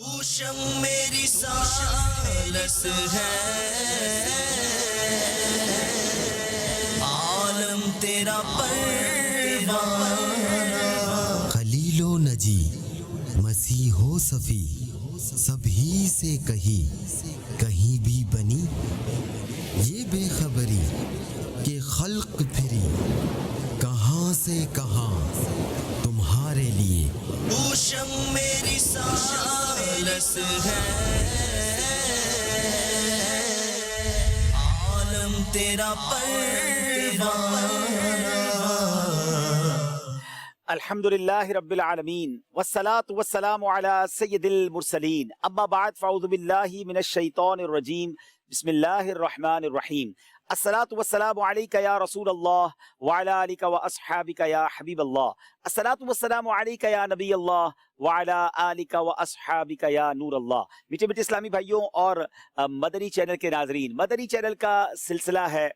اوشم میری سالس ہے، عالم تیرا پروانہ، خلیل و نجی مسیح و صفی سبھی سے کہیں بھی بنی یہ بے خبری کہ خلق پھری کہاں سے کہاں تمہارے لیے. اوشم میری سالس ہے، عالم تیرا پروانہ. الحمد للہ رب العالمین والصلاة والسلام علی سید المرسلین، اما بعد فاعوذ باللہ من الشیطان الرجیم، بسم اللہ الرحمن الرحیم. الصلاة والسلام علیکہ یا رسول اللہ وعلی آلکہ واصحابکہ یا حبیب اللہ. الصلاة والسلام علیکہ یا نبی اللہ وعلی آلکہ واصحابکہ یا نور اللہ. میٹھے میٹھے اسلامی بھائیوں اور مدنی چینل کے ناظرین، مدنی چینل کا سلسلہ ہے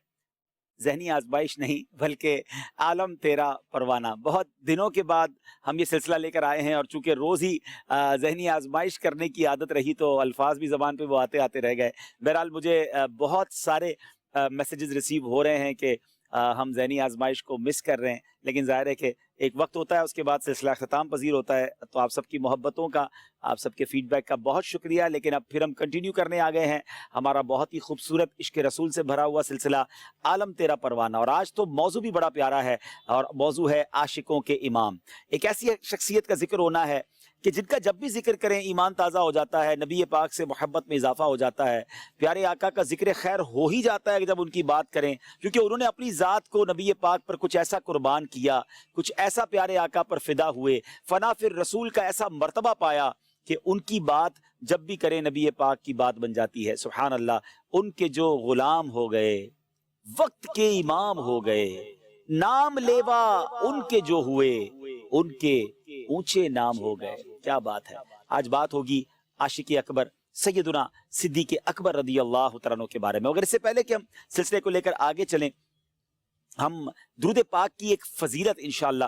ذہنی آزمائش نہیں بلکہ عالم تیرا پروانہ. بہت دنوں کے بعد ہم یہ سلسلہ لے کر آئے ہیں، اور چونکہ روز ہی ذہنی آزمائش کرنے کی عادت رہی تو الفاظ بھی زبان پہ وہ آتے آتے رہ گئے. بہرحال مجھے بہت سارے میسیجز ریسیو ہو رہے ہیں کہ ہم ذہنی آزمائش کو مس کر رہے ہیں، لیکن ظاہر ہے کہ ایک وقت ہوتا ہے، اس کے بعد سلسلہ ختم پذیر ہوتا ہے. تو آپ سب کی محبتوں کا، آپ سب کے فیڈ بیک کا بہت شکریہ. لیکن اب پھر ہم کنٹینیو کرنے آ گئے ہیں ہمارا بہت ہی خوبصورت عشق رسول سے بھرا ہوا سلسلہ عالم تیرا پروانہ. اور آج تو موضوع بھی بڑا پیارا ہے، اور موضوع ہے عاشقوں کے امام. ایک ایسی شخصیت کا ذکر ہونا ہے کہ جن کا جب بھی ذکر کریں ایمان تازہ ہو جاتا ہے، نبی پاک سے محبت میں اضافہ ہو جاتا ہے، پیارے آقا کا ذکر خیر ہو ہی جاتا ہے جب ان کی بات کریں، کیونکہ انہوں نے اپنی ذات کو نبی پاک پر کچھ ایسا قربان کیا، کچھ ایسا پیارے آقا پر فدا ہوئے، فنا پھر رسول کا ایسا مرتبہ پایا کہ ان کی بات جب بھی کریں نبی پاک کی بات بن جاتی ہے. سبحان اللہ. ان کے جو غلام ہو گئے، وقت کے امام ہو گئے، نام لیوا ان کے جو ہوئے، ان کے اونچے نام ہو گئے. کیا بات ہے. آج بات ہوگی عاشق اکبر سیدنا صدیق اکبر رضی اللہ تعالیٰ عنہ کے بارے میں. مگر اس سے پہلے کہ ہم سلسلے کو لے کر آگے چلیں، ہم درود پاک کی ایک فضیلت انشاءاللہ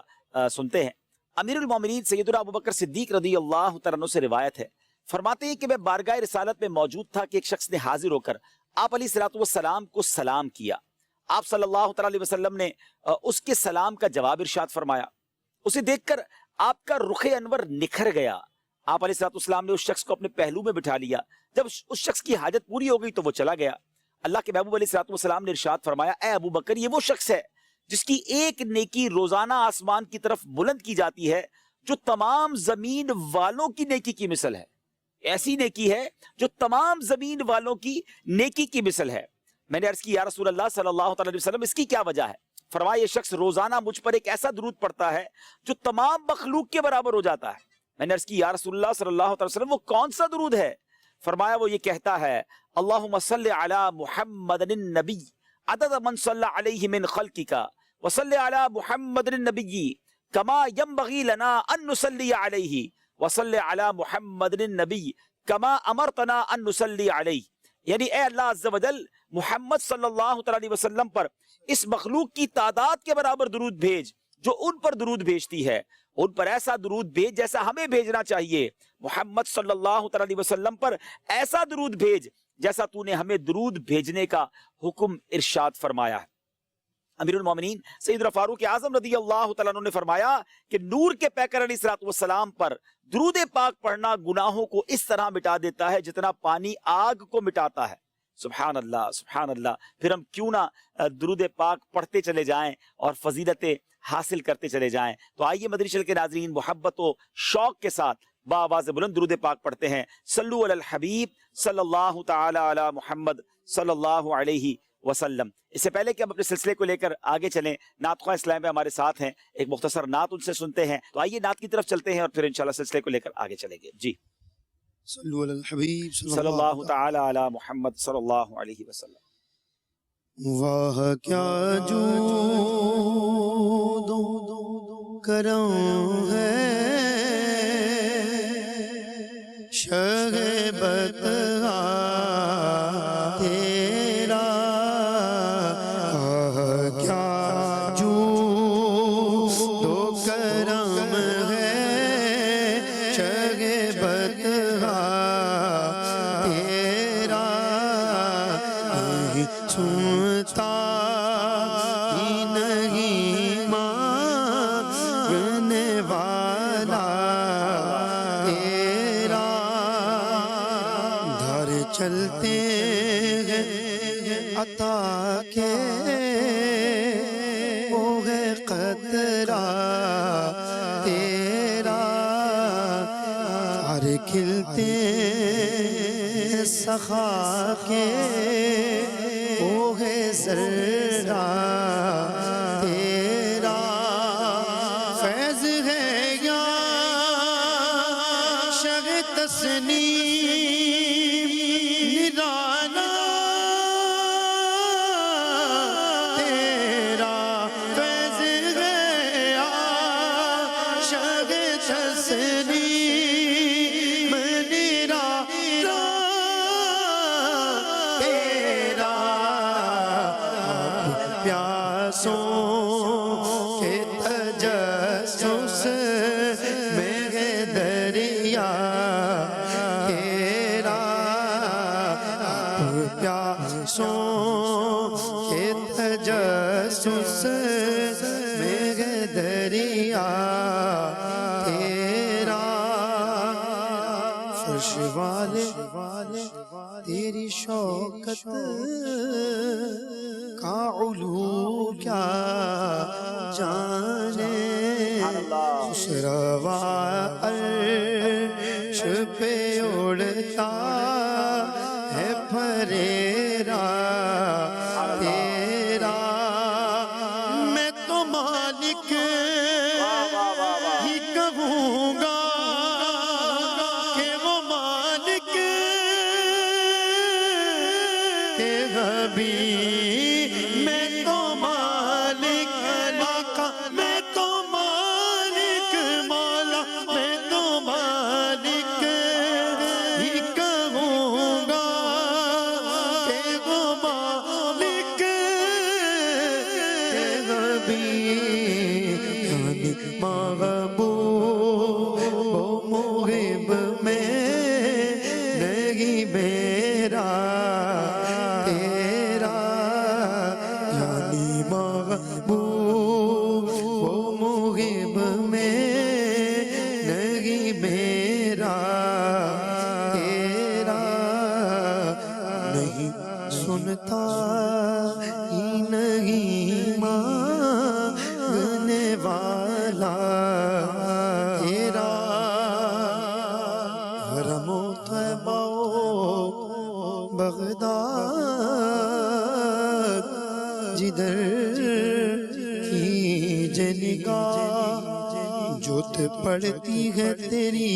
سنتے ہیں. امیر المومنین سیدنا ابوبکر صدیق رضی اللہ تعالیٰ عنہ سے روایت ہے، فرماتے ہیں کہ میں بارگاہ رسالت میں موجود تھا کہ ایک شخص نے حاضر ہو کر آپ علیہ الصلوۃ والسلام کو سلام کیا. آپ صلی اللہ تعالیٰ علیہ وسلم نے اس کے سلام کا جواب ارشاد فرمایا. اسے دیکھ کر آپ کا رخ انور نکھر گیا. آپ علیہ الصلوۃ والسلام نے اس شخص کو اپنے پہلو میں بٹھا لیا. جب اس شخص کی حاجت پوری ہو گئی تو وہ چلا گیا. اللہ کے محبوب علیہ الصلوۃ والسلام نے ارشاد فرمایا، اے ابو بکر، یہ وہ شخص ہے جس کی ایک نیکی روزانہ آسمان کی طرف بلند کی جاتی ہے جو تمام زمین والوں کی نیکی کی مثل ہے. ایسی نیکی ہے جو تمام زمین والوں کی نیکی کی مثل ہے. میں نے عرض کی، یا رسول اللہ صلی اللہ علیہ وسلم، اس کی کیا وجہ ہے؟ فرمایا، یہ شخص روزانہ مجھ پر ایک ایسا درود پڑھتا ہے جو تمام مخلوق کے برابر ہو جاتا ہے. میں نے عرض کی، یا رسول اللہ صلی اللہ علیہ وسلم، وہ کون سا درود ہے؟ فرمایا، وہ یہ کہتا ہے، اللہم صلی علی محمد النبی عدد من صلی علیہ من خلقک وصلی علی محمد النبی کما ینبغی لنا ان نصلی علیہ وصلی علی محمد النبی کما امرتنا ان نصلی علیہ. یعنی اے اللہ عز و جل، محمد صلی اللہ علیہ وسلم پر اس مخلوق کی تعداد کے برابر درود بھیج جو ان پر درود بھیجتی ہے. ان پر ایسا درود بھیج جیسا ہمیں بھیجنا چاہیے. محمد صلی اللہ علیہ وسلم پر ایسا درود بھیج جیسا تو نے ہمیں درود بھیجنے کا حکم ارشاد فرمایا ہے. امیر المومنین سیدنا فاروق اعظم رضی اللہ تعالیٰ عنہ نے فرمایا کہ نور کے پیکر علیہ الصلوۃ والسلام پر درود پاک پڑھنا گناہوں کو اس طرح مٹا دیتا ہے جتنا پانی آگ کو مٹاتا ہے. سبحان اللہ، سبحان اللہ. پھر ہم کیوں نہ درود پاک پڑھتے چلے جائیں اور فضیلتیں حاصل کرتے چلے جائیں. تو آئیے مدنی چینل کے ناظرین محبت و شوق کے ساتھ بآواز بلند درود پاک پڑھتے ہیں. صلو علی الحبیب صلی اللہ تعالی علی محمد صلی اللہ علیہ وسلم. اس سے پہلے کہ ہم اپنے سلسلے کو لے کر آگے چلیں، نعت خواہ اسلام پہ ہمارے ساتھ ہیں، ایک مختصر نعت ان سے سنتے ہیں. تو آئیے نعت کی طرف چلتے ہیں اور پھر انشاءاللہ سلسلے کو لے کر آگے چلیں گے. جی، صلو علی الحبیب صلی اللہ تعالی علی محمد صلی اللہ علیہ وسلم. واہ کیا جود و کرم ہے شہ بطحا تیرا. کیا جود و کرم ہے شہ بطحا چلتے ہیں عطا کے وہ ہے قطرہ تیرا تارے کھلتے ہیں سخا کے وہ ہے ذرہ تیرا فیض ہے یا شگ تسنیم نرانا تیرا فیض ہے یا شگ تسنیم نرانا تیرا پیاسوں کے تجسس میں ہے دریا تیرا پیاسوں کے تجسس میں ہے دریا تیرا فرش والے تیری شوکت کا علو کیا جانے خسروا عرش پہ اڑتا ہے پھریرا تیرا میں تو مالک ہی کہوں گا کہ وہ مالک کہ ابھی میں تو مالک آقا میں تو مالک مولا میں تو مالک ہی کہوں گا کہ وہ مالک کہ ابھی یعنی محبوب و محب میں نہیں میرا تیرا یعنی محبوب و محب میں نہیں میرا تیرا نہیں سنتا ہی نہیں مانگنے والا تیرا حرم و طیبہ و بغداد جدھر کیجے نگاہ جوت پڑتی ہے تیری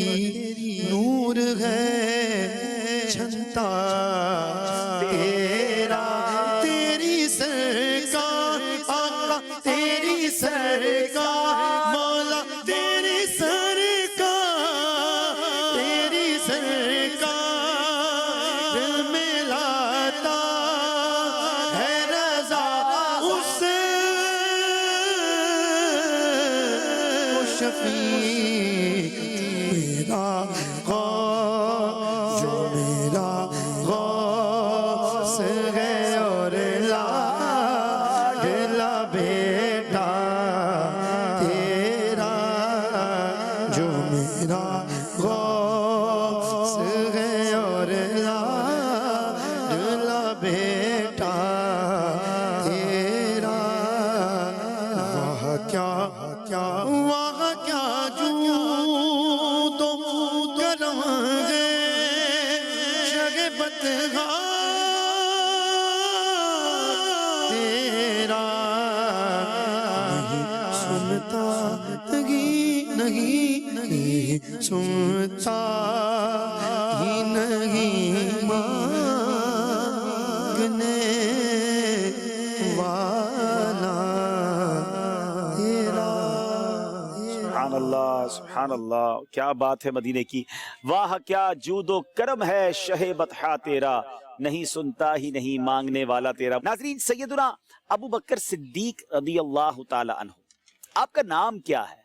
نور ہے چھنتا تیرا تیری سرکار آقا تیری سرکار مولا تیری سرکار تیری سرکار دل میں لاتا ہے رضا اس سے شفیع میرا غوث جو میرا غوث ہے اور لاڈلا بیٹا تیرا جو میرا غوث ہے اور لاڈلا بیٹا تیرا واہ کیا واہ کیا جود و کرم ہے شگفت تیرا نہیں سنتا نہیں سنتا ہی نہیں مانگنے والا تیرا سبحان اللہ سبحان اللہ، کیا بات ہے مدینے کی. واہ کیا جود و کرم ہے شہ بطحا تیرا، نہیں سنتا ہی نہیں مانگنے والا تیرا. ناظرین، سیدنا ابو بکر صدیق رضی اللہ تعالی عنہ، آپ کا نام کیا ہے؟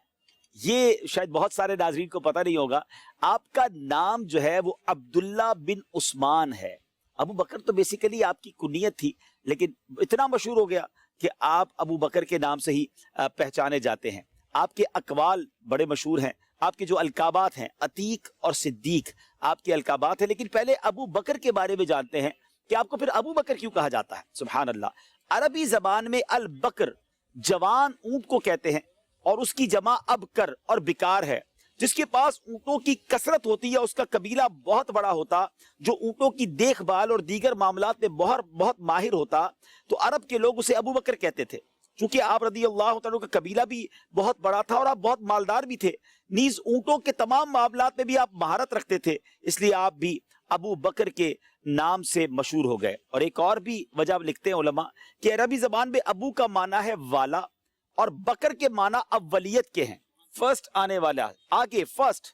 یہ شاید بہت سارے ناظرین کو پتہ نہیں ہوگا. آپ کا نام جو ہے وہ عبداللہ بن عثمان ہے. ابو بکر تو بیسیکلی آپ کی کنیت تھی، لیکن اتنا مشہور ہو گیا کہ آپ ابو بکر کے نام سے ہی پہچانے جاتے ہیں. آپ کے اقوال بڑے مشہور ہیں، آپ کے جو القابات ہیں عتیق اور صدیق آپ کے القابات ہیں، لیکن پہلے ابو بکر کے بارے میں جانتے ہیں کہ آپ کو پھر ابو بکر کیوں کہا جاتا ہے؟ سبحان اللہ، عربی زبان میں البکر جوان اونٹ کو کہتے ہیں، اور اس کی جمع ابکر اور بکار ہے، جس کے پاس اونٹوں کی کثرت ہوتی ہے، اس کا قبیلہ بہت بڑا ہوتا، جو اونٹوں کی دیکھ بھال اور دیگر معاملات میں بہت ماہر ہوتا، تو عرب کے لوگ اسے ابو بکر کہتے تھے۔ چونکہ آپ رضی اللہ تعالیٰ کا قبیلہ بھی بہت بڑا تھا اور آپ بہت مالدار بھی تھے، نیز اونٹوں کے تمام معاملات میں بھی آپ مہارت رکھتے تھے، اس لیے آپ بھی ابو بکر کے نام سے مشہور ہو گئے۔ اور ایک اور بھی وجہ لکھتے ہیں علماء کہ عربی زبان میں ابو کا معنی ہے والا، اور بکر کے معنی اولیت کے ہیں، فرسٹ آنے والا، آگے فرسٹ،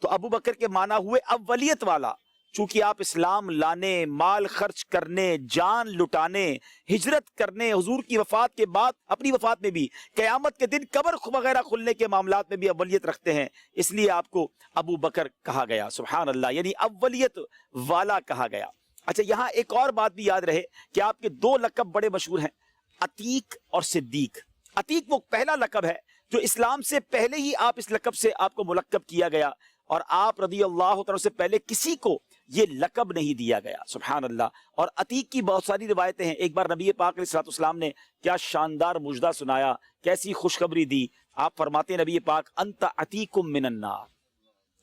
تو ابو بکر کے معنی ہوئے اولیت والا۔ چونکہ آپ اسلام لانے، مال خرچ کرنے، جان لٹانے، ہجرت کرنے، حضور کی وفات کے بعد اپنی وفات میں بھی، قیامت کے دن قبر وغیرہ کھلنے کے معاملات میں بھی اولیت رکھتے ہیں، اس لیے آپ کو ابو بکر کہا گیا۔ سبحان اللہ، یعنی اولیت والا کہا گیا۔ اچھا، یہاں ایک اور بات بھی یاد رہے کہ آپ کے دو لقب بڑے مشہور ہیں، عتیق اور صدیق۔ عتیق وہ پہلا لقب ہے جو اسلام سے پہلے ہی آپ اس لقب سے آپ کو ملقب کیا گیا، اور آپ رضی اللہ تعالیٰ سے پہلے کسی کو یہ لقب نہیں دیا گیا۔ سبحان اللہ۔ اور عتیق کی بہت ساری روایتیں ہیں۔ ایک بار نبی پاک علیہ الصلوۃ والسلام نے کیا شاندار مجدہ سنایا، کیسی خوشخبری دی۔ آپ فرماتے ہیں نبی پاک، انت عتیق من النار،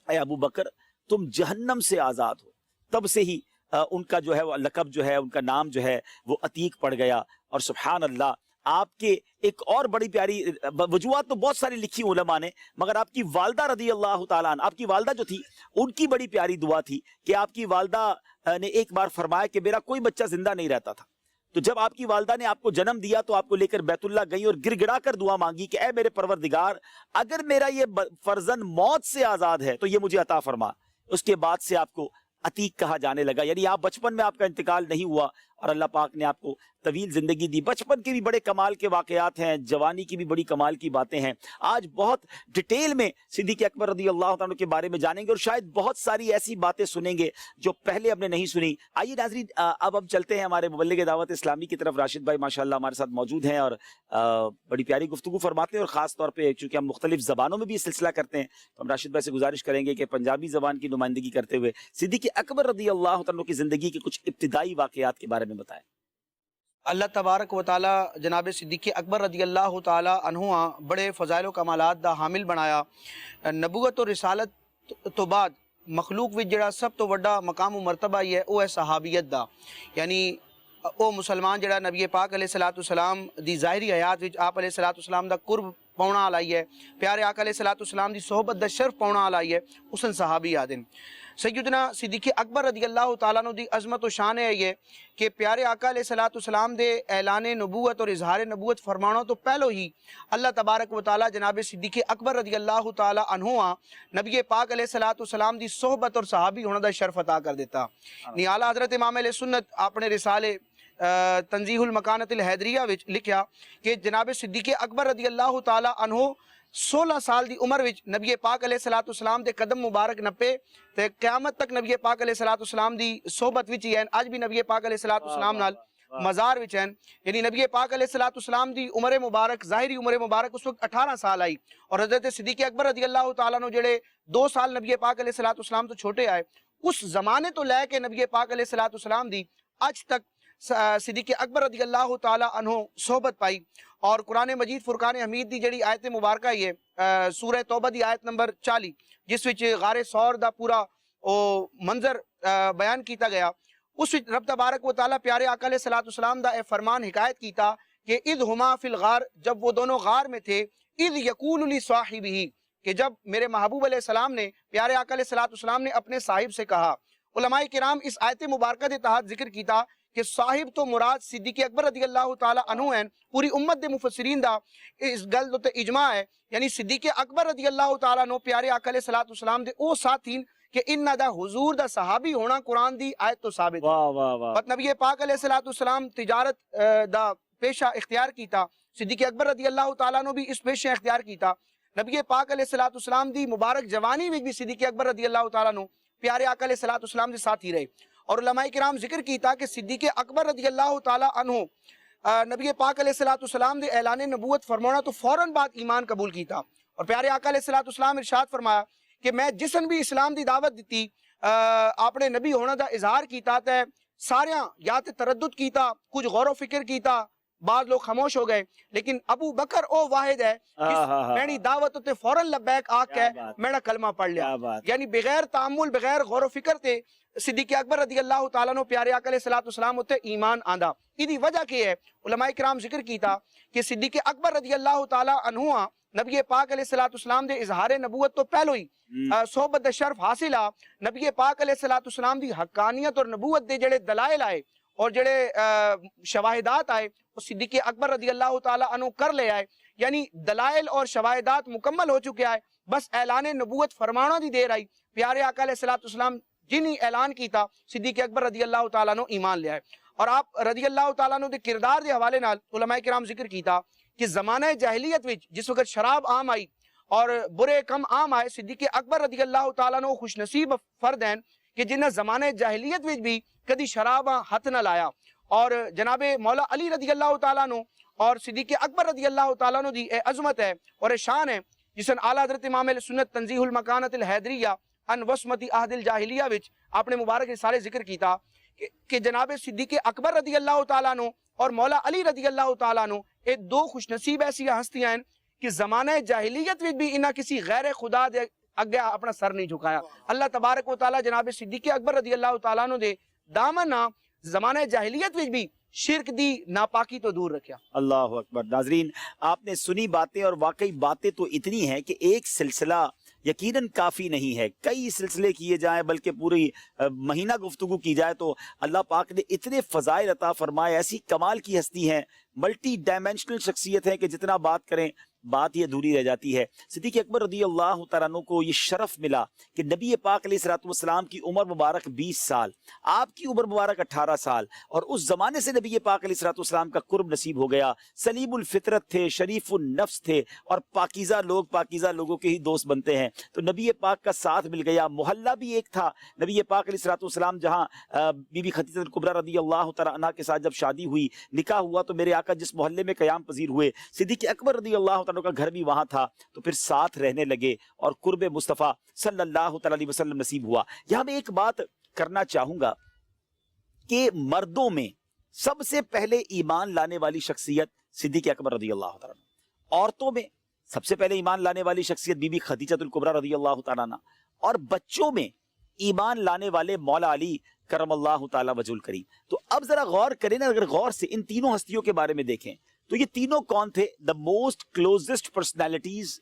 اے ابو بکر تم جہنم سے آزاد ہو۔ تب سے ہی ان کا جو ہے وہ لقب جو ہے، ان کا نام جو ہے وہ عتیق پڑ گیا۔ اور سبحان اللہ، آپ کے ایک اور بڑی پیاری وجوہات تو بہت ساری لکھی علماء نے، مگر آپ کی والدہ رضی اللہ تعالیٰ عنہ، آپ کی والدہ جو تھی ان کی بڑی پیاری دعا تھی کہ آپ کی والدہ نے ایک بار فرمایا کہ میرا کوئی بچہ زندہ نہیں رہتا تھا، تو جب آپ کی والدہ نے آپ کو جنم دیا تو آپ کو لے کر بیت اللہ گئی اور گر گڑا کر دعا مانگی کہ اے میرے پروردگار، اگر میرا یہ فرزند موت سے آزاد ہے تو یہ مجھے عطا فرما۔ اس کے بعد سے آپ کو عتیق کہا جانے لگا، یعنی آپ بچپن میں آپ کا انتقال نہیں ہوا اور اللہ پاک نے آپ کو طویل زندگی دی۔ بچپن کے بھی بڑے کمال کے واقعات ہیں، جوانی کی بھی بڑی کمال کی باتیں ہیں۔ آج بہت ڈیٹیل میں صدیق اکبر رضی اللہ تعالیٰ کے بارے میں جانیں گے، اور شاید بہت ساری ایسی باتیں سنیں گے جو پہلے ہم نے نہیں سنی۔ آئیے ناظرین، اب ہم چلتے ہیں ہمارے مبلغ دعوت اسلامی کی طرف۔ راشد بھائی ماشاءاللہ ہمارے ساتھ موجود ہیں اور بڑی پیاری گفتگو فرماتے ہیں، اور خاص طور پہ چونکہ ہم مختلف زبانوں میں بھی یہ سلسلہ کرتے ہیں تو ہم راشد بھائی سے گزارش کریں گے کہ پنجابی زبان کی نمائندگی کرتے ہوئے صدیق اکبر رضی اللہ تعالیٰ کی زندگی کے کچھ ابتدائی واقعات کے بارے میں بتائیں۔ اللہ تبارک و تعالی جناب صدیق اکبر رضی اللہ تعالی عنہ بڑے فضائل و کمالات دا حامل بنایا۔ نبوت و رسالت تو بعد مخلوق وچ جڑا سب تو وڈا مقام و مرتبہ ہے وہ ہے صحابیت دا، یعنی او مسلمان جڑا نبی پاک علیہ الصلوۃ والسلام دی ظاہری حیات وچ آپ علیہ الصلوۃ والسلام دا قرب پاؤنا آلائی ہے، پیارے آقا علیہ الصلوۃ والسلام دی صحبت دا شرف پاؤنا آلائی ہے، اسن صحابی آدن۔ سیدنا صدیق اکبر رضی اللہ تعالیٰ عنہ دی عظمت و شان ہے یہ کہ پیارے آقا علیہ الصلوۃ والسلام دے اعلان نبوت اور اظہار نبوت فرمانوں تو پہلو ہی اللہ تبارک و تعالیٰ جناب صدیق اکبر رضی اللہ تعالیٰ عنہ نبی پاک علیہ الصلوۃ والسلام دی صحبت اور صحابی ہونا دا شرف عطا کر دیتا۔ اعلیٰ حضرت امام علیہ سنت اپنے رسالے تنزیہ المکانت الحیدریہ وچ لکھیا کہ جناب صدیق اکبر رضی اللہ تعالیٰ عنہ 16 سال دی عمر وچ نبی پاک علیہ الصلوۃ والسلام دے قدم مبارک نپے تے قیامت تک نبی پاک علیہ الصلوۃ والسلام دی صحبت وچ ہی ہیں۔ اج بھی نبی پاک علیہ الصلوۃ والسلام نال مزار وچ ہیں، یعنی نبی پاک علیہ الصلوۃ والسلام دی عمر مبارک، ظاہری عمر مبارک اس وقت 18 سال آئی، اور حضرت صدیق اکبر رضی اللہ تعالیٰ عنہ جڑے 2 سال نبی پاک علیہ الصلوۃ والسلام تو چھوٹے آئے، اس زمانے تو لے کے نبی پاک علیہ الصلوۃ والسلام دی اج تک صدیق اکبر رضی اللہ تعالیٰ عنہ صحبت پائی۔ اور قرآن مجید فرقان حمید دی جڑی آیت مبارکہ یہ سورہ توبہ دی آیت نمبر 40 جس وچ غار ثور دا پورا منظر بیان کیتا گیا، اس وچ رب تبارک و تعالیٰ پیارے آقا علیہ الصلوۃ والسلام دا اے فرمان حکایت کیتا کہ اذ ہما فی الغار، جب وہ دونوں غار میں تھے، اذ یقول لصاحبہ، کہ جب میرے محبوب علیہ السلام نے، پیارے آقا علیہ الصلوۃ والسلام نے اپنے صاحب سے کہا۔ علماء کرام اس آیت مبارکہ دے تحت ذکر کیتا کہ صاحب تو مراد صدیق اکبر رضی اللہ تعالیٰ عنہ ہیں۔ پوری امت دے مفسرین دا اس گل تے اجماع ہے، یعنی صدیق اکبر رضی اللہ تعالیٰ عنہ پیارے آقا علیہ الصلوۃ والسلام دے او ساتھین کہ انہاں دا حضور دا صحابی ہونا قرآن دی آیت تو ثابت ہے۔ واہ واہ واہ۔ پت نبی پاک علیہ الصلوۃ والسلام تجارت دا پیشہ اختیار کیتا، صدیق اکبر رضی اللہ تعالیٰ عنہ بھی اس پیشہ اختیار کیتا۔ نبی پاک علیہ الصلوۃ والسلام دی مبارک جوانی میں بھی صدیق اکبر رضی اللہ تعالیٰ عنہ پیارے آقا علیہ الصلوۃ والسلام دے ساتھ ہی رہے۔ اور علماء کرام ذکر کیتا کہ صدیق اکبر رضی اللہ تعالیٰ عنہ نبی پاک علیہ الصلوۃ والسلام دے اعلان نبوت فرمانا تو فوراً بعد ایمان قبول کیتا، اور پیارے آقا علیہ الصلوۃ والسلام ارشاد فرمایا کہ میں جسن بھی اسلام دی دعوت دیتی آپ نے نبی ہونا دا اظہار کیتا تے ساریاں یا تے تردد کیتا، کچھ غور و فکر کیتا، بعض لوگ خاموش ہو گئے، لیکن ابو بکر او واحد ہے میری دعوت تے فوراً لبیک آ کے میرا کلمہ پڑھ لیا، یعنی بغیر تعامل بغیر غور و فکر تے صدیق اکبر رضی اللہ تعالیٰ عنہ پیارے آقا علیہ الصلوۃ والسلام تے ایمان آندا۔ ایدی وجہ کی ہے علماء کرام ذکر کیتا کہ صدیق اکبر رضی اللہ تعالیٰ عنہ نبی پاک علیہ الصلوۃ والسلام دے اظہار نبوت تو پہلو ہی صحبت دا شرف حاصل آ، نبی پاک علیہ الصلوۃ والسلام دی حقانیت اور نبوت دے جڑے دلائل آئے اور جڑے شواہدات آئے وہ صدیق اکبر رضی اللہ تعالیٰ عنہ کر لے آئے، یعنی دلائل اور شواہدات مکمل ہو چکے آئے، بس اعلان نبوت فرمانا دی دیر آئی، پیارے آقا علیہ الصلوۃ والسلام جنہی اعلان کیتا صدیق اکبر رضی اللہ تعالیٰ عنہ ایمان لے آئے۔ اور آپ رضی اللہ تعالیٰ عنہ دے کردار دے حوالے نال علماء کرام ذکر کیتا کہ زمانہ جاہلیت وچ جس وقت شراب عام آئی اور برے کم عام آئے، صدیق اکبر رضی اللہ تعالیٰ عنہ خوش نصیب فرد ہیں کہ جنہیں زمانہ جاہلیت وچ بھی کدی شراب ہاتھ نہ لایا، اور جناب مولا علی رضی اللہ تعالیٰ عنہ اور صدیق اکبر رضی اللہ تعالیٰ عنہ دی اے عظمت ہے اور اے شان ہے جسن اعلیٰ حضرت امام اہل سنت تنزیہ المکانت الحیدریہ ان وسمتی عہد الجاہلیہ وچ آپ نے مبارک رسالے ذکر کیتا کہ جناب صدیق اکبر رضی اللہ تعالیٰ عنہ اور مولا علی رضی اللہ تعالیٰ عنہ یہ دو خوش نصیب ایسی ہستیاں ہیں کہ زمانہ جاہلیت وچ بھی انہاں کسی غیر خدا دے اگے اپنا سر نہیں جھکایا۔ اللہ تبارک و تعالیٰ جناب صدیق اکبر رضی اللہ تعالیٰ عنہ دے دامن زمانہ جاہلیت وچ بھی شرک دی ناپاکی تو دور رکھیا۔ اللہ اکبر۔ ناظرین آپ نے سنی باتیں، اور واقعی باتیں تو اتنی ہیں کہ ایک سلسلہ یقیناً کافی نہیں ہے، کئی سلسلے کیے جائیں، بلکہ پوری مہینہ گفتگو کی جائے تو اللہ پاک نے اتنے فضائل عطا فرمائے، ایسی کمال کی ہستی ہیں، ملٹی ڈائمینشنل شخصیت ہے کہ جتنا بات کریں بات یہ ادھوری رہ جاتی ہے۔ صدیق اکبر رضی اللہ تعالیٰ عنہ کو یہ شرف ملا کہ نبی پاک علیہ الصلوۃ والسلام کی عمر مبارک 20 سال، آپ کی عمر مبارک 18 سال، اور اس زمانے سے نبی پاک علیہ الصلوۃ والسلام کا قرب نصیب ہو گیا۔ سلیم الفطرت تھے، شریف النفس تھے، اور پاکیزہ لوگ پاکیزہ لوگوں کے ہی دوست بنتے ہیں، تو نبی پاک کا ساتھ مل گیا۔ محلہ بھی ایک تھا، نبی پاک علیہ الصلوۃ والسلام جہاں بی بی خدیجہ الکبریٰ رضی اللہ تعالیٰ عنہا کے ساتھ جب شادی ہوئی، نکاح ہوا، تو میرے آقا جس محلے میں قیام پذیر ہوئے، صدیق اکبر رضی اللہ تعالیٰ عنہ کا گھر بھی وہاں تھا، تو پھر ساتھ رہنے لگے اور قرب مصطفیٰ صلی اللہ تعالیٰ علیہ وسلم نصیب ہوا۔ یہاں میں ایک بات کرنا چاہوں گا کہ مردوں میں سب سے پہلے ایمان لانے والی شخصیت صدیق اکبر رضی اللہ تعالیٰ عنہ، عورتوں میں سب سے پہلے ایمان لانے والی شخصیت بی بی خدیجہ الکبریٰ رضی اللہ تعالیٰ عنہ، اور بچوں میں ایمان لانے والے مولا علی کرم اللہ تعالیٰ وجہ الکریم۔ تو اب ذرا غور کریں نا، اگر غور سے ان تینوں ہستیوں کے بارے میں دیکھیں تو یہ تینوں کون تھے؟ The most closest personalities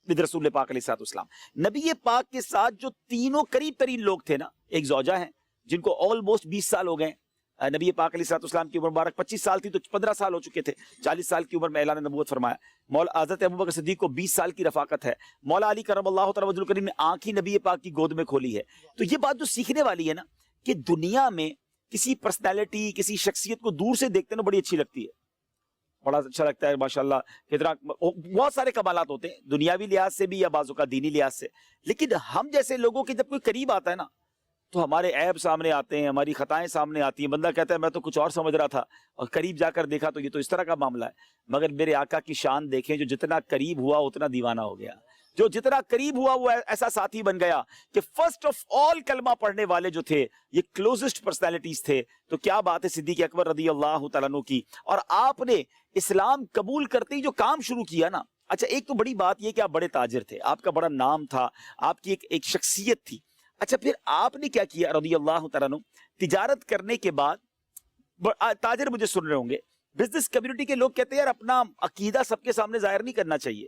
with رسول پاک علیہ الصلوۃ والسلام۔ نبی پاک کے ساتھ جو تینوں قریب ترین لوگ تھے نا، ایک زوجہ ہیں جن کو آلموسٹ 20 سال ہو گئے، نبی پاک علیہ الصلوۃ والسلام کی عمر مبارک 25 سال تھی تو 15 سال ہو چکے تھے، 40 سال کی عمر میں اعلان نبوت فرمایا۔ مولا حضرت ابوبکر صدیق کو 20 سال کی رفاقت ہے، مولا علی کرم اللہ تعالیٰ وجہ الکریم نے آنکھ ہی نبی پاک کی گود میں کھولی ہے۔ تو یہ بات جو سیکھنے والی ہے نا کہ دنیا میں کسی پرسنالٹی، کسی شخصیت کو دور سے دیکھتے نا بڑی اچھی لگتی ہے، بڑا اچھا لگتا ہے، ماشاءاللہ کتنا بہت سارے کمالات ہوتے ہیں دنیاوی لحاظ سے بھی یا بعضوں کا دینی لحاظ سے، لیکن ہم جیسے لوگوں کے جب کوئی قریب آتا ہے نا تو ہمارے عیب سامنے آتے ہیں، ہماری خطائیں سامنے آتی ہیں، بندہ کہتا ہے میں تو کچھ اور سمجھ رہا تھا اور قریب جا کر دیکھا تو یہ تو اس طرح کا معاملہ ہے۔ مگر میرے آقا کی شان دیکھیں، جو جتنا قریب ہوا اتنا دیوانہ ہو گیا، جو جتنا قریب ہوا وہ ایسا ساتھی بن گیا کہ فرسٹ آف آل کلمہ پڑھنے والے جو تھے یہ کلوزسٹ پرسنالٹیز تھے۔ تو کیا بات ہے صدیق اکبر رضی اللہ تعالیٰ عنہ کی، اور آپ نے اسلام قبول کرتے ہی جو کام شروع کیا نا، اچھا ایک تو بڑی بات یہ کہ آپ بڑے تاجر تھے، آپ کا بڑا نام تھا، آپ کی ایک شخصیت تھی۔ اچھا پھر آپ نے کیا کیا رضی اللہ تعالیٰ عنہ؟ تجارت کرنے کے بعد، تاجر مجھے سن رہے ہوں گے، بزنس کمیونٹی کے لوگ کہتے ہیں یار اپنا عقیدہ سب کے سامنے ظاہر نہیں کرنا چاہیے،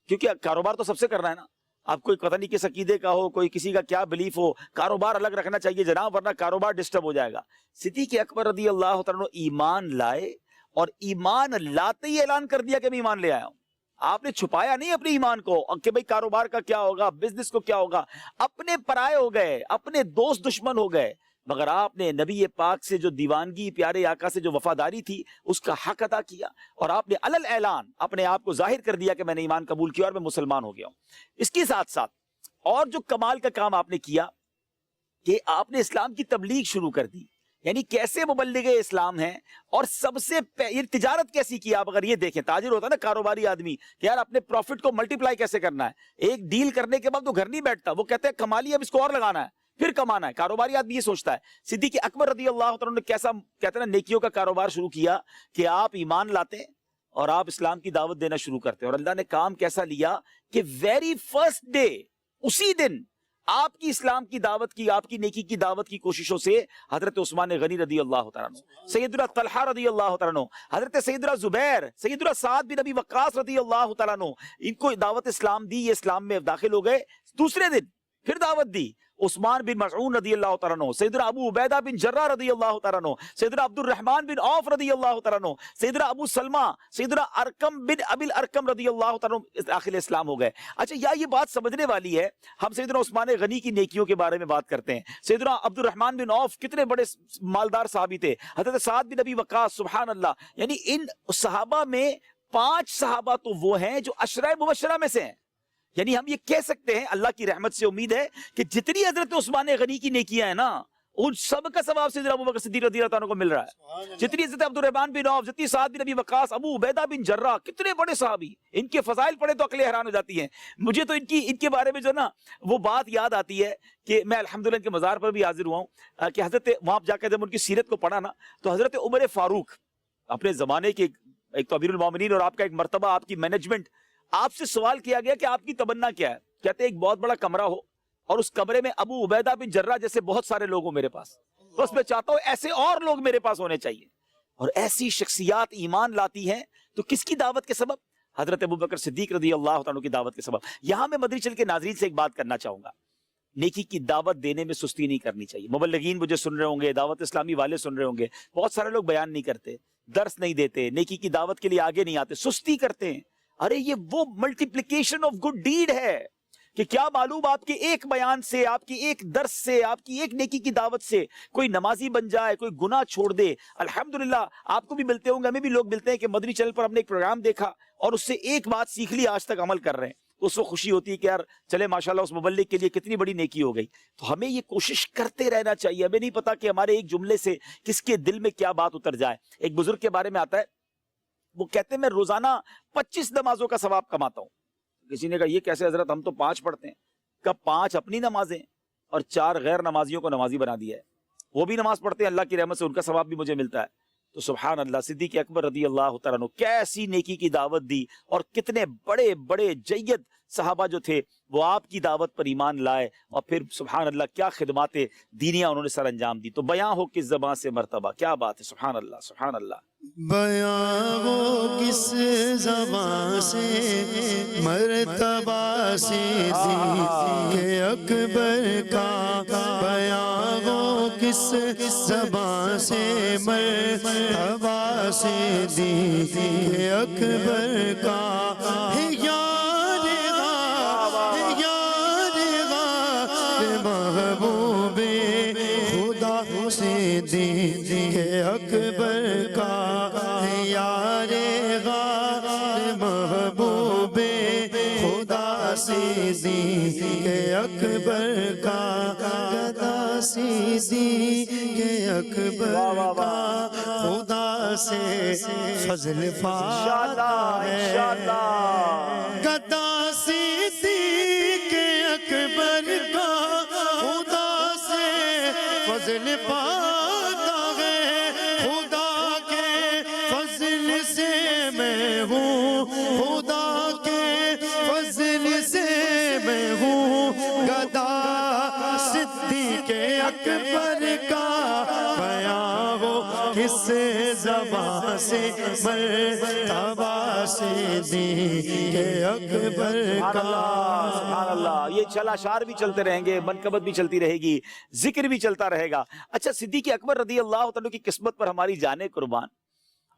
کیونکہ کاروبار تو سب سے کرنا ہے نا، آپ کوئی پتہ نہیں کس عقیدے کا ہو، کوئی کسی کا کیا بلیف ہو، کاروبار الگ رکھنا چاہیے جناب، ورنہ کاروبار ڈسٹرب ہو جائے گا۔ صدیق اکبر رضی اللہ تعالیٰ عنہ ایمان لائے، اور ایمان لاتے ہی اعلان کر دیا کہ میں ایمان لے آیا ہوں۔ آپ نے چھپایا نہیں اپنے ایمان کو کہ بھئی کاروبار کا کیا ہوگا، بزنس کو کیا ہوگا، اپنے پرائے ہو گئے، اپنے دوست دشمن ہو گئے، مگر آپ نے نبی پاک سے جو دیوانگی، پیارے آقا سے جو وفاداری تھی اس کا حق ادا کیا، اور آپ نے علل اعلان اپنے آپ کو ظاہر کر دیا کہ میں نے ایمان قبول کیا اور میں مسلمان ہو گیا ہوں۔ اس کے ساتھ ساتھ اور جو کمال کا کام آپ نے کیا کہ آپ نے اسلام کی تبلیغ شروع کر دی۔ یعنی کیسے مبلغ اسلام ہیں، اور سب سے یہ تجارت کیسی کی. آپ اگر یہ دیکھیں، تاجر ہوتا ہے نا، کاروباری آدمی، کہ یار اپنے پروفٹ کو ملٹیپلائی کیسے کرنا ہے. ایک ڈیل کرنے کے بعد وہ گھر نہیں بیٹھتا، وہ کہتے ہیں کما لیا اب اس کو اور لگانا ہے، پھر کمانا ہے. کاروباری آدمی یہ سوچتا ہے. صدیق اکبر رضی اللہ تعالیٰ نے کیسا کہتے ہیں نا نیکیوں کا کاروبار شروع کیا کہ آپ ایمان لاتے ہیں اور آپ اسلام کی دعوت دینا شروع کرتے ہیں. اور اللہ نے کام کیسا لیا کہ ویری فرسٹ ڈے، اسی دن آپ کی اسلام کی دعوت کی، آپ کی نیکی کی دعوت کی کوششوں سے حضرت عثمان غنی رضی اللہ تعالیٰ عنہ، سیدنا طلحہ رضی اللہ تعالیٰ عنہ، حضرت سیدنا زبیر، سیدنا سعد بن ابی وقاص رضی اللہ تعالیٰ عنہ، ان کو دعوت اسلام دی، یہ اسلام میں داخل ہو گئے. دوسرے دن پھر دعوت دی. عثمان بن مظعون رضی اللہ تعالیٰ عنہ، سیدنا ابو عبیدہ بن جراح رضی اللہ تعالیٰ عنہ، سیدنا عبد الرحمن بن عوف رضی اللہ تعالیٰ عنہ، سیدنا ابو سلمہ، سیدنا ارقم بن ابی الارقم رضی اللہ تعالیٰ عنہ داخل اسلام ہو گئے. اچھا یہ بات سمجھنے والی ہے. ہم سیدنا عثمان غنی کی نیکیوں کے بارے میں بات کرتے ہیں. سیدنا عبد الرحمن بن عوف کتنے بڑے مالدار صحابی تھے. حضرت سعد بن ابی وقاص، سبحان اللہ. یعنی ان صحابہ میں 5 صحابہ تو وہ ہیں جو عشرہ مبشرہ میں سے ہیں. یعنی ہم یہ کہہ سکتے ہیں، اللہ کی رحمت سے امید ہے کہ جتنی حضرت عثمان غنی کی نیکیاں ہیں نا، ان سب کا ثواب سیدنا ابوبکر صدیق رضی اللہ عنہ کو مل رہا ہے. جتنی حضرت عبد الرحمن بن عوف، جتنی سعد بن ابی وقاص، ابو عبیدہ بن جراح، کتنے بڑے صحابی، ان کے فضائل پڑھے تو عقلیں حیران ہو جاتی ہیں. مجھے تو ان کے بارے میں جو نا وہ بات یاد آتی ہے کہ میں الحمدللہ ان کے مزار پر بھی حاضر ہوا ہوں کہ حضرت وہاں جا کے جب ان کی سیرت کو پڑھا نا تو حضرت عمر فاروق اپنے زمانے کے ایک تو امیر المومنین، اور آپ کا ایک مرتبہ آپ کی مینجمنٹ، آپ سے سوال کیا گیا کہ آپ کی تمنا کیا ہے. کہتے ہیں ایک بہت بڑا کمرہ ہو اور اس کمرے میں ابو عبیدہ بن جراح جیسے بہت سارے لوگ ہوں میرے پاس، بس میں چاہتا ہوں ایسے اور لوگ میرے پاس ہونے چاہیے. اور ایسی شخصیات ایمان لاتی ہیں تو کس کی دعوت کے سبب؟ حضرت ابوبکر صدیق رضی اللہ عنہ کی دعوت کے سبب. یہاں میں مدنی چل کے ناظرین سے ایک بات کرنا چاہوں گا، نیکی کی دعوت دینے میں سستی نہیں کرنی چاہیے. مبلغین مجھے سن رہے ہوں گے، دعوت اسلامی والے سن رہے ہوں گے، بہت سارے لوگ بیان نہیں کرتے، درس نہیں دیتے، نیکی کی دعوت کے لیے آگے نہیں آتے، سستی کرتے ہیں. ارے یہ وہ ملٹیپلیکیشن آف گڈ ڈیڈ ہے کہ کیا معلوم آپ کے ایک بیان سے، آپ کی ایک درس سے، آپ کی ایک نیکی کی دعوت سے کوئی نمازی بن جائے، کوئی گناہ چھوڑ دے. الحمدللہ آپ کو بھی ملتے ہوں گے، ہمیں بھی لوگ ملتے ہیں کہ مدنی چینل پر ہم نے ایک پروگرام دیکھا اور اس سے ایک بات سیکھ لی، آج تک عمل کر رہے ہیں. اس وقت خوشی ہوتی ہے کہ یار چلے ماشاءاللہ اس مبلغ کے لیے کتنی بڑی نیکی ہو گئی. تو ہمیں یہ کوشش کرتے رہنا چاہیے. ہمیں نہیں پتا کہ ہمارے ایک جملے سے کس کے دل میں کیا بات اتر جائے. ایک بزرگ کے بارے میں آتا ہے، وہ کہتے ہیں میں روزانہ 25 نمازوں کا ثواب کماتا ہوں. کسی نے کہا یہ کیسے حضرت، ہم تو 5 پڑھتے ہیں. کہ 5 اپنی نمازیں اور 4 غیر نمازیوں کو نمازی بنا دیا ہے. وہ بھی نماز پڑھتے ہیں، اللہ کی رحمت سے ان کا ثواب بھی مجھے ملتا ہے. تو سبحان اللہ، صدیق اکبر رضی اللہ تعالیٰ عنہ کیسی نیکی کی دعوت دی، اور کتنے بڑے بڑے جید صحابہ جو تھے وہ آپ کی دعوت پر ایمان لائے، اور پھر سبحان اللہ کیا خدمات دینیاں انہوں نے سر انجام دی. تو بیاں ہو کس زبان سے مرتبہ، کیا بات ہے، سبحان اللہ سبحان اللہ. بیاں ہو کس زبان سے مرتبہ سے صدیق اکبر کا، بیاں ہو کس زبان سے مرتبہ سے صدیق اکبر کا. محبوب خدا صدیق اکبر کا، یار غار محبوب خدا صدیق اکبر کا، گدا صدیق اکبر کا خدا سے فضل پاتا ہے. گدا صدیق اکبر کا خدا سے فضل پاتا ہے. خدا کے فضل سے میں ہوں، خدا کے فضل سے میں ہوں. گدا صدیق اکبر کا، بیاں ہو کس زبان سے مرتبہ صدیق اکبر کا. سبحان اللہ. یہ چل اشعار بھی چلتے رہیں گے، منقبت بھی چلتی رہے گی، ذکر بھی چلتا رہے گا. اچھا صدیق اکبر رضی اللہ تعالیٰ کی قسمت پر ہماری جانیں قربان.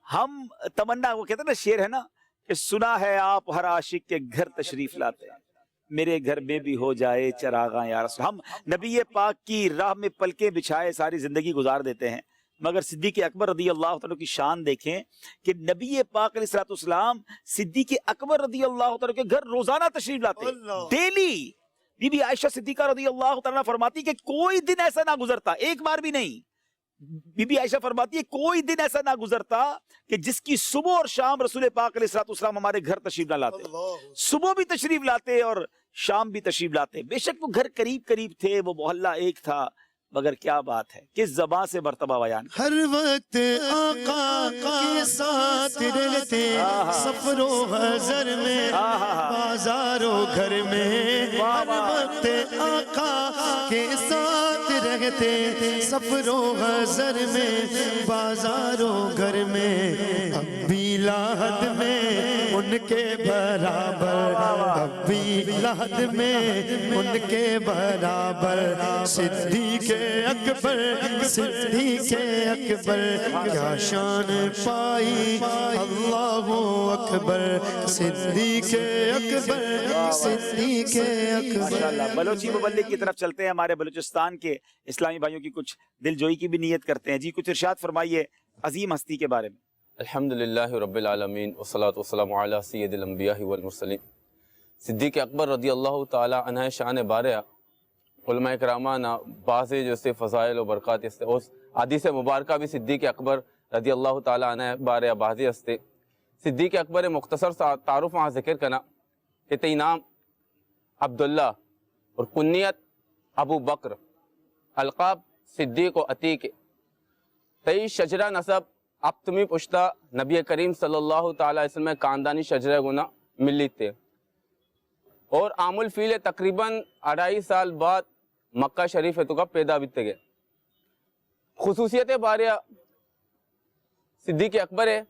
ہم تمنا، وہ کہتے ہیں نا شعر ہے نا کہ سنا ہے آپ ہر عاشق کے گھر تشریف لاتے ہیں، میرے گھر میں بھی ہو جائے چراغاں یا رسول. ہم نبی پاک کی راہ میں پلکیں بچھائے ساری زندگی گزار دیتے ہیں، مگر صدیق اکبر رضی اللہ تعالیٰ کی شان دیکھیں کہ نبی پاک علیہ السلام صدیق اکبر رضی اللہ تعالیٰ کے گھر روزانہ تشریف لاتے ڈیلی. بی بی عائشہ صدیقہ رضی اللہ تعالیٰ فرماتی کہ کوئی دن ایسا نہ گزرتا، ایک بار بھی نہیں، بی بی عائشہ فرماتی ہے کوئی دن ایسا نہ گزرتا کہ جس کی صبح اور شام رسول پاک علیہ الصلوۃ والسلام ہمارے گھر تشریف نہ لاتے. صبح بھی تشریف لاتے اور شام بھی تشریف لاتے. بے شک وہ گھر قریب قریب تھے, وہ محلہ ایک تھا, مگر کیا بات ہے کس زبان سے مرتبہ بیان. ہر وقت آقا کے ساتھ رہتے, سفر و حضر میں بازار و گھر میں. ہر وقت آقا کے ساتھ رہتے, سفر و حضر میں بازار و گھر میں. اب بھی لاحد میں ان کے برابر, اب بھی لاحد میں ان کے برابر. صدیق اکبر, صدیق اکبر, کیا شان پائی اللہ اکبر. صدیق اکبر, صدیق اکبر. ماشاءاللہ. بلوچی مبلغ کی طرف چلتے ہیں. ہمارے بلوچستان کے اسلامی بھائیوں کی کچھ دل جوئی کی بھی نیت کرتے ہیں. جی کچھ ارشاد فرمائیے عظیم ہستی کے بارے میں. الحمدللہ رب العالمین والصلاة والسلام علی سید الانبیاء والمرسلین. صدیق اکبر رضی اللہ تعالی عنہ شان بارہ علماء کرامانہ بعض جو سے فضائل و برکات استے, اس حدیث مبارکہ بھی صدیق اکبر رضی اللہ تعالی عنہ بارہ بعضی استے. صدیق اکبر مختصر سا تعارف وہاں ذکر کرنا کہ تی نام عبداللہ اور کنیت ابو بکر, القاب صدیق و عتیق. تی شجرہ نسب اب تمہیں پشتا نبی کریم صلی اللہ تعالی علیہ وسلم خاندانی شجرہ گنا ملی تھے, اور عام الفیل تقریباً 2.5 سال بعد مکہ شریف تو کا پیدا بھی گئے. خصوصیت بارے صدیق اکبر ہے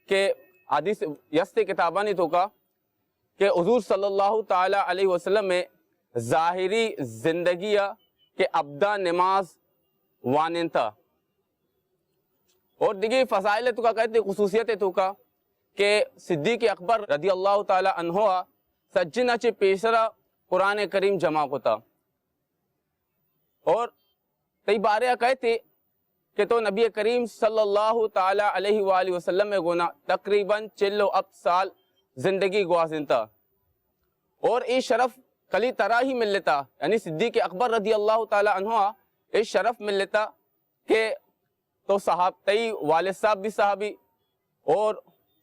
کہ حدیث یست کتابانی تو کا کہ حضور صلی اللہ تعالی علیہ وسلم میں ظاہری زندگی کے ابدا نماز وانن تھا, اور دیگی فضائل تو کا کہتے خصوصیت تو کا کہ صدیق اکبر رضی اللہ تعالی عنہ سجنہ چے پیشرا قرآن کریم جمع کو تھا. اور تی بارے کہتے کہ تو نبی کریم صلی اللہ تعالی علیہ وآلہ وسلم میں گونا تقریباً 40 سال زندگی گوازن تھا, اور یہ شرف کلی طرح ہی مل لیتا. یعنی صدیق اکبر رضی اللہ تعالی عنہ یہ شرف مل لیتا کہ تو صحاب تی والد صاحب بھی صحابی اور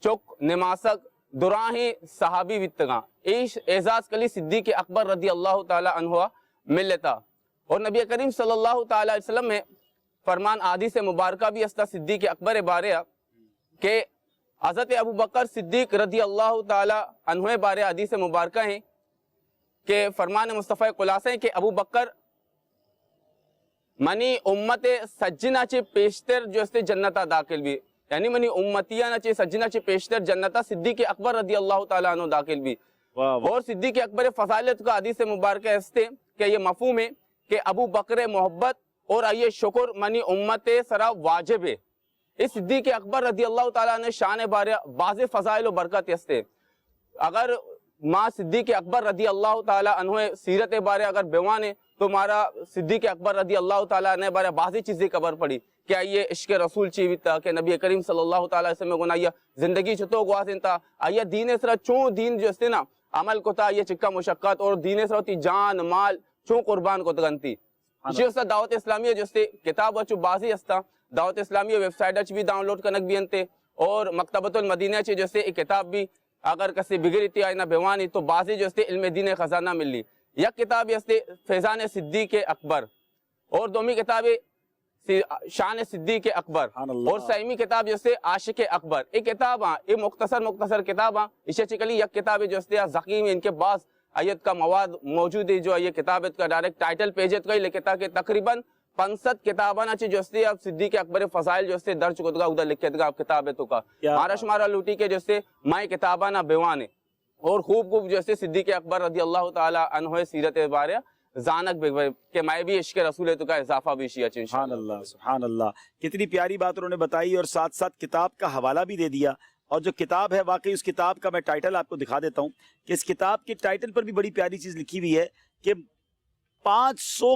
چک نماسک دراہیں صحابی ویتگاں ایش اعزاز کلی صدیق اکبر رضی اللہ تعالی عنہ مل لیتا. اور نبی کریم صلی اللہ تعالی علیہ وسلم میں فرمان حدیث مبارکہ بھی استا صدیق اکبر بارے کہ حضرت ابو بکر صدیق رضی اللہ تعالی عنہ بارے حدیث مبارکہ ہیں کہ فرمان مصطفیٰ خلاصہ ہیں کہ ابو بکر منی امت سجنہ چے پیشتر جو استے جنتا داخل بھی, یعنی منی امتیہ نچے سجنہ چے پیشتر جنتا صدیق اکبر رضی اللہ تعالیٰ عنہ داخل بھی. اور صدیق اکبر فضائلت کا حدیث مبارکہ استے کہ یہ مفہوم ہے کہ ابو بکر محبت اور یہ شکر منی امت سرا واجب ہے. اس صدیق اکبر رضی اللہ تعالیٰ عنہ شان بارے بعض فضائل و برکت استے. اگر ماں صدیق اکبر رضی اللہ تعالیٰ عنہ سیرت بارے اگر بیوانے تو مارا صدیق اکبر رضی اللہ تعالیٰ عنہ بارے بعضی چیزیں خبر پڑی کہ آئیے عشق رسول چیوی تھا کہ نبی کریم صلی اللہ تعالیٰ علیہ وسلم گونا زندگی چھتو گوازن تھا. آئیے دین اسرا چون دین جو استے نا عمل کو تھا یہ چکا مشقت, اور دین اسرا ہوتی جان مال چون قربان کو تگنتی. اسی استا دعوت اسلامیہ جو استے کتاب وچو بازی استا دعوت اسلامیہ ویب سائٹ اچ بھی ڈاؤن لوڈ کنک بھی انتے, اور مکتبۃ المدینہ چے جو استے ایک کتاب بھی اگر کسی بگڑی تھی آئینہ بیوانی تو بازی جو استے علم دین خزانہ مل لی. یک کتاب استے فیضان صدیق اکبر, اور دومی کتاب شان صدیق اکبر, اور سائمی کتاب جو سے عاشق اکبر. ایک کتاب یہ مختصر کتاب اسے چکلی یک کتاب جو سے زخیم ان کے بعض آیت کا مواد موجود ہے جو یہ کتابت کا ڈائریکٹ ٹائٹل پیجت کا ہی لکھتا کہ تقریباً 65 کتاباں جو سے اب صدیق اکبر فضائل جو سے درج کو ادھر لکھت گا کتابتوں کا مارا شمارا لوٹی کے جو سے مائیں کتاباں بیوانے, اور خوب جو سے صدیق اکبر رضی اللہ تعالی عنہ سیرت بارے زانک کہ میں بھی عشق رسول تو کا اضافہ بھی شیعہ چنشاء سبحان اللہ سبحان اللہ. کتنی پیاری بات انہوں نے بتائی, اور ساتھ ساتھ کتاب کا حوالہ بھی دے دیا. اور جو کتاب ہے واقعی اس کتاب کا میں ٹائٹل آپ کو دکھا دیتا ہوں کہ اس کتاب کے ٹائٹل پر بھی بڑی پیاری چیز لکھی ہوئی ہے کہ 500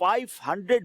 500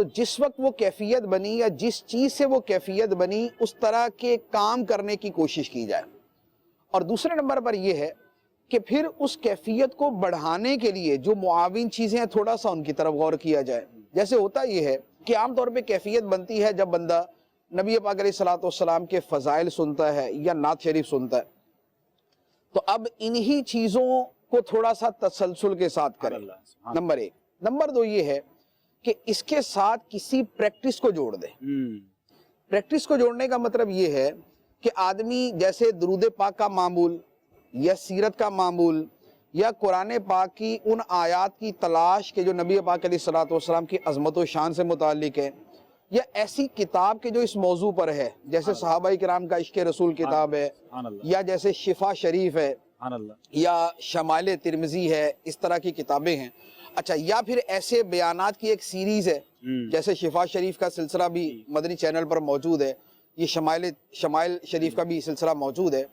تو جس وقت وہ کیفیت بنی یا جس چیز سے وہ کیفیت بنی اس طرح کے کام کرنے کی کوشش کی جائے. اور دوسرے نمبر پر یہ ہے کہ پھر اس کیفیت کو بڑھانے کے لیے جو معاون چیزیں ہیں تھوڑا سا ان کی طرف غور کیا جائے. جیسے ہوتا یہ ہے کہ عام طور پہ کیفیت بنتی ہے جب بندہ نبی پاک علیہ الصلوۃ والسلام کے فضائل سنتا ہے یا نعت شریف سنتا ہے, تو اب انہی چیزوں کو تھوڑا سا تسلسل کے ساتھ کرے. نمبر 1. نمبر 2 یہ ہے کہ اس کے ساتھ کسی پریکٹس کو جوڑ دے. پریکٹس کو جوڑنے کا مطلب یہ ہے کہ آدمی جیسے درود پاک کا معمول یا سیرت کا معمول یا قرآن پاک کی ان آیات کی تلاش کے جو نبی پاک علیہ الصلوۃ والسلام کی عظمت و شان سے متعلق ہے, یا ایسی کتاب کے جو اس موضوع پر ہے, جیسے صحابہ کرام کا عشق رسول کتاب ہے, یا جیسے شفا شریف ہے, یا شمائل ترمذی ہے, اس طرح کی کتابیں ہیں. اچھا, یا پھر ایسے بیانات کی ایک سیریز ہے جیسے شفا شریف کا سلسلہ بھی مدنی چینل پر موجود ہے, یہ شمائل شریف کا بھی سلسلہ موجود ہے.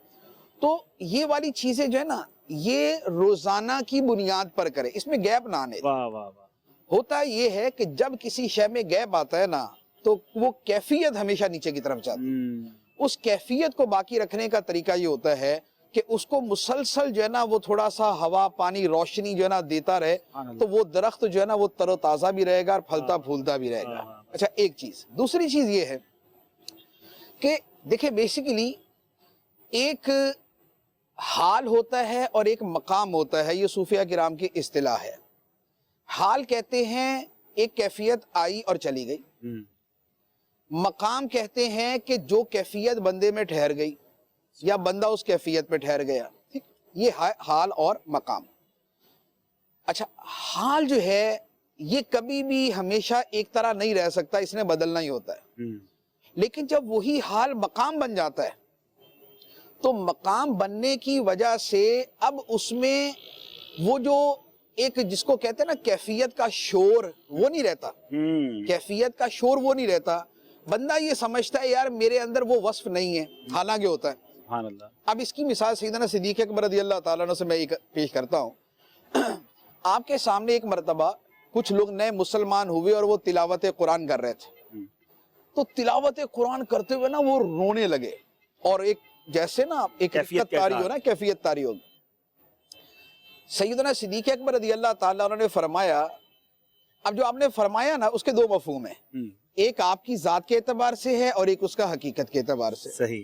تو یہ والی چیزیں جو ہے نا یہ روزانہ کی بنیاد پر کرے, اس میں گیپ نہ آنے. ہوتا یہ ہے کہ جب کسی شے میں گیپ آتا ہے نا تو وہ کیفیت ہمیشہ نیچے کی طرف جاتی ہے. اس کیفیت کو باقی رکھنے کا طریقہ یہ ہوتا ہے کہ اس کو مسلسل جو ہے نا وہ تھوڑا سا ہوا پانی روشنی جو ہے نا دیتا رہے, تو وہ درخت جو ہے نا وہ تر و تازہ بھی رہے گا اور پھلتا پھولتا بھی رہے گا. اچھا, ایک چیز. دوسری چیز یہ ہے کہ دیکھیں بیسیکلی ایک حال ہوتا ہے اور ایک مقام ہوتا ہے, یہ صوفیہ کرام کی اصطلاح ہے. حال کہتے ہیں ایک کیفیت آئی اور چلی گئی, مقام کہتے ہیں کہ جو کیفیت بندے میں ٹھہر گئی یا بندہ اس کیفیت پہ ٹھہر گیا. ٹھیک, یہ حال اور مقام. اچھا, حال جو ہے یہ کبھی بھی ہمیشہ ایک طرح نہیں رہ سکتا, اس نے بدلنا ہی ہوتا ہے. لیکن جب وہی حال مقام بن جاتا ہے تو مقام بننے کی وجہ سے اب اس میں وہ جو ایک جس کو کہتے ہیں نا کیفیت کا شور وہ نہیں رہتا. کیفیت کا شور وہ نہیں رہتا. بندہ یہ سمجھتا ہے یار میرے اندر وہ وصف نہیں ہے, حالانکہ ہوتا ہے. اب اس کی مثال سیدنا صدیق اکبر رضی اللہ تعالیٰ عنہ سے میں ایک پیش کرتا ہوں. آپ کے سامنے ایک مرتبہ کچھ لوگ نئے مسلمان ہوئے اور وہ تلاوت قرآن کر رہے تھے. تو تلاوت قرآن کرتے ہوئے نا وہ رونے لگے, اور ایک جیسے نا ایک کیفیت تاری ہو نا, کیفیت تاری ہو. سیدنا صدیق اکبر رضی اللہ تعالیٰ عنہ نے فرمایا, اب جو آپ نے فرمایا نا اس کے 2 مفہوم ہیں, ایک آپ کی ذات کے اعتبار سے ہے اور ایک اس کا حقیقت کے اعتبار سے. صحیح.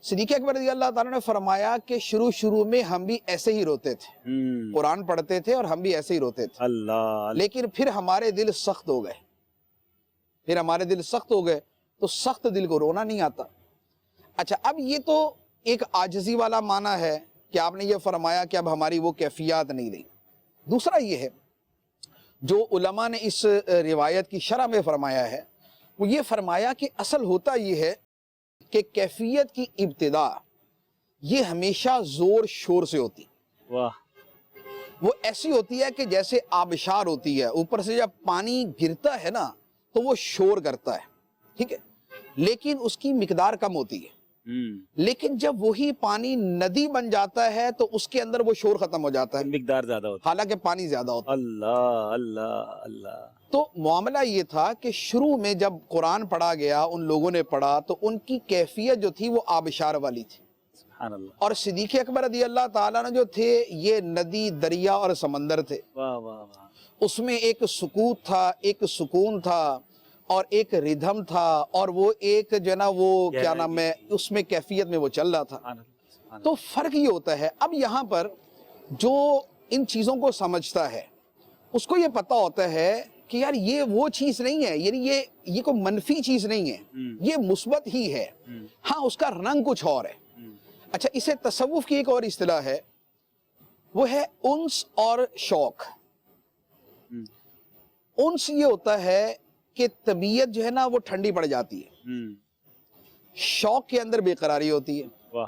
صدیق اکبر رضی اللہ تعالیٰ نے فرمایا کہ شروع میں ہم بھی ایسے ہی روتے تھے, قرآن پڑھتے تھے اور ہم بھی ایسے ہی روتے تھے, لیکن پھر ہمارے دل سخت ہو گئے, تو سخت دل کو رونا نہیں آتا. اچھا, اب یہ تو ایک عاجزی والا معنی ہے کہ آپ نے یہ فرمایا کہ اب ہماری وہ کیفیات نہیں رہی. دوسرا یہ ہے جو علماء نے اس روایت کی شرح میں فرمایا ہے, وہ یہ فرمایا کہ اصل ہوتا یہ ہے کہ کیفیت کی ابتدا یہ ہمیشہ زور شور سے ہوتی. وہ ایسی ہوتی ہے کہ جیسے آبشار ہوتی ہے, اوپر سے جب پانی گرتا ہے نا تو وہ شور کرتا ہے, ٹھیک ہے, لیکن اس کی مقدار کم ہوتی ہے. لیکن جب وہی پانی ندی بن جاتا ہے تو اس کے اندر وہ شور ختم ہو جاتا ہے, مقدار زیادہ ہوتا ہے, حالانکہ پانی زیادہ ہوتا ہے. اللہ اللہ اللہ. تو معاملہ یہ تھا کہ شروع میں جب قرآن پڑھا گیا, ان لوگوں نے پڑھا تو ان کی کیفیت جو تھی وہ آبشار والی تھی. سبحان اللہ. اور صدیق اکبر رضی اللہ تعالیٰ نے جو تھے یہ ندی, دریا اور سمندر تھے. اس میں ایک سکوت تھا, ایک سکون تھا, اور ایک ردھم تھا, اور وہ ایک جو ہے نا وہ کیا نام ہے اس میں کیفیت میں وہ چل رہا تھا. تو فرق یہ ہوتا ہے, اب یہاں پر جو ان چیزوں کو سمجھتا ہے اس کو یہ پتا ہوتا ہے کہ یار یہ وہ چیز نہیں ہے, یعنی یہ کوئی منفی چیز نہیں ہے, یہ مثبت ہی ہے. ہاں اس کا رنگ کچھ اور ہے. اچھا, اسے تصوف کی ایک اور اصطلاح ہے, وہ ہے انس اور شوق. انس یہ ہوتا ہے کہ طبیعت جو ہے نا وہ ٹھنڈی پڑ جاتی ہے, شوق کے اندر بے قراری ہوتی ہے.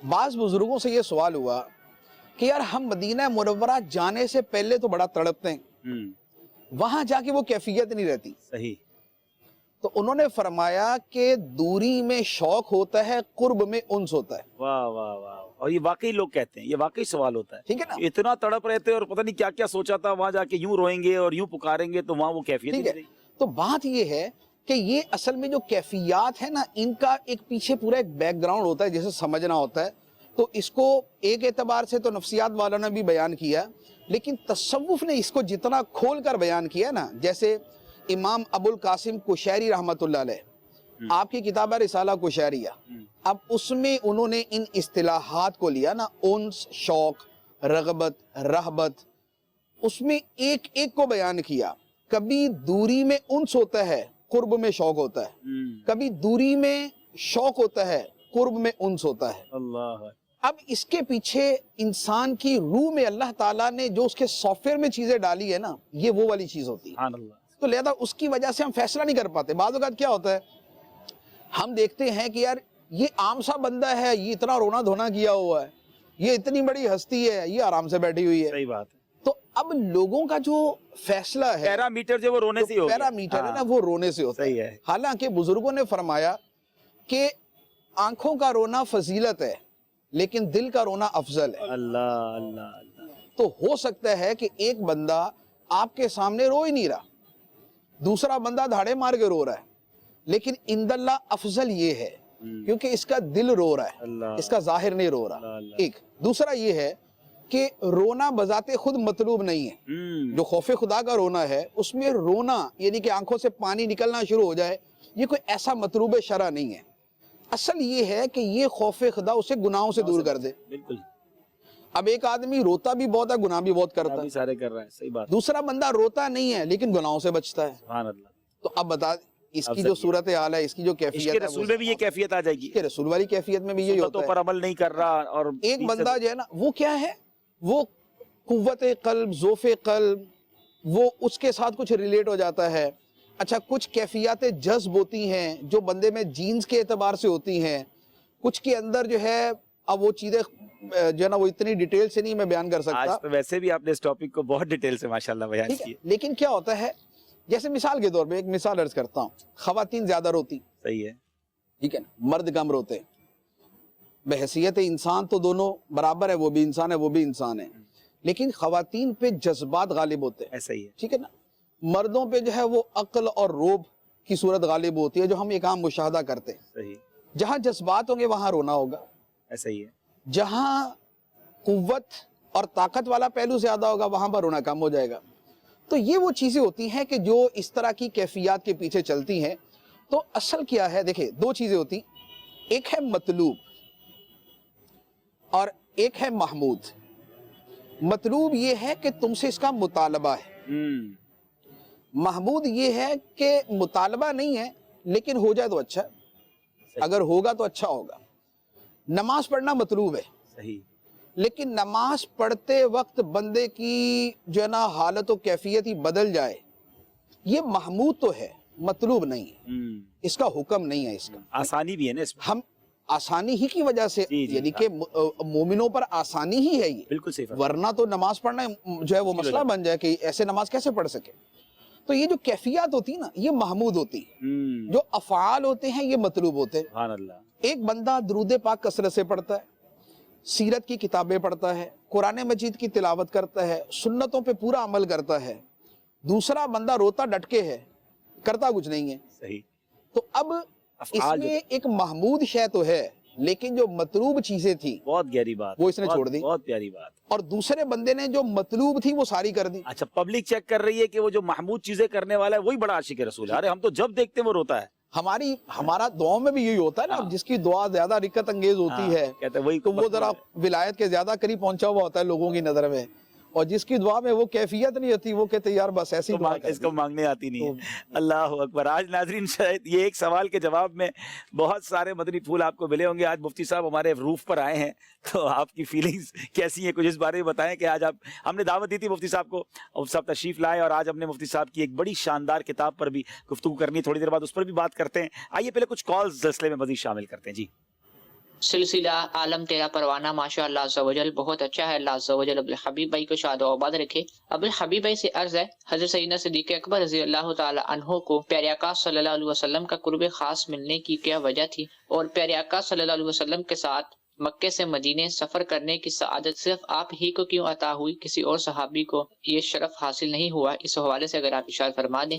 بعض بزرگوں سے یہ سوال ہوا کہ یار ہم مدینہ منورہ جانے سے پہلے تو بڑا تڑپتے ہیں, وہاں جا کے وہ کیفیت نہیں رہتی. صحیح. تو انہوں نے فرمایا کہ دوری میں شوق ہوتا ہے, قرب میں انس ہوتا ہے. واہ واہ واہ. اور یہ واقعی لوگ کہتے ہیں, یہ واقعی سوال ہوتا ہے, ٹھیک ہے نا, اتنا تڑپ رہتے اور پتہ نہیں کیا کیا سوچا تھا, وہاں جا کے یوں روئیں گے اور یوں پکاریں گے تو وہاں وہ کیفیت نہیں رہی. تو بات یہ ہے کہ یہ اصل میں جو کیفیات ہیں نا، ان کا ایک پیچھے پورا ایک بیک گراؤنڈ ہوتا ہے جسے سمجھنا ہوتا ہے. تو اس کو ایک اعتبار سے تو نفسیات والوں نے بھی بیان کیا، لیکن تصوف نے اس کو جتنا کھول کر بیان کیا نا، جیسے امام ابو القاسم قشیری رحمۃ اللہ علیہ، آپ کی کتاب ہے رسالہ قشیریہ، اب اس میں انہوں نے ان اصطلاحات کو لیا نا، انس، شوق، رغبت، رہبت، اس میں ایک ایک کو بیان کیا. کبھی دوری میں انس ہوتا ہے، قرب میں شوق ہوتا ہے، کبھی دوری میں شوق ہوتا ہے، قرب میں انس ہوتا ہے. اللہ، اب اس کے پیچھے انسان کی روح میں اللہ تعالیٰ نے جو اس کے سافٹ ویئر میں چیزیں ڈالی ہے نا، یہ وہ والی چیز ہوتی ہے. سبحان اللہ. تو لہذا اس کی وجہ سے ہم فیصلہ نہیں کر پاتے. بعض اوقات کیا ہوتا ہے، ہم دیکھتے ہیں کہ یار یہ عام سا بندہ ہے، یہ اتنا رونا دھونا کیا ہوا ہے، یہ اتنی بڑی ہستی ہے، یہ آرام سے بیٹھی ہوئی ہے. صحیح بات ہے. تو اب لوگوں کا جو فیصلہ ہے، پیرامیٹر جو وہ رونے سے ہی ہوگا. پیرامیٹر ہے نا، وہ رونے سے ہوتا صحیح ہے. حالانکہ بزرگوں نے فرمایا کہ آنکھوں کا رونا فضیلت ہے، لیکن دل کا رونا افضل ہے. اللہ اللہ اللہ. تو ہو سکتا ہے کہ ایک بندہ آپ کے سامنے رو ہی نہیں رہا، دوسرا بندہ دھاڑے مار کے رو رہا ہے، لیکن عند اللہ افضل یہ ہے کیونکہ اس کا دل رو رہا ہے، اس کا ظاہر نہیں رو رہا. ایک دوسرا یہ ہے کہ رونا بذات خود مطلوب نہیں ہے. جو خوف خدا کا رونا ہے، اس میں رونا یعنی کہ آنکھوں سے پانی نکلنا شروع ہو جائے، یہ کوئی ایسا مطلوب شرع نہیں ہے. اصل یہ ہے کہ یہ خوف خدا اسے گناہوں سے دور کر دے. بالکل. اب ایک آدمی روتا بھی بہت ہے، گناہ بھی بہت کرتا ہے. سارے کر رہا ہے. صحیح بات. دوسرا بندہ روتا نہیں ہے لیکن گناہوں سے بچتا ہے. سبحان اللہ. تو اب بتا اس کی جو صورتحال ہے، اس کی جو کیفیت ہے، رسول میں بھی یہ کیفیت آ جائے گی. کہ رسول والی کیفیت میں بھی یہی ہوتا ہے. پر عمل نہیں کر رہا، اور ایک بندہ جو ہے نا، وہ کیا ہے، وہ قوت قلب، ذوف قلب، وہ اس کے ساتھ کچھ ریلیٹ ہو جاتا ہے. اچھا، کچھ کیفیات جذب ہوتی ہیں جو بندے میں جینز کے اعتبار سے ہوتی ہیں، کچھ کے اندر جو ہے، اب وہ چیزیں جو ہے نا وہ اتنی ڈیٹیل سے نہیں میں بیان کر سکتا. آج تو ویسے بھی آپ نے اس ٹاپک کو بہت ڈیٹیل سے ماشاءاللہ بیان کیا. لیکن کیا ہوتا ہے، جیسے مثال کے طور پہ ایک مثال عرض کرتا ہوں، خواتین زیادہ روتی، صحیح ہے، ٹھیک ہے نا، مرد کم روتے. بحیثیت انسان تو دونوں برابر ہے، وہ بھی انسان ہے، وہ بھی انسان ہے، لیکن خواتین پہ جذبات غالب ہوتے ہیں. ایسا ہی ہے. ٹھیک ہے نا. مردوں پہ جو ہے وہ عقل اور روب کی صورت غالب ہوتی ہے، جو ہم ایک عام مشاہدہ کرتے ہیں. صحیح. جہاں جذبات ہوں گے وہاں رونا ہوگا. ایسا ہی ہے. جہاں قوت اور طاقت والا پہلو زیادہ ہوگا وہاں پر رونا کم ہو جائے گا. تو یہ وہ چیزیں ہوتی ہیں کہ جو اس طرح کی کیفیات کے پیچھے چلتی ہیں. تو اصل کیا ہے، دیکھیں دو چیزیں ہوتی، ایک ہے مطلوب اور ایک ہے محمود. مطلوب یہ ہے کہ تم سے اس کا مطالبہ ہے، محمود یہ ہے کہ مطالبہ نہیں ہے لیکن ہو جائے تو اچھا، اگر ہوگا تو اچھا ہوگا. نماز پڑھنا مطلوب ہے، صحیح، لیکن نماز پڑھتے وقت بندے کی جو ہے نا حالت و کیفیت ہی بدل جائے، یہ محمود تو ہے، مطلوب نہیں ہے، اس کا حکم نہیں ہے. اس کا آسانی بھی ہے نا اس میں. ہم آسانی ہی کی وجہ سے، یعنی کہ مومنوں پر آسانی ہی ہے یہ. بالکل صحیح. ورنہ تو نماز پڑھنا جو ہے وہ مسئلہ بن جائے کہ ایسے نماز کیسے پڑھ سکے. تو یہ جو کیفیات ہوتی نا، یہ محمود ہوتی. جو افعال ہوتے ہیں یہ مطلوب ہوتے. سبحان اللہ. ایک بندہ درود پاک کثرت سے پڑھتا ہے، سیرت کی کتابیں پڑھتا ہے، قرآن مجید کی تلاوت کرتا ہے، سنتوں پہ پورا عمل کرتا ہے. دوسرا بندہ روتا ڈٹ کے ہے، کرتا کچھ نہیں ہے. صحیح. تو اب اس میں ایک محمود شے تو ہے، لیکن جو مطلوب چیزیں تھی بہت گہری بات، وہ اس نے چھوڑ دی. بہت پیاری بات. اور دوسرے بندے نے جو مطلوب تھی وہ ساری کر دی. اچھا، پبلک چیک کر رہی ہے کہ وہ جو محمود چیزیں کرنے والا ہے وہی بڑا عاشق رسول ہے. ارے ہم تو جب دیکھتے ہیں وہ روتا ہے. ہمارا دعاؤں میں بھی یہی ہوتا ہے نا، جس کی دعا زیادہ رکت انگیز ہوتی ہے تو وہ ذرا ولایت کے زیادہ قریب پہنچا ہوا ہوتا ہے لوگوں کی نظر میں، اور جس کی دعا میں وہ کیفیت نہیں ہوتی وہ کہتے یار بس ایسی دعا اس کو مانگنے آتی نہیں ہے. اللہ اکبر. آج ناظرین شاید یہ ایک سوال کے جواب میں بہت سارے مدنی پھول آپ کو ملے ہوں گے. آج مفتی صاحب ہمارے روف پر آئے ہیں، تو آپ کی فیلنگز کیسی ہیں، کچھ اس بارے میں بتائیں کہ آج ہم نے دعوت دی تھی مفتی صاحب کو، مفتی صاحب تشریف لائے، اور آج ہم نے مفتی صاحب کی ایک بڑی شاندار کتاب پر بھی گفتگو کرنی ہے. تھوڑی دیر بعد اس پر بھی بات کرتے ہیں. آئیے پہلے کچھ کالز سلسلے میں مزید شامل کرتے ہیں. جی. سلسلہ عالم تیرا پروانہ ماشاء اللہ عز و جل بہت اچھا ہے. اللہ عز و جل عبدالحبیب بھائی کو شاد و آباد رکھے. عبدالحبیب بھائی سے عرض ہے، حضرت سیدنا صدیق اکبر رضی اللہ تعالی عنہ کو پیارے آقا صلی اللہ علیہ وسلم کا قرب خاص ملنے کی کیا وجہ تھی، اور پیارے آقا صلی اللہ علیہ وسلم کے ساتھ مکے سے مدینے سفر کرنے کی سعادت صرف آپ ہی کو کیوں عطا ہوئی، کسی اور صحابی کو یہ شرف حاصل نہیں ہوا؟ اس حوالے سے اگر آپ ارشاد فرما دیں.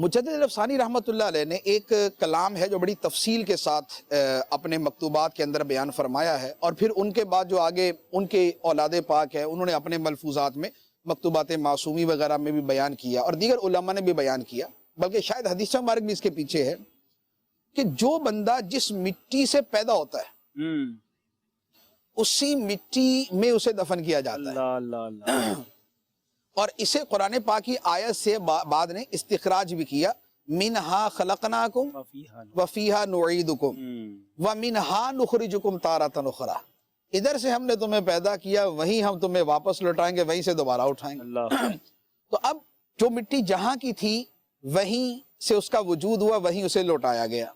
مجدد الافسانی رحمۃ اللہ علیہ نے ایک کلام ہے جو بڑی تفصیل کے ساتھ اپنے مکتوبات کے اندر بیان فرمایا ہے، اور پھر ان کے بعد جو آگے ان کے اولاد پاک ہے انہوں نے اپنے ملفوظات میں مکتوبات معصومی وغیرہ میں بھی بیان کیا، اور دیگر علماء نے بھی بیان کیا، بلکہ شاید حدیث مبارک بھی اس کے پیچھے ہے کہ جو بندہ جس مٹی سے پیدا ہوتا ہے اسی مٹی میں اسے دفن کیا جاتا ہے۔ اللہ اللہ اور اسے قرآن پاک کی آیت سے بعد نے استخراج بھی کیا، منہا خلقناکم وفیہا نعیدکم ومنہا نخرجکم تارۃ اخری، ادھر سے ہم نے تمہیں پیدا کیا، وہیں ہم تمہیں واپس لوٹائیں گے، وہیں سے دوبارہ اٹھائیں گے۔ اللہ تو اب جو مٹی جہاں کی تھی وہیں سے اس کا وجود ہوا، وہیں اسے لوٹایا گیا۔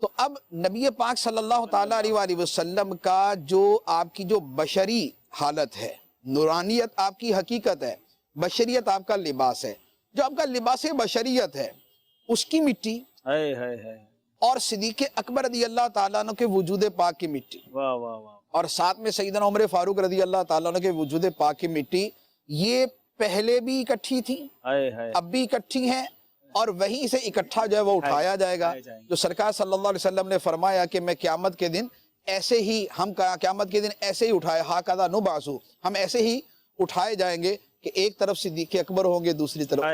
تو اب نبی پاک صلی اللہ تعالیٰ علیہ وآلہ وسلم کا جو آپ کی جو بشری حالت ہے، نورانیت آپ کی حقیقت ہے، بشریت آپ کا لباس ہے، جو آپ کا لباس بشریت ہے اس کی مٹی اور صدیق اکبر رضی اللہ تعالیٰ عنہ کے وجود پاک کی مٹی، واہ واہ واہ، اور ساتھ میں سیدنا عمر فاروق رضی اللہ تعالیٰ عنہ کے وجود پاک کی مٹی، یہ پہلے بھی اکٹھی تھی، اب بھی اکٹھی ہیں، اور وہیں سے اکٹھا جو ہے وہ اٹھایا جائے گا۔ جو سرکار صلی اللہ علیہ وسلم نے فرمایا کہ میں قیامت کے دن ایسے ہی، ہم قیامت کے دن ایسے ہی اٹھائے، ہاکذا نبعث، ہم ایسے ہی اٹھائے جائیں گے کہ ایک طرف صدیق اکبر ہوں گے، دوسری طرف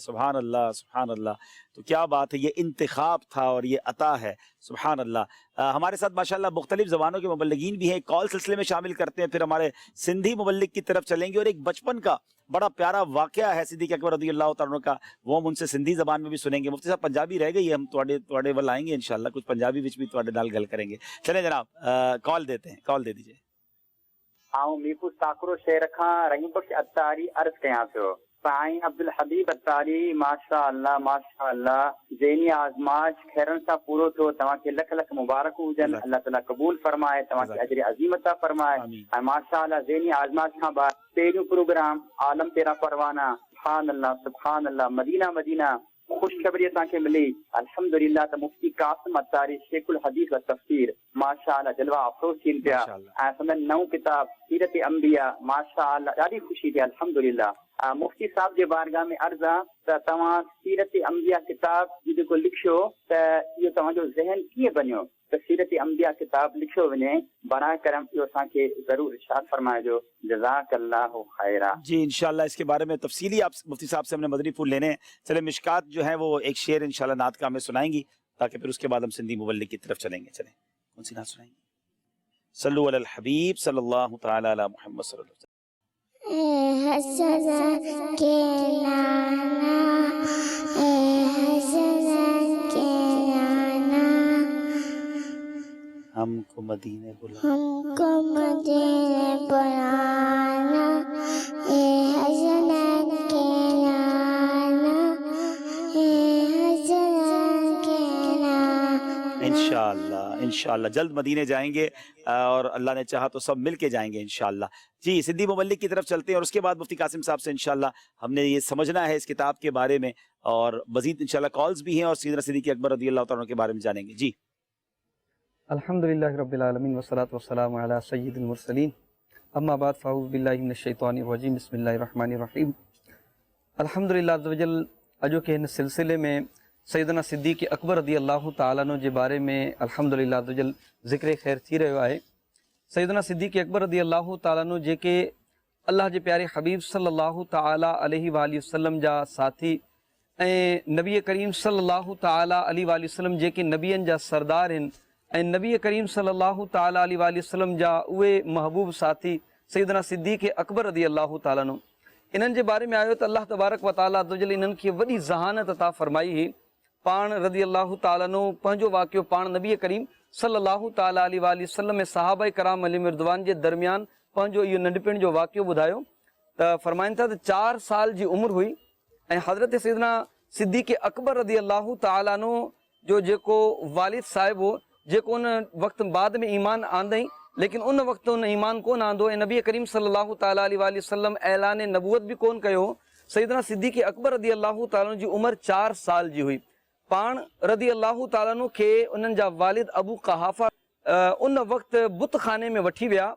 سبحان اللہ سبحان اللہ۔ تو کیا بات ہے، یہ انتخاب تھا اور یہ عطا ہے، سبحان اللہ۔ ہمارے ساتھ ماشاءاللہ مختلف زبانوں کے مبلغین بھی ہیں، کال سلسلے میں شامل کرتے ہیں، پھر ہمارے سندھی مبلغ کی طرف چلیں گے، اور ایک بچپن کا بڑا پیارا واقعہ ہے صدیق اکبر رضی اللہ تعالیٰ عنہ کا، وہ ہم ان سے سندھی زبان میں بھی سنیں گے۔ مفتی صاحب پنجابی رہ گئی ہے، ہم تواڈے ول آئیں گے انشاءاللہ، کچھ پنجابی وچ بھی تواڈے نال گل کریں گے۔ چلیں جناب، کال دیتے ہیں، کال دے دیجئے۔ آؤں میپو ساکرو شیر کھاں رحیم بخش اتاری عرض کیاں پھو، سائیں عبدالحبیب اتاری ماشاء اللہ ذہنی آزمائش خیرن سا پورو تھو، تمہاں کے لکھ لکھ مبارک ہوجن، اللہ تعالیٰ قبول فرمائے، تمہاں کے اجر عظیم عطا فرمائے۔ ماشاء اللہ ذہنی آزمائش کھاں بعد پہریوں پروگرام عالم تیرا پروانہ، سبحان اللہ، مدینہ مدینہ خوشخبری تاکہ ملی، الحمدللہ۔ تا مفتی قاسم اتاری شیخ الحدیث و تفسیر، ماشاءاللہ جلوہ افروز تھین پیا، ایسا نو کتاب سیرت انبیاء، ماشاءاللہ ڈاڈی خوشی تھی، الحمدللہ۔ مفتی صاحب جے بارگاہ میں عرض تا تمام سیرت انبیاء کتاب جدے کو لکھو تا یہ تمام جو ذہن کیے بنیو تا سیرت انبیاء کتاب لکھو ونے، برائے کرم یہ اساں کے ضرور ارشاد فرمائے جو، جزاک اللہ خیرہ۔ جی انشاءاللہ اس کے بارے میں تفصیلی آپ مفتی صاحب سے ہم نے مدنی پھول لینے ہیں۔ چلے مشکات جو ہے وہ ایک شعر انشاءاللہ نعت کا ہمیں سنائیں گی، تاکہ پھر اس کے بعد ہم سندھی مبلغ کی طرف چلیں گے۔ چلیں کون سی نعت سنائیں گے؟ صلو علی الحبیب صلی اللہ تعالی علی محمد صلی اللہ علیہ وسلم۔ حسن کے نانا، حسن کے نانا، ہم کو مدینے بلا، ہم کو مدینے بلانا، حسن کے نانا، حسن کے نانا۔ انشاءاللہ جلد مدینے جائیں گے، اور اللہ نے چاہا تو سب مل کے جائیں گے انشاءاللہ۔ جی سندھی مبلغ کی طرف چلتے ہیں، اور اس کے بعد مفتی قاسم صاحب سے انشاءاللہ ہم نے یہ سمجھنا ہے اس کتاب کے بارے میں، اور مزید انشاءاللہ کالز بھی ہیں، اور سیدنا صدیق اکبر رضی اللہ تعالیٰ عنہ کے بارے میں جانیں گے۔ جی الحمدللہ رب العالمین والصلاة والسلام علی سید المرسلین، اما بعد فاعوذ باللہ من الشیطان الرجیم، بسم اللہ الرحمن الرحیم۔ الحمدللہ عز وجل اجو کے سلسلے میں سیدنا صدیق اکبر رضی اللہ تعالیٰ عنہ جے بارے میں الحمدللہ عز وجل ذکر خیر تھی رہو ہے۔ سیدنا صدیق اکبر رضی اللہ تعالیٰ عنہ جے کہ اللہ جے پیارے حبیب صلی اللہ تعالیٰ علیہ وآلہ وسلم جا ساتھی، نبی کریم صلی اللہ تعالیٰ علیہ وآلہ وسلم جے کہ نبیین جا سردار ہیں، نبی کریم صلی اللہ تعالیٰ علیہ وآلہ وسلم جا اوے محبوب ساتھی سیدنا صدیق اکبر رضی اللہ تعالیٰ عنہ، انہن جے بارے میں آئیو تو اللہ تبارک و تعالیٰ عز وجل انہن کی وڈی ذہانت عطا فرمائی ہی۔ پان رضی اللہ تعالیٰ عنہ پنجو واقعو پان نبی کریم صلی اللہ تعالیٰ علیہ وآلہ وسلم میں صحابہ کرام علیہ مردوان جے درمیان پنجو یہ ننڈپن جو واقعو بدھایو، فرمائن تھا 4 سال جی عمر ہوئی، حضرت سیدنا صدیق اکبر رضی اللہ تعالیٰ عنہ جو کو والد صاحب ہو، جے کو ان وقت بعد میں ایمان آندیں، لیکن ان وقت ان ایمان کون آندو، نبی کریم صلی اللہ تعالیٰ علیہ وآلہ وسلم اعلان نبوت بھی کون کہو، سیدنا صدیق اکبر رضی اللہ تعالیٰ عنہ جی عمر 4 سال جی ہوئی۔ پان رضی اللہ تعالیٰ عنہ کے انہن جا والد ابو قحافہ ان وقت بت خانے میں وٹھی ویا،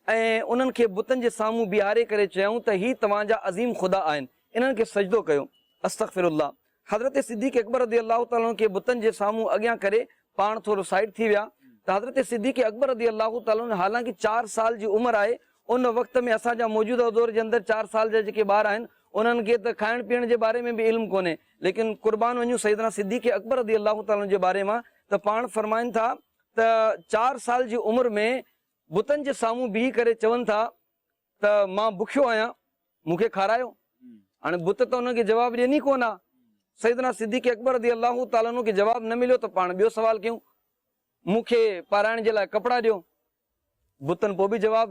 انہن کے بتن جے ساموں بیہارے کرے چیوں تا ہی تمہاں جا عظیم خدا آئین، انہن کے سجدو کہو، استغفر اللہ۔ حضرت صدیق اکبر رضی اللہ تعالیٰ عنہ کے بتن جے ساموں اگیاں کرے پان تھوڑو سائڈ تھی ویا تو حضرت صدیق اکبر رضی اللہ تعالیٰ عنہ حالانکہ 4 سال جی عمر آئے ان وقت میں اسا جا موجودہ دور جے اندر 4 سال جے کے بار آئیں انہن کے تو کھائن پینے جے بارے میں بھی علم کونے، لیکن قربان ونجو سیدنا صدیق اکبر رضی اللہ تعالیٰ عنہ جے بارے میں تو پان فرمائن تھا تو 4 سال جی عمر میں بتن جے ساموں بھی کرے چون تھا تو ماں بکھیو آیا مکھے کھارایو ہن بت تو انہن کے جواب ڈینی کونا۔ سیدنا صدیق اکبر رضی اللہ تعالیٰ عنہ کے جواب نہ ملیو تو پان بیو سوال کیوں مکھے پارائن جے لائے کپڑا ڈیو، بتن پو بھی جواب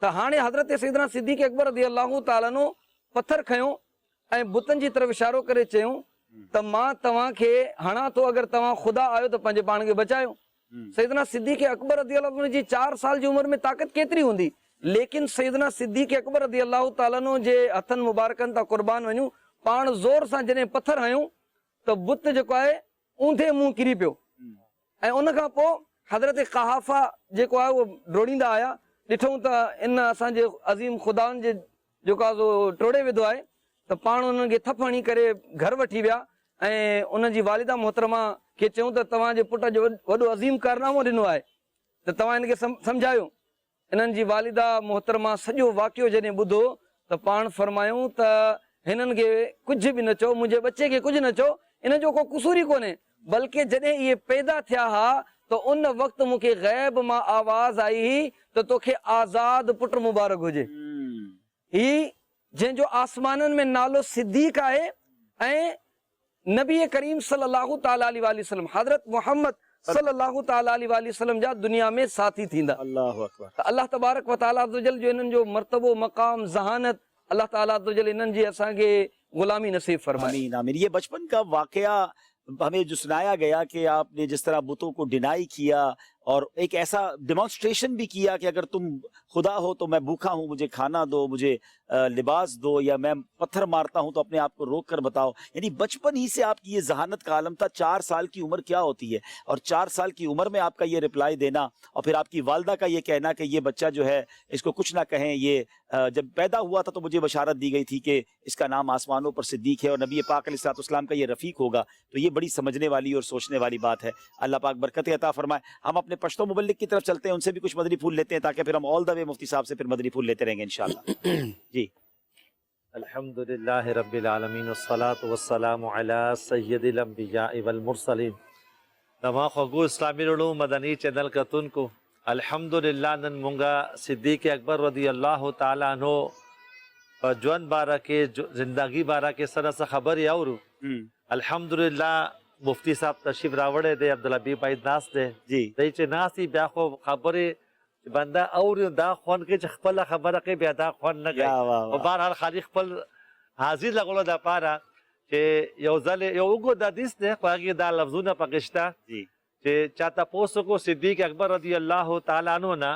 تو ہانے حضرت سیدنا صدیق اکبر رضی اللہ تعالیٰ عنہ پتھر کھیوں اے بتن جی طرف اشارو کرے چیوں تو ماں تواں کے ہنا تو اگر تواں خدا آیو تو پنجے پان کے بچایو۔ سیدنا صدیق اکبر رضی اللہ عنہ جی 4 سال جی عمر میں طاقت کیتری ہوندی، لیکن سیدنا صدیق اکبر رضی اللہ تعالیٰ عنہ جے ہتھن مبارکن تا قربان ونجو پان زور سان جنے پتھر ہیوں تو بت جکو ہے اوندھے منہ کری پیو اے ان کا پو حضرت قحافہ جکو ہے وہ ڈوڑیندا آیا ڈٹھوں تا ان اساں جے عظیم خداون جے جکو ٹوڑے ویدو آئے تو پان انہن کے تھپ ہنی کرے گھر وٹھی ویا اے ان جی والدہ محترمہ کے چوں تو تواں جے پٹ جو وڈو عظیم کارنامو ڈنو آئے تو تواں ان کے سمجھایو۔ انہن جی والدہ محترمہ سجو واقعو جنے بدھو تو پان فرمایوں تو ہنن کے کچھ بھی نہ چو مجھے بچے کے کچھ نہ چو ان جو کو قصوری کونے بلکہ جنے یہ پیدا تھیا ہا تو ان وقت مکے غیب ماں آواز آئی ہی تو توکھے آزاد پٹر مبارک ہو جے ہی جن جو آسمانن میں نالو صدیق آئے اے نبی کریم صلی اللہ تعالیٰ علیہ وآلہ وسلم حضرت محمد صلی اللہ تعالیٰ علیہ وآلہ وسلم جا دنیا میں ساتھی تھیندا۔ اللہ اکبر۔ اللہ تبارک و تعالیٰ عزوجل جو انہن جو مرتبہ مقام ذہانت اللہ تعالیٰ عزوجل انہن جی اساں کے غلامی نصیب فرمائے۔ آمین آمین۔ یہ بچپن کا واقعہ ہمیں جو سنایا گیا کہ آپ نے جس طرح بتوں کو ڈینائی کیا اور ایک ایسا ڈیمانسٹریشن بھی کیا کہ اگر تم خدا ہو تو میں بھوکا ہوں مجھے کھانا دو مجھے لباس دو، یا میں پتھر مارتا ہوں تو اپنے آپ کو روک کر بتاؤ، یعنی بچپن ہی سے آپ کی یہ ذہانت کا عالم تھا۔ 4 سال کی عمر کیا ہوتی ہے اور 4 سال کی عمر میں آپ کا یہ رپلائی دینا اور پھر آپ کی والدہ کا یہ کہنا کہ یہ بچہ جو ہے اس کو کچھ نہ کہیں، یہ جب پیدا ہوا تھا تو مجھے بشارت دی گئی تھی کہ اس کا نام آسمانوں پر صدیق ہے اور نبی پاک علیہ الصلوۃ والسلام کا یہ رفیق ہوگا، تو یہ بڑی سمجھنے والی اور سوچنے والی بات ہے۔ اللہ پاک برکت عطا فرمائے۔ ہم اپنے پشتو مبلغ کی طرف چلتے ہیں، ان سے بھی کچھ مدنی پھول لیتے ہیں تاکہ پھر ہم آل دا وے مفتی صاحب سے پھر مدنی پھول لیتے رہیں گے انشاءاللہ۔ جی الحمدللہ رب العالمین والصلاة والسلام علی سید الانبیاء والمرسلین۔ تمام خوگو اسلامی رڑو مدنی چینل کتن کو الحمدللہ نن منگا صدیق اکبر رضی اللہ تعالیٰ عنہ جون بارہ کے زندگی بارہ کے سر سے خبر یاورو الحمدللہ مفتی صاحب تشریف راوڑے دے عبدالحبیب بھائی ناس دے جی دای چې ناسي بیا خو خبرې بنده اوري دا خوند کې چې خپله خبره کوي بیا دا خوند نه کوي او بهرحال خالق خپل حاضر لګولو دپاره چې یو ځل یو اوږد حدیث دی خو هغې دا لفظونه پکې شته چې چا تپوس وکړو صدیق اکبر رضی الله تعالی عنه نه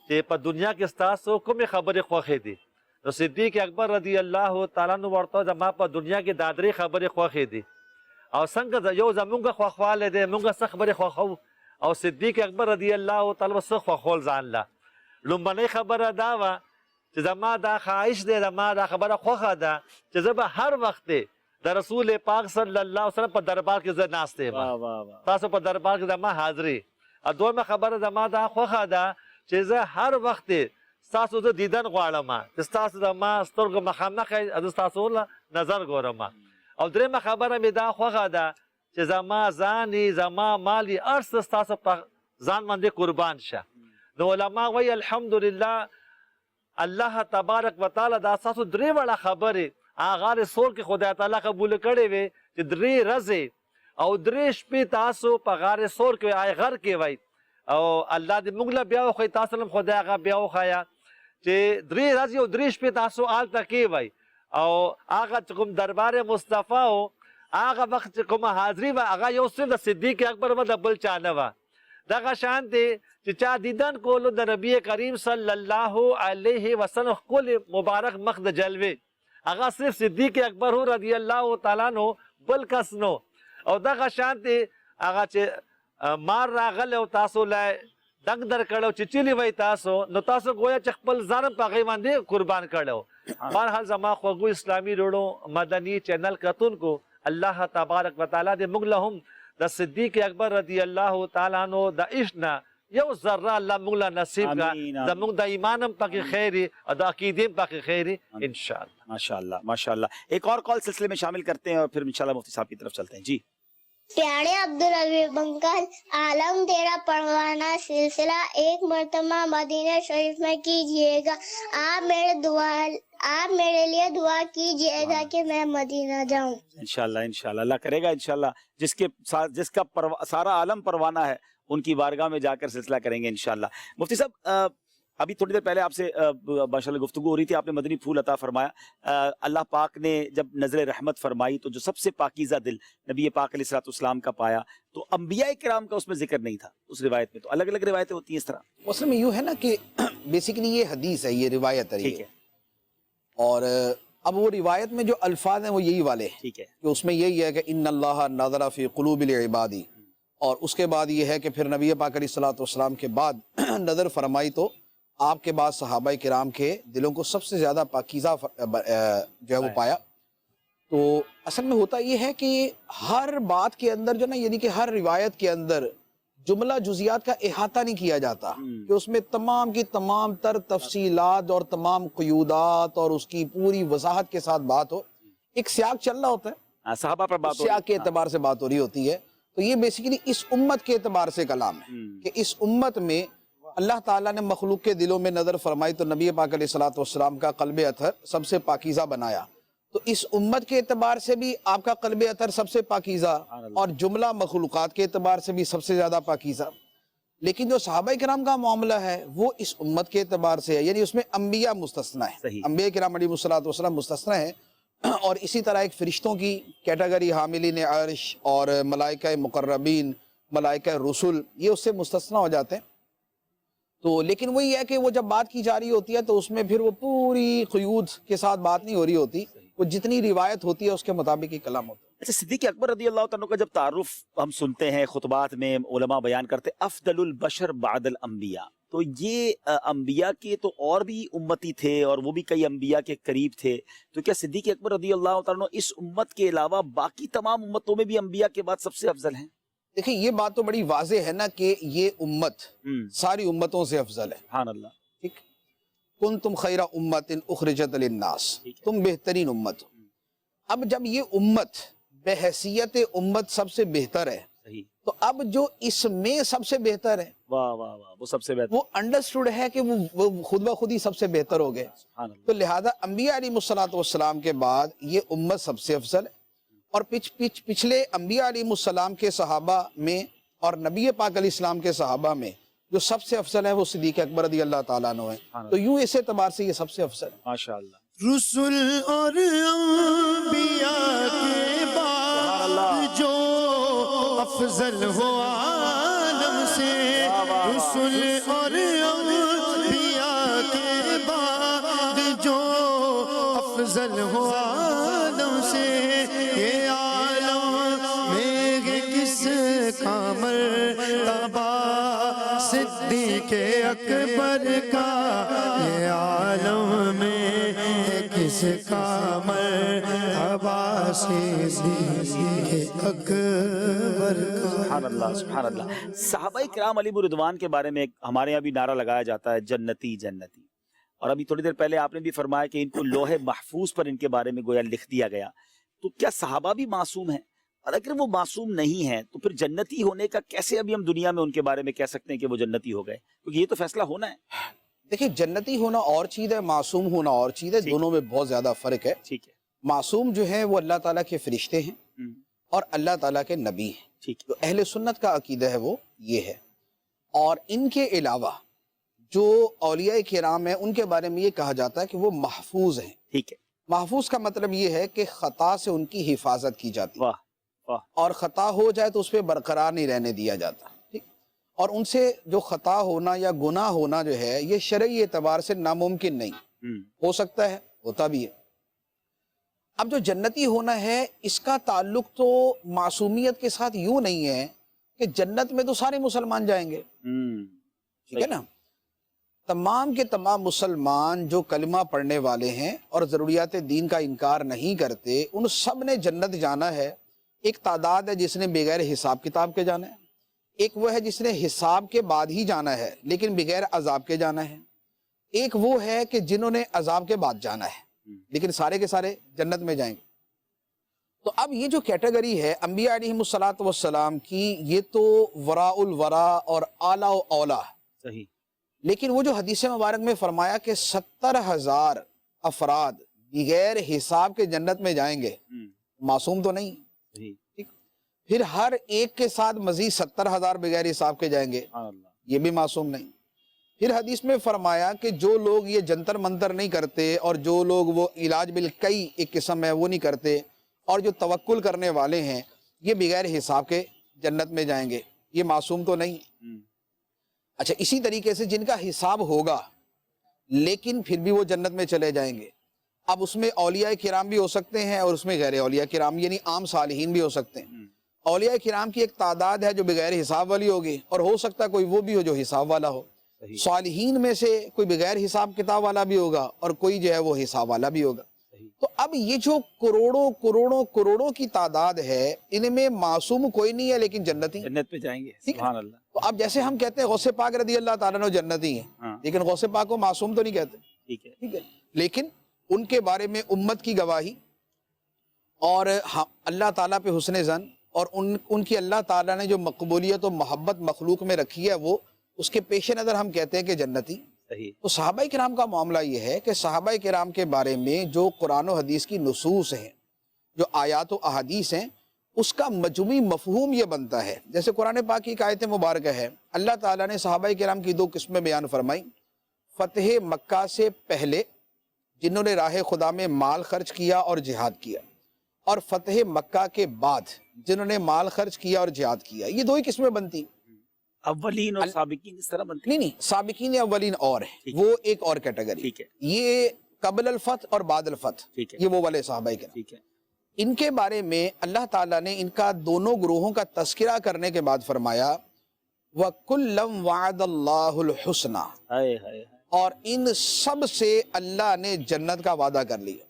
چې په دنیا کې ستاسو کومې خبرې خوښې دي نو صدیق اکبر رضی الله تعالی عنه ورته زما په دنیا کې دا درې خبرې خوښې دي او څنګه یو زمونږ خوښوالی دی مونږ څه خبرې خوښوو او صدیق اکبر رضی الله تعالی څه خوښول ځان له لومبنۍ خبره دا وه چې زما دا خواهش دی زما دا خبره خوښه ده چې زه به هر وخت د رسول پاک صلی الله علیه وسلم په دربار کې زه ناست یم تاسو په دربار کې زما حاضرې دویمه خبره زما دا خوښه ده چې زه هر وخت ستاسو زه دیدن غواړم چې ستاسو زما سترګو مخامخ زه ستاسو نظر ګورم او درېمه خبره مې دا خوښه ده چې زما ځان زما مال هر څه ستاسو په ځان باندې قربان شه نو علما وایي الحمدلله الله تبارک وتعالی دا ستاسو درې وړه خبرې هغه غار سور کې خدای تعالی قبول کړې وې چې 3 ورځې او 3 شپې تاسو په غار سور کې آی غر کې وای او الله دې موږ له بیا خو تاسو لم خدای هغه بیا وخایا چې 3 ورځې او 3 شپې تاسو آلته کې وای او هغه کوم دربار مصطفی او هغه وخت کوم حاضری و هغه یو صرف د صدیق اکبر و د بل چا نه وه دغه شان دی چې چا دیدن کولو د نبی کریم صلی الله علیه وسلم ښکلی مبارک مخ د جلوې هغه صرف صدیق اکبر هو رضی الله تعالی عنہ بل کس نو او دغه شان دی هغه چې مار راغلی او تاسو له دنګ در کړو چې چلی وای تاسو نو تاسو گویا چې خپل ځان په هغې باندې قربان کړو. بهرحال زما خوږو اسلامي وروڼو مدني چینل کتونکو الله تبارک وتعالی دې موږ له هم د صدیق اکبر رضی الله تعالی عنہ د عشق نه یو ذره الله موږ له نصیب کا زموږ د ایمان هم پکې خیري او د عقیدې هم پکې خیري انشاءاللہ. ماشاءاللہ ماشاءاللہ. ایک اور کال سلسلے میں شامل کرتے ہیں اور پھر انشاءاللہ مفتی صاحب کی طرف چلتے ہیں. جی پیارے عبدالحبیب انکل، عالم تیرا پروانہ سلسلہ ایک مرتبہ مدینہ شریف میں کیجئے گا. آپ میرے لیے دعا کیجئے گا کہ میں مدینہ جاؤں. انشاءاللہ انشاءاللہ اللہ کرے گا انشاءاللہ. جس کا سارا عالم پروانہ ہے ان کی بارگاہ میں جا کر سلسلہ کریں گے انشاءاللہ. مفتی صاحب ابھی تھوڑی دیر پہلے آپ سے ماشاءاللہ گفتگو ہو رہی تھی، آپ نے مدنی پھول عطا فرمایا. اللہ پاک نے جب نزل رحمت فرمائی تو جو سب سے پاکیزہ دل نبی پاک علیہ الصلوۃ والسلام کا پایا تو انبیاء کرام کا اس میں ذکر نہیں تھا اس روایت میں. تو الگ الگ روایتیں ہوتی ہیں اس طرح. اصل میں یوں ہے نا کہ بیسیکلی یہ حدیث ہے، یہ روایت ہے. ٹھیک ہے. اور اب وہ روایت میں جو الفاظ ہیں وہ یہی والے ہیں. ٹھیک ہے. کہ اس میں یہی ہے کہ ان اللہ نظر فی قلوب العباد، اور اس کے بعد یہ ہے کہ پھر نبی پاک علیہ الصلوۃ والسلام کے بعد نظر فرمائی تو آپ کے بعد صحابہ کرام کے دلوں کو سب سے زیادہ پاکیزہ جو ہے وہ پایا. تو اصل میں ہوتا یہ ہے کہ ہر بات کے اندر جو نا یعنی کہ ہر روایت کے اندر جملہ جزیات کا احاطہ نہیں کیا جاتا کہ اس میں تمام کی تمام تر تفصیلات اور تمام قیودات اور اس کی پوری وضاحت کے ساتھ بات ہو. ایک سیاق چل رہا ہوتا ہے، صحابہ پر بات سیاق کے اعتبار سے بات ہو رہی ہوتی ہے. تو یہ بیسیکلی اس امت کے اعتبار سے کلام ہے کہ اس امت میں اللہ تعالیٰ نے مخلوق کے دلوں میں نظر فرمائی تو نبی پاک علیہ الصلوۃ والسلام کا قلب اطہر سب سے پاکیزہ بنایا. تو اس امت کے اعتبار سے بھی آپ کا قلب اطہر سب سے پاکیزہ اور جملہ مخلوقات کے اعتبار سے بھی سب سے زیادہ پاکیزہ. لیکن جو صحابہ کرام کا معاملہ ہے وہ اس امت کے اعتبار سے ہے، یعنی اس میں انبیاء مستثنی ہے. انبیاء کرام علیہ الصلوۃ والسلام مستثنی ہے، اور اسی طرح ایک فرشتوں کی کیٹیگری حاملین عرش اور ملائکہ مقربین، ملائکہ رسول، یہ اس سے مستثنی ہو جاتے ہیں. تو لیکن وہی ہے کہ وہ جب بات کی جا رہی ہوتی ہے تو اس میں پھر وہ پوری قیود کے ساتھ بات نہیں ہو رہی ہوتی، وہ جتنی روایت ہوتی ہے اس کے مطابق ہی کلام ہوتا ہے. اچھا، صدیق اکبر رضی اللہ تعالیٰ کا جب تعارف ہم سنتے ہیں خطبات میں علماء بیان کرتے افضل البشر بعد الانبیاء، تو یہ انبیاء کے تو اور بھی امتی تھے اور وہ بھی کئی انبیاء کے قریب تھے، تو کیا صدیق اکبر رضی اللہ تعالیٰ اس امت کے علاوہ باقی تمام امتوں میں بھی انبیاء کے بعد سب سے افضل ہیں؟ دیکھیں یہ بات تو بڑی واضح ہے نا کہ یہ امت ساری امتوں سے افضل ہے. سبحان اللہ. ٹھیک، کنتم خیر امت اخرجت للناس، تم بہترین امت ہو. اب جب یہ امت بحیثیت امت سب سے بہتر ہے تو اب جو اس میں سب سے بہتر ہے واہ واہ واہ وہ سب سے بہتر، وہ انڈرسٹوڈ ہے کہ وہ خود بخود ہی سب سے بہتر ہو گئے. تو لہذا انبیاء علیہ الصلوۃ والسلام کے بعد یہ امت سب سے افضل ہے. اور پچھلے انبیاء علیہ السلام کے صحابہ میں اور نبی پاک علیہ السلام کے صحابہ میں جو سب سے افضل ہے وہ صدیق اکبر رضی اللہ تعالیٰ عنہ ہے. تو یوں اس اعتبار سے یہ سب سے افضل ہے. ماشاءاللہ. رسول اور انبیاء کے بعد جو افضل ہو عالم سے، رسول اور انبیاء کے بعد جو افضل ہو عالم سے، یہ عالم میں کس کا مرتبہ صدیق اکبر کا، یہ عالم میں کس کا مرتبہ صدیق اکبر کا. سبحان اللہ سبحان اللہ. صحابہ کرام علیہ رضوان کے بارے میں ہمارے یہاں بھی نعرہ لگایا جاتا ہے جنتی جنتی، اور ابھی تھوڑی دیر پہلے آپ نے بھی فرمایا کہ ان کو لوح محفوظ پر ان کے بارے میں گویا لکھ دیا گیا. تو کیا صحابہ بھی معصوم ہیں؟ اور اگر وہ معصوم نہیں ہیں تو پھر جنتی ہونے کا کیسے ابھی ہم دنیا میں ان کے بارے میں کہہ سکتے ہیں کہ وہ جنتی ہو گئے؟ کیونکہ یہ تو فیصلہ ہونا ہے. دیکھیں جنتی ہونا اور چیز ہے، معصوم ہونا اور چیز ہے، دونوں میں بہت زیادہ فرق ہے. ٹھیک ہے. معصوم جو ہے وہ اللہ تعالیٰ کے فرشتے ہیں اور اللہ تعالیٰ کے نبی ہیں. ٹھیک. تو اہل سنت کا عقیدہ ہے وہ یہ ہے. اور ان کے علاوہ جو اولیاء کرام ہیں ان کے بارے میں یہ کہا جاتا ہے کہ وہ محفوظ ہیں. ٹھیک ہے. محفوظ کا مطلب یہ ہے کہ خطا سے ان کی حفاظت کی جاتی ہے. واہ واہ. اور خطا ہو جائے تو اس پہ برقرار نہیں رہنے دیا جاتا. ٹھیک. اور ان سے جو خطا ہونا یا گناہ ہونا جو ہے یہ شرعی اعتبار سے ناممکن نہیں. ہو سکتا ہے، ہوتا بھی ہے. اب جو جنتی ہونا ہے اس کا تعلق تو معصومیت کے ساتھ یوں نہیں ہے کہ جنت میں تو سارے مسلمان جائیں گے. ٹھیک ہے نا. تمام کے تمام مسلمان جو کلمہ پڑھنے والے ہیں اور ضروریات دین کا انکار نہیں کرتے، ان سب نے جنت جانا ہے. ایک تعداد ہے جس نے بغیر حساب کتاب کے جانا ہے، ایک وہ ہے جس نے حساب کے بعد ہی جانا ہے لیکن بغیر عذاب کے جانا ہے، ایک وہ ہے کہ جنہوں نے عذاب کے بعد جانا ہے لیکن سارے کے سارے جنت میں جائیں گے. تو اب یہ جو کیٹیگری ہے انبیاء علیہم الصلاۃ والسلام کی، یہ تو وراء الورا اور اعلیٰ و اولا. صحیح. لیکن وہ جو حدیث مبارک میں فرمایا کہ 70,000 افراد بغیر حساب کے جنت میں جائیں گے، معصوم تو نہیں. ٹھیک. پھر ہر ایک کے ساتھ مزید 70,000 بغیر حساب کے جائیں گے، یہ بھی معصوم نہیں. پھر حدیث میں فرمایا کہ جو لوگ یہ جنتر منتر نہیں کرتے اور جو لوگ وہ علاج بالکئی ایک قسم ہے وہ نہیں کرتے اور جو توکل کرنے والے ہیں، یہ بغیر حساب کے جنت میں جائیں گے، یہ معصوم تو نہیں. اچھا، اسی طریقے سے جن کا حساب ہوگا لیکن پھر بھی وہ جنت میں چلے جائیں گے. اب اس میں اولیاء کرام بھی ہو سکتے ہیں اور اس میں غیر اولیاء کرام یعنی عام صالحین بھی ہو سکتے ہیں. اولیاء کرام کی ایک تعداد ہے جو بغیر حساب والی ہوگی اور ہو سکتا ہے کوئی وہ بھی ہو جو حساب والا ہو. صالحین میں سے کوئی بغیر حساب کتاب والا بھی ہوگا اور کوئی جو ہے وہ حساب والا بھی ہوگا. تو اب یہ جو کروڑوں کروڑوں کروڑوں کی تعداد ہے، ان میں معصوم کوئی نہیں ہے لیکن جنتی جنت میں جائیں گے. سبحان اللہ. تو اب جیسے ہم کہتے ہیں غوث پاک رضی اللہ تعالیٰ عنہ جنتی ہیں، لیکن غوث پاک کو معصوم تو نہیں کہتے. ٹھیک ہے. لیکن ان کے بارے میں امت کی گواہی اور اللہ تعالیٰ پہ حسن ظن اور ان کی اللہ تعالیٰ نے جو مقبولیت و محبت مخلوق میں رکھی ہے، وہ اس کے پیش نظر ہم کہتے ہیں کہ جنتی. تو صحابہ کرام کا معاملہ یہ ہے کہ صحابہ کرام کے بارے میں جو قرآن و حدیث کی نصوص ہیں، جو آیات و احادیث ہیں، اس کا مجموعی مفہوم یہ بنتا ہے. جیسے قرآن پاک کی ایک آیت مبارکہ ہے، اللہ تعالیٰ نے صحابہ کرام کی 2 قسمیں بیان فرمائی. فتح مکہ سے پہلے جنہوں نے راہ خدا میں مال خرچ کیا اور جہاد کیا، اور فتح مکہ کے بعد جنہوں نے مال خرچ کیا اور جہاد کیا. یہ 2 ہی قسمیں بنتی. اولین اور سابقین اس طرح بنتی؟ نہیں، سابقین اولین اور ہے، وہ ایک اور کیٹیگری. یہ قبل الفتح اور بعد الفتح، یہ وہ والے صحابہ کرام. ان کے بارے میں اللہ تعالیٰ نے ان کا دونوں گروہوں کا تذکرہ کرنے کے بعد فرمایا وَكُلًّا وَعَدَ اللَّهُ الْحُسْنَى، اور ان سب سے اللہ نے جنت کا وعدہ کر لیا.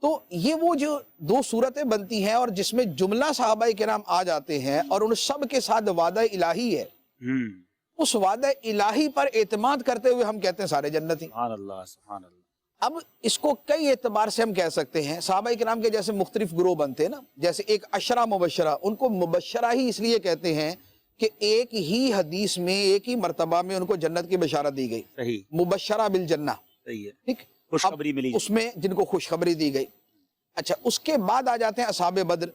تو یہ وہ جو 2 صورتیں بنتی ہیں اور جس میں جملہ صحابہ کرام آ جاتے ہیں اور ان سب کے ساتھ وعدہ الہی ہے. اس وعدہ الہی پر اعتماد کرتے ہوئے ہم کہتے ہیں سارے جنتی. سبحان اللہ، سبحان اللہ. اب اس کو کئی اعتبار سے ہم کہہ سکتے ہیں. صحابہ کرام کے جیسے مختلف گروہ بنتے ہیں نا، جیسے ایک عشرہ مبشرہ، ان کو مبشرہ ہی اس لیے کہتے ہیں کہ ایک ہی حدیث میں ایک ہی مرتبہ میں ان کو جنت کی بشارت دی گئی. صحیح. مبشرہ بالجنہ. صحیح ہے. ٹھیک. خوشخبری ملی اس میں جن کو خوشخبری دی گئی. اچھا، اس کے بعد آ جاتے ہیں اصحاب بدر.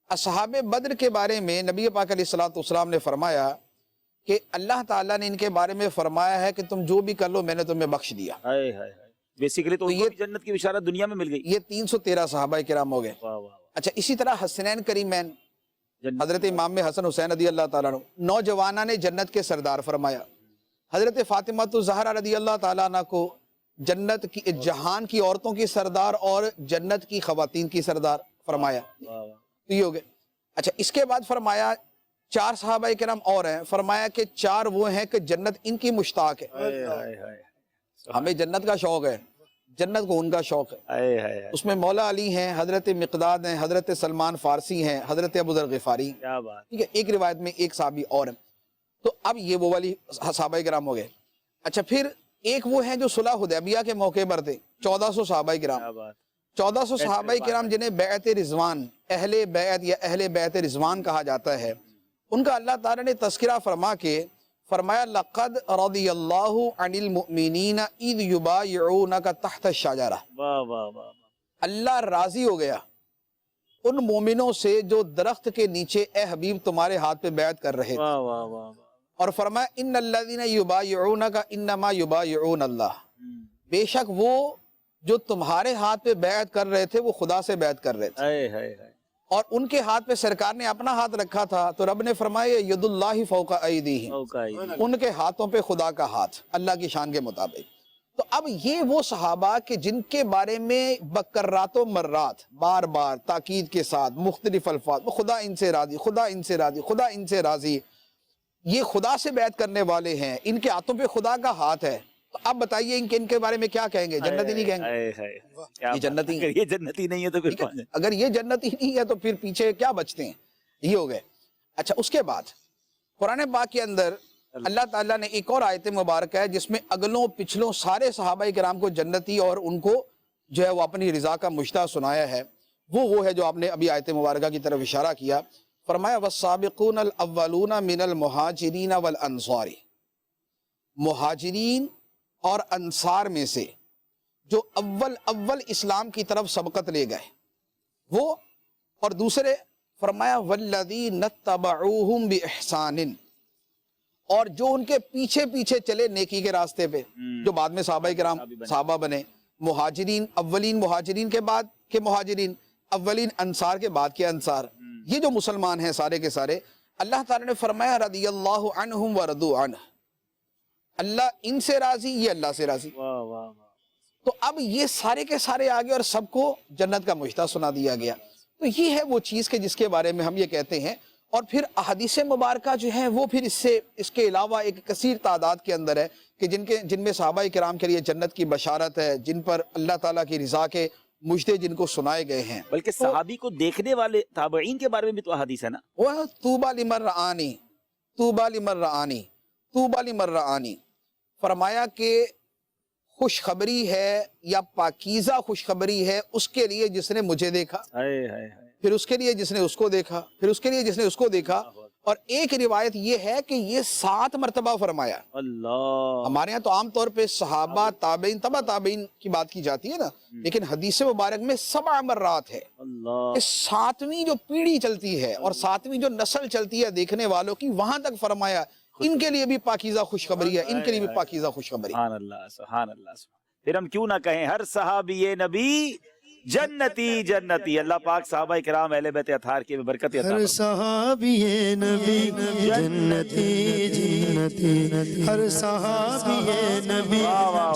اصحاب بدر کے بارے میں نبی پاک علیہ الصلوۃ والسلام نے فرمایا کہ اللہ تعالیٰ نے ان کے بارے میں فرمایا ہے کہ تم جو بھی کر لو میں نے تمہیں بخش دیا. بیسیکلی تو یہ جنت کی بشارت دنیا میں مل گئی. یہ 313 صحابہ کرام ہو گئے. اچھا، اسی طرح حسنین کریمین حضرت امام حسن حسین رضی اللہ تعالیٰ عنہ نوجوانہ نے جنت کے سردار فرمایا. حضرت فاطمہ الزہرا رضی اللہ تعالیٰ عنہ کو جنت کی جہان کی عورتوں کی سردار اور جنت کی خواتین کی سردار فرمایا. تو یہ ہو گئے. اچھا، اس کے بعد فرمایا 4 صحابہ کرام اور ہیں، فرمایا کہ 4 وہ ہیں کہ جنت ان کی مشتاق ہے. ہمیں جنت کا شوق ہے، جنت کو ان کا شوق ہے. اس میں مولا علی ہیں، حضرت مقداد ہیں، حضرت سلمان فارسی ہیں، حضرت ابو ذر غفاری. ٹھیک ہے. ایک روایت میں ایک صحابی اور ہیں. تو اب یہ وہ والی صحابہ کرام ہو گئے. اچھا، پھر ایک وہ ہیں جو صلح حدیبیہ کے موقع پر تھے، 1400 صحابہ کرام. 1400 صحابہ کرام جنہیں بیعت رضوان، اہل بیعت یا اہل بیعت رضوان کہا جاتا ہے، ان کا اللہ تعالیٰ نے تذکرہ فرما کے فرمایا لَقَدْ رَضِيَ اللَّهُ عَنِ الْمُؤْمِنِينَ إِذْ يُبَايِعُونَكَ تَحْتَ الشَّجَرَةِ. اللہ راضی ہو گیا ان مومنوں سے جو درخت کے نیچے اے حبیب تمہارے ہاتھ پہ بیعت کر رہے تھے، اور فرمایا ان الذین یبایعونک انما یبایعون اللہ، بے شک وہ جو تمہارے ہاتھ پہ بیعت کر رہے تھے وہ خدا سے بیعت کر رہے تھے. اور ان کے ہاتھ پہ سرکار نے اپنا ہاتھ رکھا تھا تو رب نے فرمایا ید اللہ فوق ایدیہم، ان کے ہاتھوں پہ خدا کا ہاتھ اللہ کی شان کے مطابق. تو اب یہ وہ صحابہ کہ جن کے بارے میں بکرات و مرات بار بار تاکید کے ساتھ مختلف الفاظ خدا ان سے راضی، خدا ان سے راضی، خدا ان سے راضی، یہ خدا سے بیعت کرنے والے ہیں، ان کے ہاتھوں پہ خدا کا ہاتھ ہے، تو اب بتائیے ان کے بارے میں کیا کہیں گے؟ جنتی نہیں کہیں گے؟ یہ جنتی، اگر یہ جنتی نہیں ہے تو پھر کون ہے؟ اگر یہ جنتی نہیں ہے تو پھر پیچھے کیا بچتے ہیں؟ یہ ہو گئے۔ اچھا، اس کے بعد قرآن پاک کے اندر اللہ تعالیٰ نے ایک اور آیت مبارکہ ہے جس میں اگلوں پچھلوں سارے صحابہ کرام کو جنتی اور ان کو جو ہے وہ اپنی رضا کا مشتہ سنایا ہے۔ وہ ہے جو آپ نے ابھی آیت مبارکہ کی طرف اشارہ کیا، فرمایا والسابقون الاولون من المہاجرین والانصار، مہاجرین اور انصار میں سے جو اول اسلام کی طرف سبقت لے گئے وہ، اور دوسرے فرمایا والذین اتبعوہم بإحسان، اور جو ان کے پیچھے پیچھے چلے نیکی کے راستے پہ، جو بعد میں صحابہ کرام صحابہ بنے، مہاجرین اولین مہاجرین کے بعد کے مہاجرین، اولین انصار کے بعد کے انصار، یہ جو مسلمان ہیں سارے کے سارے، اللہ تعالیٰ نے فرمایا رضی اللہ عنہم ورضوا عنہ، اللہ ان سے راضی، یہ اللہ سے راضی۔ تو اب یہ سارے کے سارے آگے اور سب کو جنت کا مشتہ سنا دیا گیا۔ تو یہ ہے وہ چیز کہ جس کے بارے میں ہم یہ کہتے ہیں، اور پھر احادیث مبارکہ جو ہیں وہ پھر اس کے علاوہ ایک کثیر تعداد کے اندر ہے کہ جن میں صحابہ کرام کے لیے جنت کی بشارت ہے، جن پر اللہ تعالیٰ کی رضا کے مجدے جن کو سنائے گئے ہیں۔ بلکہ صحابی کو دیکھنے والے تابعین کے بارے میں بھی تو احادیث ہے نا، وہ طوبیٰ لمن رآنی، طوبیٰ لمن رآنی، طوبیٰ لمن رآنی، فرمایا کہ خوشخبری ہے یا پاکیزہ خوشخبری ہے اس کے لیے جس نے مجھے دیکھا، پھر اس کے لیے جس نے اس کو دیکھا، پھر اس کے لیے جس نے اس کو دیکھا۔ اور ایک روایت یہ ہے کہ یہ 7 مرتبہ فرمایا۔ اللہ، ہمارے ہاں تو عام طور پہ صحابہ تابعین تبع تابعین کی بات کی جاتی ہے نا، لیکن حدیث مبارک میں 7 مرات ہے کہ 7ویں جو پیڑھی چلتی ہے اور 7ویں جو نسل چلتی ہے دیکھنے والوں کی، وہاں تک فرمایا ان کے لیے بھی پاکیزہ خوشخبری ہے، ان کے لیے بھی پاکیزہ خوشخبری۔ سبحان اللہ، سبحان اللہ، پھر ہم کیوں نہ کہیں ہر صحابی نبی جنتی جنتی۔ اللہ پاک صحابہ کرام اہل بیت اطہار کی برکت عطا ہر فرمائے۔ صحابی نبی جنتی جنتی، ہر صحابی نبی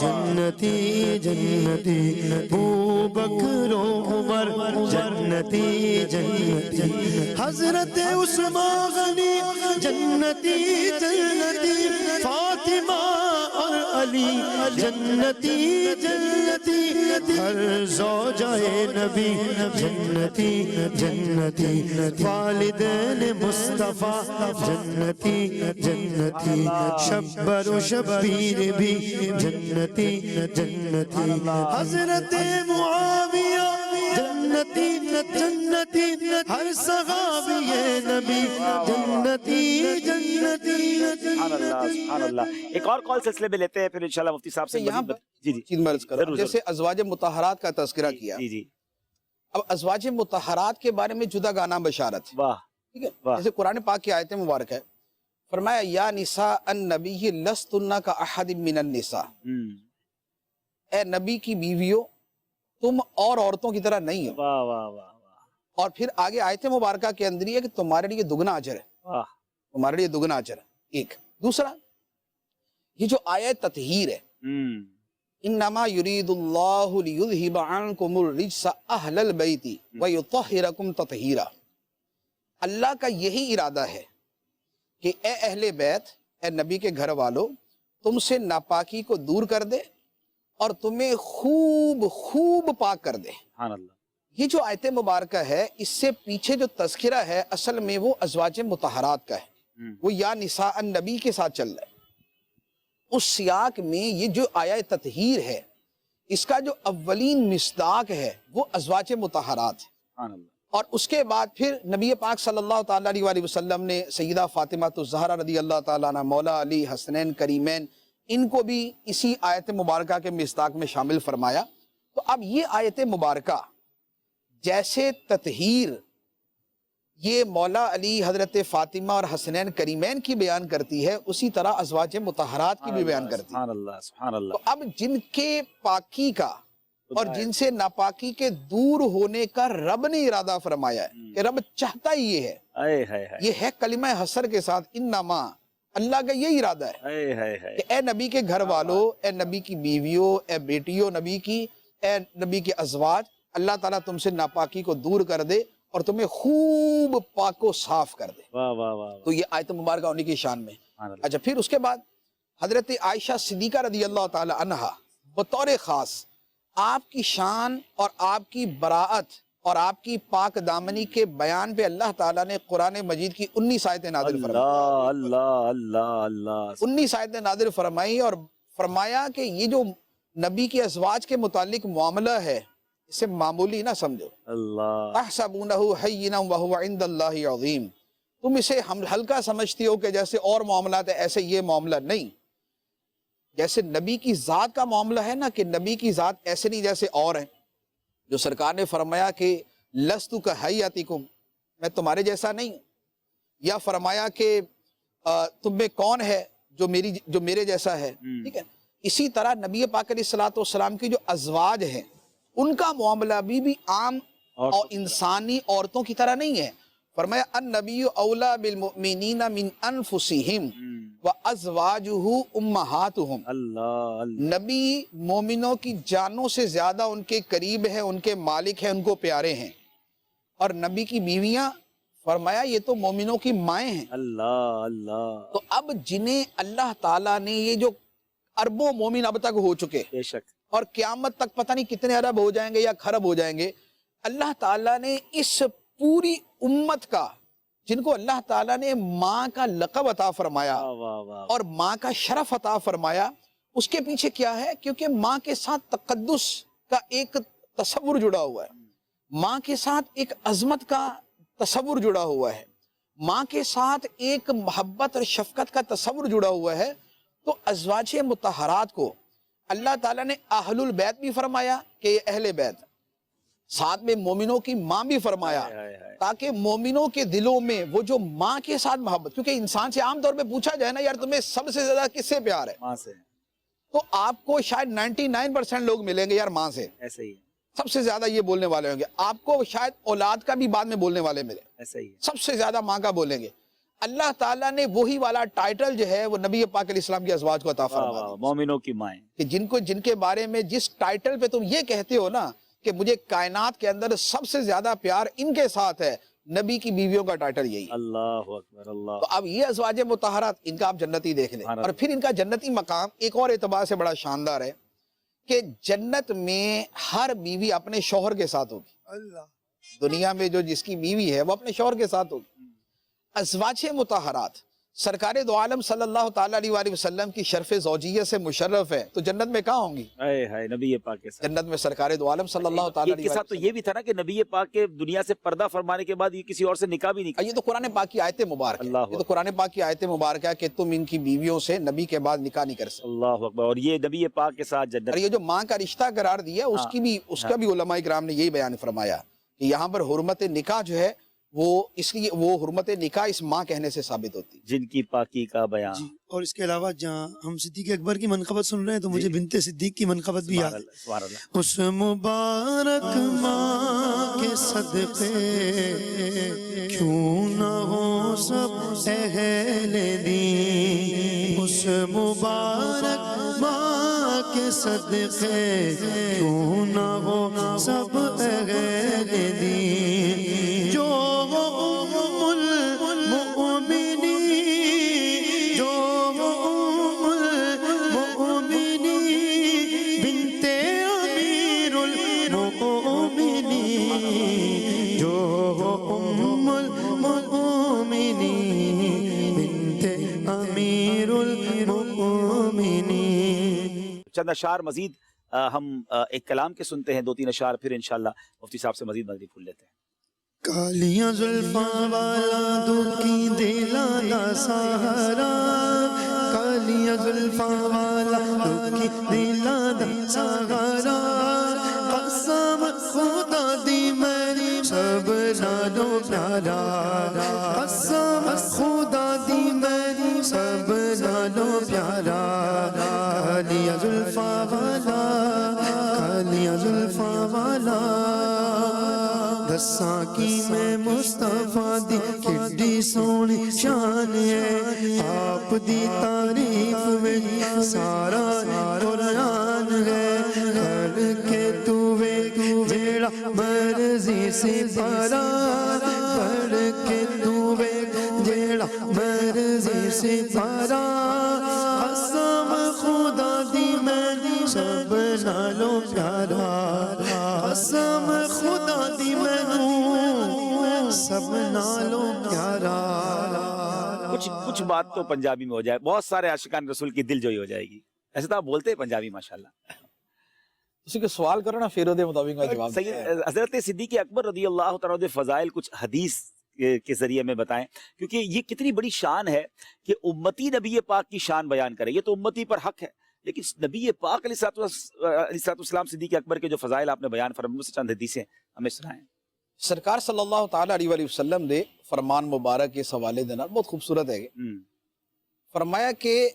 جنتی جنتی، ابو بکر و عمر جنتی جنتی، حضرت عثمان غنی جنتی جنتی، فاطمہ اور علی جنتی جنتی، ہر زوجہ نبی جنتی جنتی، والدین مصطفیٰ جنتی جنتی، شبر و شبیر بھی جنتی جنتی، حضرت معاویہ جنتی جنتی، ہر صحابی نبی جنتی جنتی۔ سبحان اللہ، سبحان اللہ۔ ایک اور کال سلسلے میں لیتے ہیں، پھر انشاءاللہ مفتی صاحب سے یہاں پر جی جی چیز میں عرض کر رہا ہوں، ضرور، جیسے ازواج مطہرات کا تذکرہ کیا، جی جی، اب ازواج مطہرات کے بارے میں جدا گانا بشارت، واہ، ٹھیک ہے، واہ۔ جیسے قرآن پاک کی آیت مبارک ہے، فرمایا یا نساء النبی لستن کاحد من النساء، اے نبی کی بیویوں تم اور عورتوں کی طرح نہیں ہو۔ واہ واہ واہ اور پھر آگے آیت مبارکہ کے اندر یہ ہے کہ تمہارے لیے دگنا اجر ہے، واہ، تمہارے لیے دگنا اجر ہے۔ ایک دوسرا، یہ جو آیت تطہیر ہے، انما یرید اللہ لیذہب عنکم الرجس اہل البیت ویطہرکم تطہیرا، اللہ کا یہی ارادہ ہے کہ اے اہل بیت، اے نبی کے گھر والوں، تم سے ناپاکی کو دور کر دے اور تمہیں خوب خوب پاک کر دے۔ سبحان اللہ۔ یہ جو آیت مبارکہ ہے، اس سے پیچھے جو تذکرہ ہے اصل میں وہ ازواج مطہرات کا ہے، وہ یا نساء النبی کے ساتھ چل رہا ہے۔ اس سیاق میں یہ جو آیت تطہیر ہے، اس کا جو اولین مصداق ہے وہ ازواج مطہرات ہے۔ سبحان اللہ۔ اور اس کے بعد پھر نبی پاک صلی اللہ تعالیٰ علیہ وسلم نے سیدہ فاطمہ الزہرا رضی اللہ تعالیٰ عنہ، مولا علی، حسنین کریمین، ان کو بھی اسی آیت مبارکہ کے مصداق میں شامل فرمایا۔ تو اب یہ آیت مبارکہ جیسے تطہیر یہ مولا علی، حضرت فاطمہ اور حسنین کریمین کی بیان کرتی ہے، اسی طرح ازواج مطہرات کی بھی بیان کرتی ہے۔ سبحان اللہ، سبحان اللہ۔ تو اب جن کے پاکی کا اور جن سے ناپاکی کے دور ہونے کا رب نے ارادہ فرمایا ہے، کہ رب چاہتا ہی یہ ہے، یہ ہے کلمہ حسر کے ساتھ انما، اللہ کا یہی ارادہ ہے کہ اے نبی کے گھر والوں، اے نبی کی بیویوں، اے بیٹیوں نبی کی، اے نبی کے ازواج، اللہ تعالیٰ تم سے ناپاکی کو دور کر دے اور تمہیں خوب پاک و صاف کر دے. واہ واہ واہ. تو یہ آیت مبارکہ انہی کی شان میں. اچھا پھر اس کے بعد حضرت عائشہ صدیقہ رضی اللہ تعالی عنہا بطور خاص آپ کی شان اور آپ کی براعت اور آپ کی پاک دامنی کے بیان پہ اللہ تعالیٰ نے قرآن مجید کی 19 آیتیں نازل فرمائی. اللہ اللہ اللہ. 19 آیتیں نازل فرمائی اور فرمایا کہ یہ جو نبی کے ازواج کے متعلق معاملہ ہے اسے معمولی نہ سمجھو. اللہ. تحسبونہ حینا وہو عند اللہ عظیم. تم اسے ہلکا سمجھتی ہو کہ جیسے اور معاملات ہے، ایسے یہ معاملہ نہیں. جیسے نبی کی ذات کا معاملہ ہے نا کہ نبی کی ذات ایسے نہیں جیسے اور ہیں. جو سرکار نے فرمایا کہ لستو کہیاتکم، میں تمہارے جیسا نہیں. یا فرمایا کہ تم میں کون ہے جو میرے جیسا ہے. ٹھیک ہے. اسی طرح نبی پاک علیہ الصلوۃ والسلام کی جو ازواج ہیں ان کا معاملہ بھی عام اور انسانی عورتوں کی طرح نہیں ہے. فرمایا النبی اولا بالمؤمنین من انفسہم وازواجہ امہاتہم. اللہ. نبی مومنوں کی جانوں سے زیادہ ان کے قریب ہیں، ان کے مالک ہیں، ان کو پیارے ہیں. اور نبی کی بیویاں فرمایا یہ تو مومنوں کی مائیں ہیں. اللہ اللہ. تو اب جنہیں اللہ تعالیٰ نے یہ جو اربوں مومن اب تک ہو چکے، بے شک، اور قیامت تک پتہ نہیں کتنے ارب ہو جائیں گے یا خرب ہو جائیں گے، اللہ تعالیٰ نے اس پوری امت کا جن کو اللہ تعالیٰ نے ماں کا لقب عطا فرمایا اور ماں کا شرف عطا فرمایا، اس کے پیچھے کیا ہے؟ کیونکہ ماں کے ساتھ تقدس کا ایک تصور جڑا ہوا ہے، ماں کے ساتھ ایک عظمت کا تصور جڑا ہوا ہے، ماں کے ساتھ ایک محبت اور شفقت کا تصور جڑا ہوا ہے. تو ازواج مطہرات کو اللہ تعالیٰ نے اہل البیت بھی فرمایا کہ یہ اہل بیت، ساتھ میں مومنوں کی ماں بھی فرمایا، تاکہ مومنوں کے دلوں میں وہ جو ماں کے ساتھ محبت، کیونکہ انسان سے عام طور پہ پوچھا جائے نا یار تمہیں سب سے زیادہ کس سے پیار ہے، ماں سے، تو آپ کو شاید 99% لوگ ملیں گے یار ماں سے، ایسے ہی سب سے زیادہ یہ بولنے والے ہوں گے. آپ کو شاید اولاد کا بھی بعد میں بولنے والے ملے، ایسے ہی سب سے زیادہ ماں کا بولیں گے. اللہ تعالیٰ نے وہی والا ٹائٹل جو ہے وہ نبی پاک علیہ السلام کی ازواج کو عطا فرمایا، مومنوں کی مائیں، کہ جن کے بارے میں جس ٹائٹل پہ تم یہ کہتے ہو نا کہ مجھے کائنات کے اندر سب سے زیادہ پیار ان کے ساتھ ہے، نبی کی بیویوں کا ٹائٹل یہی ہے. اللہ اکبر. اللہ. تو اب یہ ازواج مطہرات ان کا آپ جنتی دیکھ لیں. اور پھر ان کا جنتی مقام ایک اور اعتبار سے بڑا شاندار ہے کہ جنت میں ہر بیوی اپنے شوہر کے ساتھ ہوگی. اللہ. دنیا میں جو جس کی بیوی ہے وہ اپنے شوہر کے ساتھ ہوگی. ازواج مطہرات سرکار دو عالم صلی اللہ تعالیٰ علیہ وآلہ وسلم کی شرف زوجیہ سے مشرف ہے، تو جنت میں کہاں ہوں گی؟ نبی پاک کے ساتھ. جنت میں سرکار دو عالم صلی اللہ تعالیٰ علیہ کے ساتھ. تو یہ بھی تھا نا کہ نبی پاک کے دنیا سے پردہ فرمانے کے بعد یہ کسی اور سے نکاح بھی نہیں کیا. یہ تو قرآن پاک کی آیت مبارک ہے. یہ تو قرآن پاک کی آیت مبارک ہے کہ تم ان کی بیویوں سے نبی کے بعد نکاح نہیں کر سکتے. اللہ اکبر. اور یہ نبی پاک کے ساتھ جنت. اور یہ جو ماں کا رشتہ قرار دیا اس کا بھی علماء کرام نے یہی بیان فرمایا کہ یہاں پر حرمت نکاح جو ہے وہ اس لیے وہ حرمت نکاح اس ماں کہنے سے ثابت ہوتی ہے جن کی پاکی کا بیان. جی. اور اس کے علاوہ جہاں ہم صدیق اکبر کی منقبت سن رہے ہیں تو مجھے بنت صدیق کی منقبت بھی یاد ہے. اس مبارک ماں کے صدقے کیوں نہ ہو سب اہل دین، اس مبارک ماں کے صدقے کیوں نہ ہو سب اہل دین، جو چند اشعار مزید ہم ایک کلام کے سنتے ہیں، 2-3 اشعار، پھر انشاءاللہ مفتی صاحب سے مزید مدنی پھول لیتے ہیں. کالیاں زلفاں والا دکھی دلا دا سہارا، کالیاں زلفاں والا دکھی دلا دا سہارا، قسم خدا دی میری سب نالوں پیارا، قسم خدا دی میری سب نالوں پیارا، کالیاں زلفاں والا، کالیاں زلفاں والا، دساں کی میں مصطفیٰ دی کڈی سونی شان ہے، آپ دی تعریف میں سارا قرآن ہے، کر کے تو جیڑا مرضی سے بارا پیارا قسم خدا دی مینوں سب نالوں پیارا. کچھ بات تو پنجابی میں ہو جائے, بہت سارے عاشقان رسول کی دل جوئی ہو جائے گی. ایسے تو آپ بولتے ہیں پنجابی ماشاءاللہ. اسی کو سوال کرو نا پھر وہ دے مطابق میں جواب. حضرت صدیق اکبر رضی اللہ تعالیٰ عنہ فضائل کچھ حدیث کے ذریعے میں بتائیں, کیونکہ یہ کتنی بڑی شان ہے کہ امتی نبی پاک کی شان بیان کرے. یہ تو امتی پر حق ہے, لیکن نبی پاک علیہ السلام صدیق اکبر کے جو فضائل آپ نے بیان فرمائے, ان سے چند حدیثیں ہمیں سنائیں. سرکار صلی اللہ تعالی علیہ وآلہ وسلم دے فرمان مبارک کے حوالے دے نال بہت خوبصورت ہے. فرمایا کہ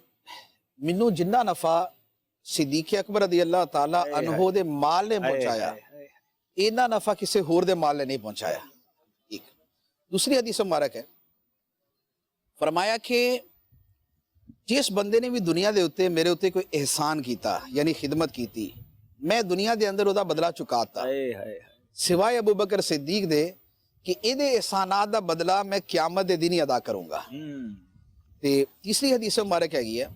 منو جنہ نفع صدیق اکبر رضی اللہ تعالی عنہ دے مال نے پہنچایا, اینا نفع کسی ہور دے مال نے نہیں پہنچایا. ایک دوسری حدیث مبارک ہے, فرمایا کہ جس بندے نے بھی دنیا دے ہوتے میرے ہوتے کوئی احسان کیتا یعنی خدمت کیتی, میں دنیا دے اندر دا بدلہ چکاتا سوائے ابو بکر صدیق دے کہ ایدے احسانات دا بدلہ میں قیامت دے دن ہی ادا کروں گا. تیسری حدیث مبارک ہے گی ہے,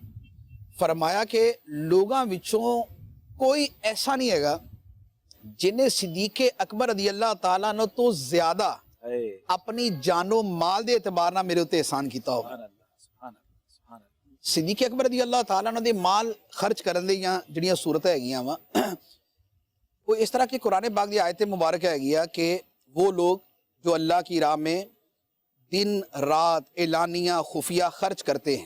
فرمایا کہ لوگاں وچوں کوئی ایسا نہیں ہے گا جنہیں صدیق اکبر رضی اللہ تعالیٰ عنہ تو زیادہ اپنی جان و مال دے اعتبار نہ میرے ہوتے احسان کیتا ہو. صدیق اکبر رضی اللہ تعالیٰ عنہ دے مال خرچ کرن دے یا جڑیاں صورتیں ہے گیاں وا, وہ اس طرح کی قرآن پاک دی آیت مبارک ہے گیا کہ وہ لوگ جو اللہ کی راہ میں دن رات اعلانیہ خفیہ خرچ کرتے ہیں.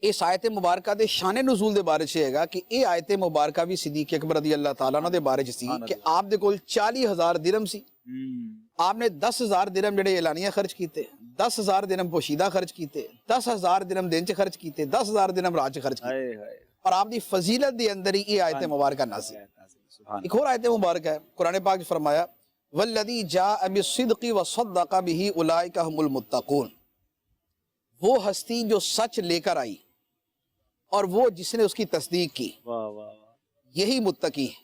اس آیت مبارکہ دے شان نزول دے بارے سے ہے گا کہ یہ آیت مبارکہ بھی صدیق اکبر رضی اللہ تعالیٰ عنہ دے بارے سی کہ آپ دے کول 40,000 درہم سی, آپ نے 10,000 درہم جڑے اعلانیہ خرچ کیتے, 10,000 درہم پوشیدہ خرچ کیتے, 10,000 درہم دن چ خرچ کیتے, 10,000 درہم رات چ خرچ کیتے, اور آپ دی فضیلت دے اندر ہی یہ آیت مبارکہ نازل. ایک اور آیت مبارکہ ہے قرآن پاک فرمایا والذی جاء بالصدق وصدق به اولئک هم المتقون, وہ ہستی جو سچ لے کر آئی اور وہ جس نے اس کی تصدیق کی یہی متقی ہے.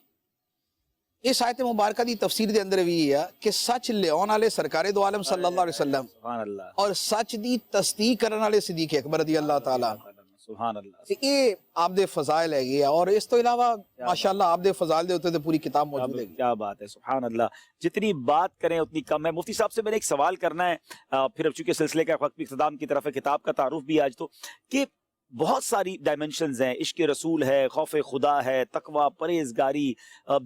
اس آیت مبارکہ دی تفسیر دے اندر بھی یہ ہے کہ سچ لیون والے سرکار دو عالم صلی اللہ علیہ وسلم اور سچ دی تصدیق کرنے والے صدیق اکبر رضی اللہ تعالیٰ سبحان اللہ. یہ آپ دے فضائل ہے گیا, اور اس تو علاوہ ماشاءاللہ آپ دے فضائل دے ہوتے تو پوری کتاب موجود ہے. کیا بات ہے, سبحان اللہ. جتنی بات کریں اتنی کم ہے. مفتی صاحب سے میں نے ایک سوال کرنا ہے, پھر اب چونکہ سلسلے کا وقت بھی اختتام کی طرف ہے, کتاب کا تعارف بھی آج تو, کہ بہت ساری ڈائمنشنز ہیں, عشق رسول ہے, خوف خدا ہے, تقوی, پرہیزگاری,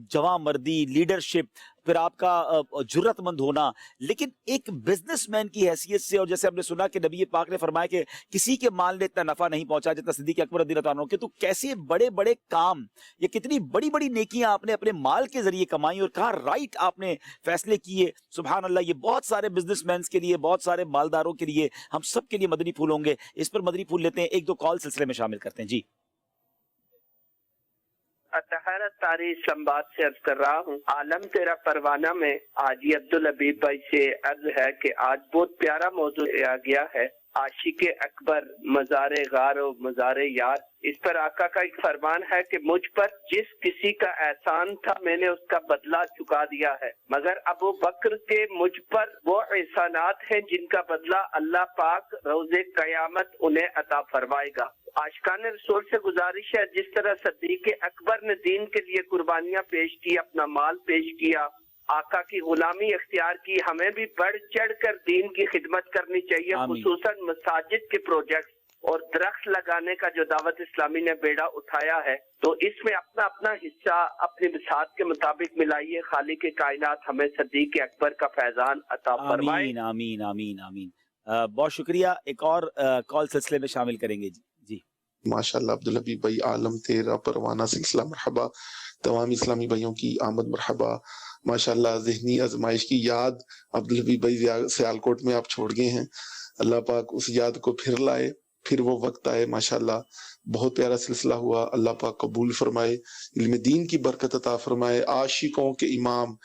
جواں مردی, لیڈرشپ, پھر آپ کا جرت مند ہونا, لیکن ایک بزنس مین کی حیثیت سے, اور جیسے ہم نے سنا کہ نبی پاک نے فرمایا کہ کسی کے مال نے اتنا نفع نہیں پہنچا جتنا صدیق اکبر رضی اللہ عنہ کے, تو کیسے بڑے بڑے کام, یہ کتنی بڑی بڑی نیکیاں آپ نے اپنے مال کے ذریعے کمائی, اور کہاں رائٹ آپ نے فیصلے کیے. سبحان اللہ. یہ بہت سارے بزنس مینز کے لیے, بہت سارے مالداروں کے لیے, ہم سب کے لیے مدنی پھول ہوں گے. اس پر مدنی پھول لیتے ہیں, ایک دو کال سلسلے میں شامل کرتے ہیں. جی طاہرہ طاری اسلام آباد سے عرض کر رہا ہوں. عالم تیرا پروانہ میں آجی عبدالحبیب بھائی سے عرض ہے کہ آج بہت پیارا موضوع آ گیا ہے, عاشق اکبر, مزار غار و مزار یار. اس پر آقا کا ایک فرمان ہے کہ مجھ پر جس کسی کا احسان تھا میں نے اس کا بدلہ چکا دیا ہے, مگر ابو بکر کے مجھ پر وہ احسانات ہیں جن کا بدلہ اللہ پاک روز قیامت انہیں عطا فرمائے گا. عاشقان رسول سے گزارش ہے, جس طرح صدیق اکبر نے دین کے لیے قربانیاں پیش کی, اپنا مال پیش کیا, آقا کی غلامی اختیار کی, ہمیں بھی بڑھ چڑھ کر دین کی خدمت کرنی چاہیے. خصوصاً مساجد کے پروجیکٹ اور درخت لگانے کا جو دعوت اسلامی نے بیڑا اٹھایا ہے, تو اس میں اپنا اپنا حصہ اپنی بساط کے مطابق ملائیے. خالق کائنات ہمیں صدیق اکبر کا فیضان عطا فرمائے. آمین آمین آمین آمین. بہت شکریہ. ایک اور کال سلسلے میں شامل کریں گے. جی ماشاءاللہ عبدالحبیب بھائی, عالم تیرا پروانہ سلسلہ مرحبا. تمام اسلامی بھائیوں کی آمد مرحبا. ماشاءاللہ ذہنی آزمائش کی یاد عبدالحبیب بھائی سیالکوٹ میں آپ چھوڑ گئے ہیں. اللہ پاک اس یاد کو پھر لائے, پھر وہ وقت آئے. ماشاءاللہ بہت پیارا سلسلہ ہوا. اللہ پاک قبول فرمائے, علم دین کی برکت عطا فرمائے. عاشقوں کے امام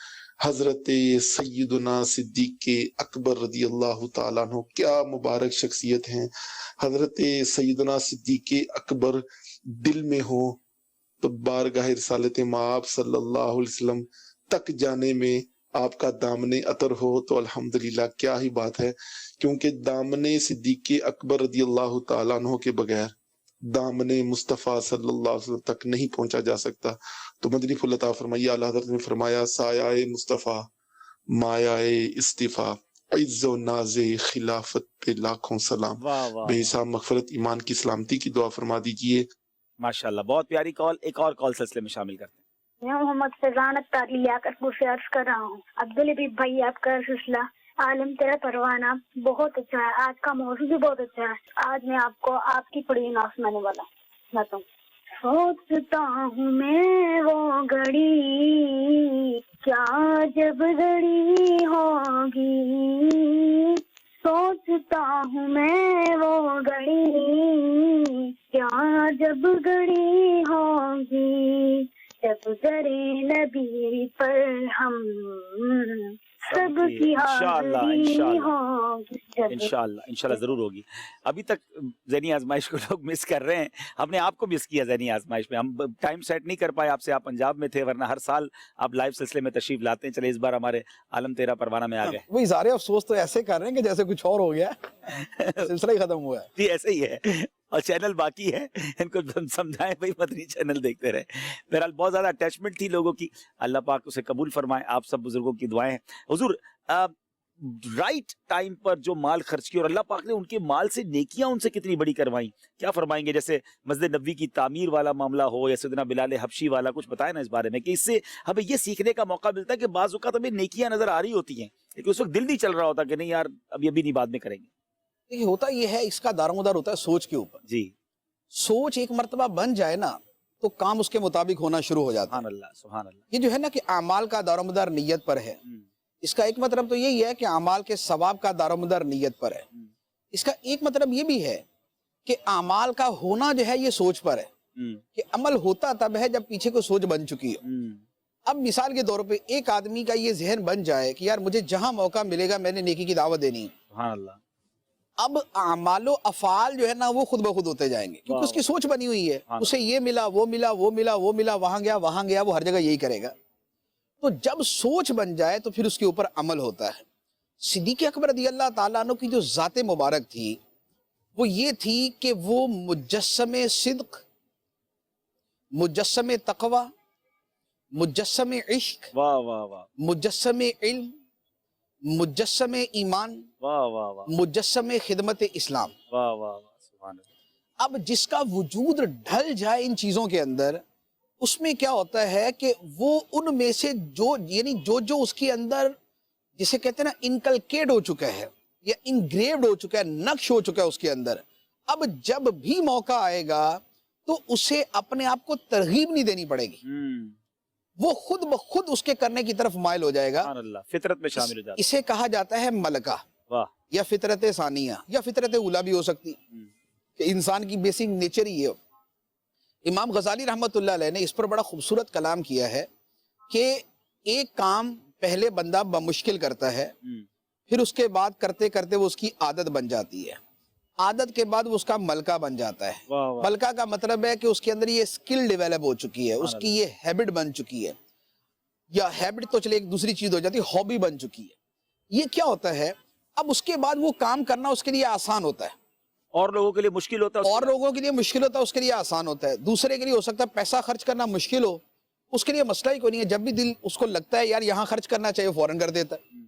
حضرت سیدنا صدیق اکبر رضی اللہ تعالیٰ عنہ, کیا مبارک شخصیت ہیں. حضرت سیدنا صدیق اکبر دل میں ہو تو بارگاہ رسالت مآب صلی اللہ علیہ وسلم تک جانے میں آپ کا دامن عطر ہو تو الحمدللہ کیا ہی بات ہے, کیونکہ دامن صدیق اکبر رضی اللہ تعالیٰ عنہ کے بغیر دامن مصطفیٰ صلی اللہ علیہ وسلم تک نہیں پہنچا جا سکتا. تو مدنی پھول عطا فرمائیے. اعلیٰ حضرت نے فرمایا سایہ مصطفیٰ مایہ استفا عز و ناز خلافت پہ لاکھوں سلام. بے حساب مغفرت ایمان کی سلامتی کی دعا فرما دیجئے. ماشاءاللہ بہت پیاری کال. ایک اور کال سلسلے میں شامل کرتے ہیں. میں محمد فیضان اختاری لیاقت پور سے عرض کر رہا ہوں. عبدالحبیب بھائی آپ کا سلسلہ عالم تیرا پروانہ بہت اچھا ہے. آج کا موضوع بھی بہت اچھا ہے. آج میں آپ کو آپ کی پڑھی نعت سنانے والا ہوں. سوچتا ہوں میں وہ گھڑی کیا جب گھڑی ہوگی. سوچتا ہوں میں وہ گھڑی کیا جب گھڑی ہوگی. جب گرے نبی پر ہم سب کی حاضری ہوگی. انشاءاللہ ضرور ہوگی. ابھی تک ذہنی آزمائش کو لوگ مس کر رہے ہیں. ہم نے آپ کو مس کیا ذہنی آزمائش میں. ہم ٹائم سیٹ نہیں کر پائے آپ سے. آپ پنجاب میں تھے ورنہ ہر سال آپ لائیو سلسلے میں تشریف لاتے ہیں. چلے اس بار ہمارے عالم تیرا پروانہ میں آ گئے. وہ اظہار افسوس تو ایسے کر رہے ہیں کہ جیسے کچھ اور ہو گیا سلسلہ ہی ختم ہوا ہے. جی ایسے ہی ہے اور چینل باقی ہے. ان کو سمجھائیں بھائی مدنی چینل دیکھتے رہے. بہرحال بہت زیادہ اٹیچمنٹ تھی لوگوں کی. اللہ پاک اسے قبول فرمائے. آپ سب بزرگوں کی دعائیں ہیں. حضور رائٹ ٹائم پر جو مال خرچ کیا اور اللہ پاک نے ان کے مال سے نیکیاں ان سے کتنی بڑی کروائی. کیا فرمائیں گے؟ جیسے مسجد نبوی کی تعمیر والا معاملہ ہو یا سیدنا بلال حبشی والا, کچھ بتائیں نا اس بارے میں کہ اس سے ہمیں یہ سیکھنے کا موقع ملتا ہے کہ بعض اوقات ہمیں نیکیاں نظر آ رہی ہوتی ہیں لیکن اس وقت دل نہیں چل رہا ہوتا کہ نہیں یار اب یہ بھی نہیں بعد میں کریں گے. دیکھیے ہوتا یہ ہے, اس کا دارومدار ہوتا ہے سوچ کے اوپر. جی سوچ ایک مرتبہ بن جائے نا تو کام اس کے مطابق ہونا شروع ہو جاتا ہے. سبحان اللہ سبحان اللہ. یہ جو ہے نا کہ اعمال کا دارومدار نیت پر ہے. اس کا ایک مطلب تو یہی ہے کہ اعمال کے ثواب کا دارومدار نیت پر ہے. اس کا ایک مطلب یہ بھی ہے کہ اعمال کا ہونا جو ہے یہ سوچ پر ہے کہ عمل ہوتا تب ہے جب پیچھے کو سوچ بن چکی ہے. اب مثال کے طور پہ ایک آدمی کا یہ ذہن بن جائے کہ یار مجھے جہاں موقع ملے گا میں نے نیکی کی دعوت دینی ہے. سبحان اللہ. اب اعمال و افعال جو ہے نا وہ خود بخود ہوتے جائیں گے کیونکہ اس کی سوچ بنی ہوئی ہے. اسے یہ ملا وہ ملا وہ ملا وہ ملا وہاں گیا وہ ہر جگہ یہی کرے گا. تو جب سوچ بن جائے تو پھر اس کے اوپر عمل ہوتا ہے. صدیق اکبر رضی اللہ تعالیٰ عنہ کی جو ذات مبارک تھی وہ یہ تھی کہ وہ مجسم صدق, مجسم تقوی, مجسم عشق, مجسم علم, مجسم ایمان, مجسم خدمت اسلام. اب جس کا وجود ڈھل جائے ان چیزوں کے اندر اس میں کیا ہوتا ہے کہ وہ ان میں سے جو یعنی جو اس کے اندر جسے کہتے ہیں نا انکلکیٹ ہو چکا ہے یا انگریوڈ ہو چکا ہے, نقش ہو چکا ہے اس کے اندر. اب جب بھی موقع آئے گا تو اسے اپنے آپ کو ترغیب نہیں دینی پڑے گی, وہ خود بخود اس کے کرنے کی طرف مائل ہو جائے گا. فطرت میں شامل ہو جاتا ہے. اسے کہا جاتا ہے ملکہ یا فطرت ثانیہ یا فطرت اولیٰ بھی ہو سکتی کہ انسان کی بیسک نیچر ہی ہے. امام غزالی رحمت اللہ علیہ نے اس پر بڑا خوبصورت کلام کیا ہے کہ ایک کام پہلے بندہ بمشکل کرتا ہے, پھر اس کے بعد کرتے کرتے وہ اس کی عادت بن جاتی ہے, عادت کے بعد وہ اس کا ملکہ بن جاتا ہے. ملکہ کا مطلب ہے کہ اس کے اندر یہ سکل ڈیویلپ ہو چکی ہے, اس کی یہ ہیبٹ بن چکی ہے, یا ہیبٹ تو چلے ایک دوسری چیز ہو جاتی ہے, ہابی بن چکی ہے. یہ کیا ہوتا ہے اب اس کے بعد وہ کام کرنا اس کے لیے آسان ہوتا ہے, اور لوگوں کے لیے مشکل ہوتا ہے, اور لوگوں کے لیے مشکل ہوتا ہے, اس کے لیے آسان ہوتا ہے. دوسرے کے لیے ہو سکتا ہے پیسہ خرچ کرنا مشکل ہو, اس کے لیے مسئلہ ہی کوئی نہیں ہے, جب بھی دل اس کو لگتا ہے یار یہاں خرچ کرنا چاہیے فوراً کر دیتا ہے.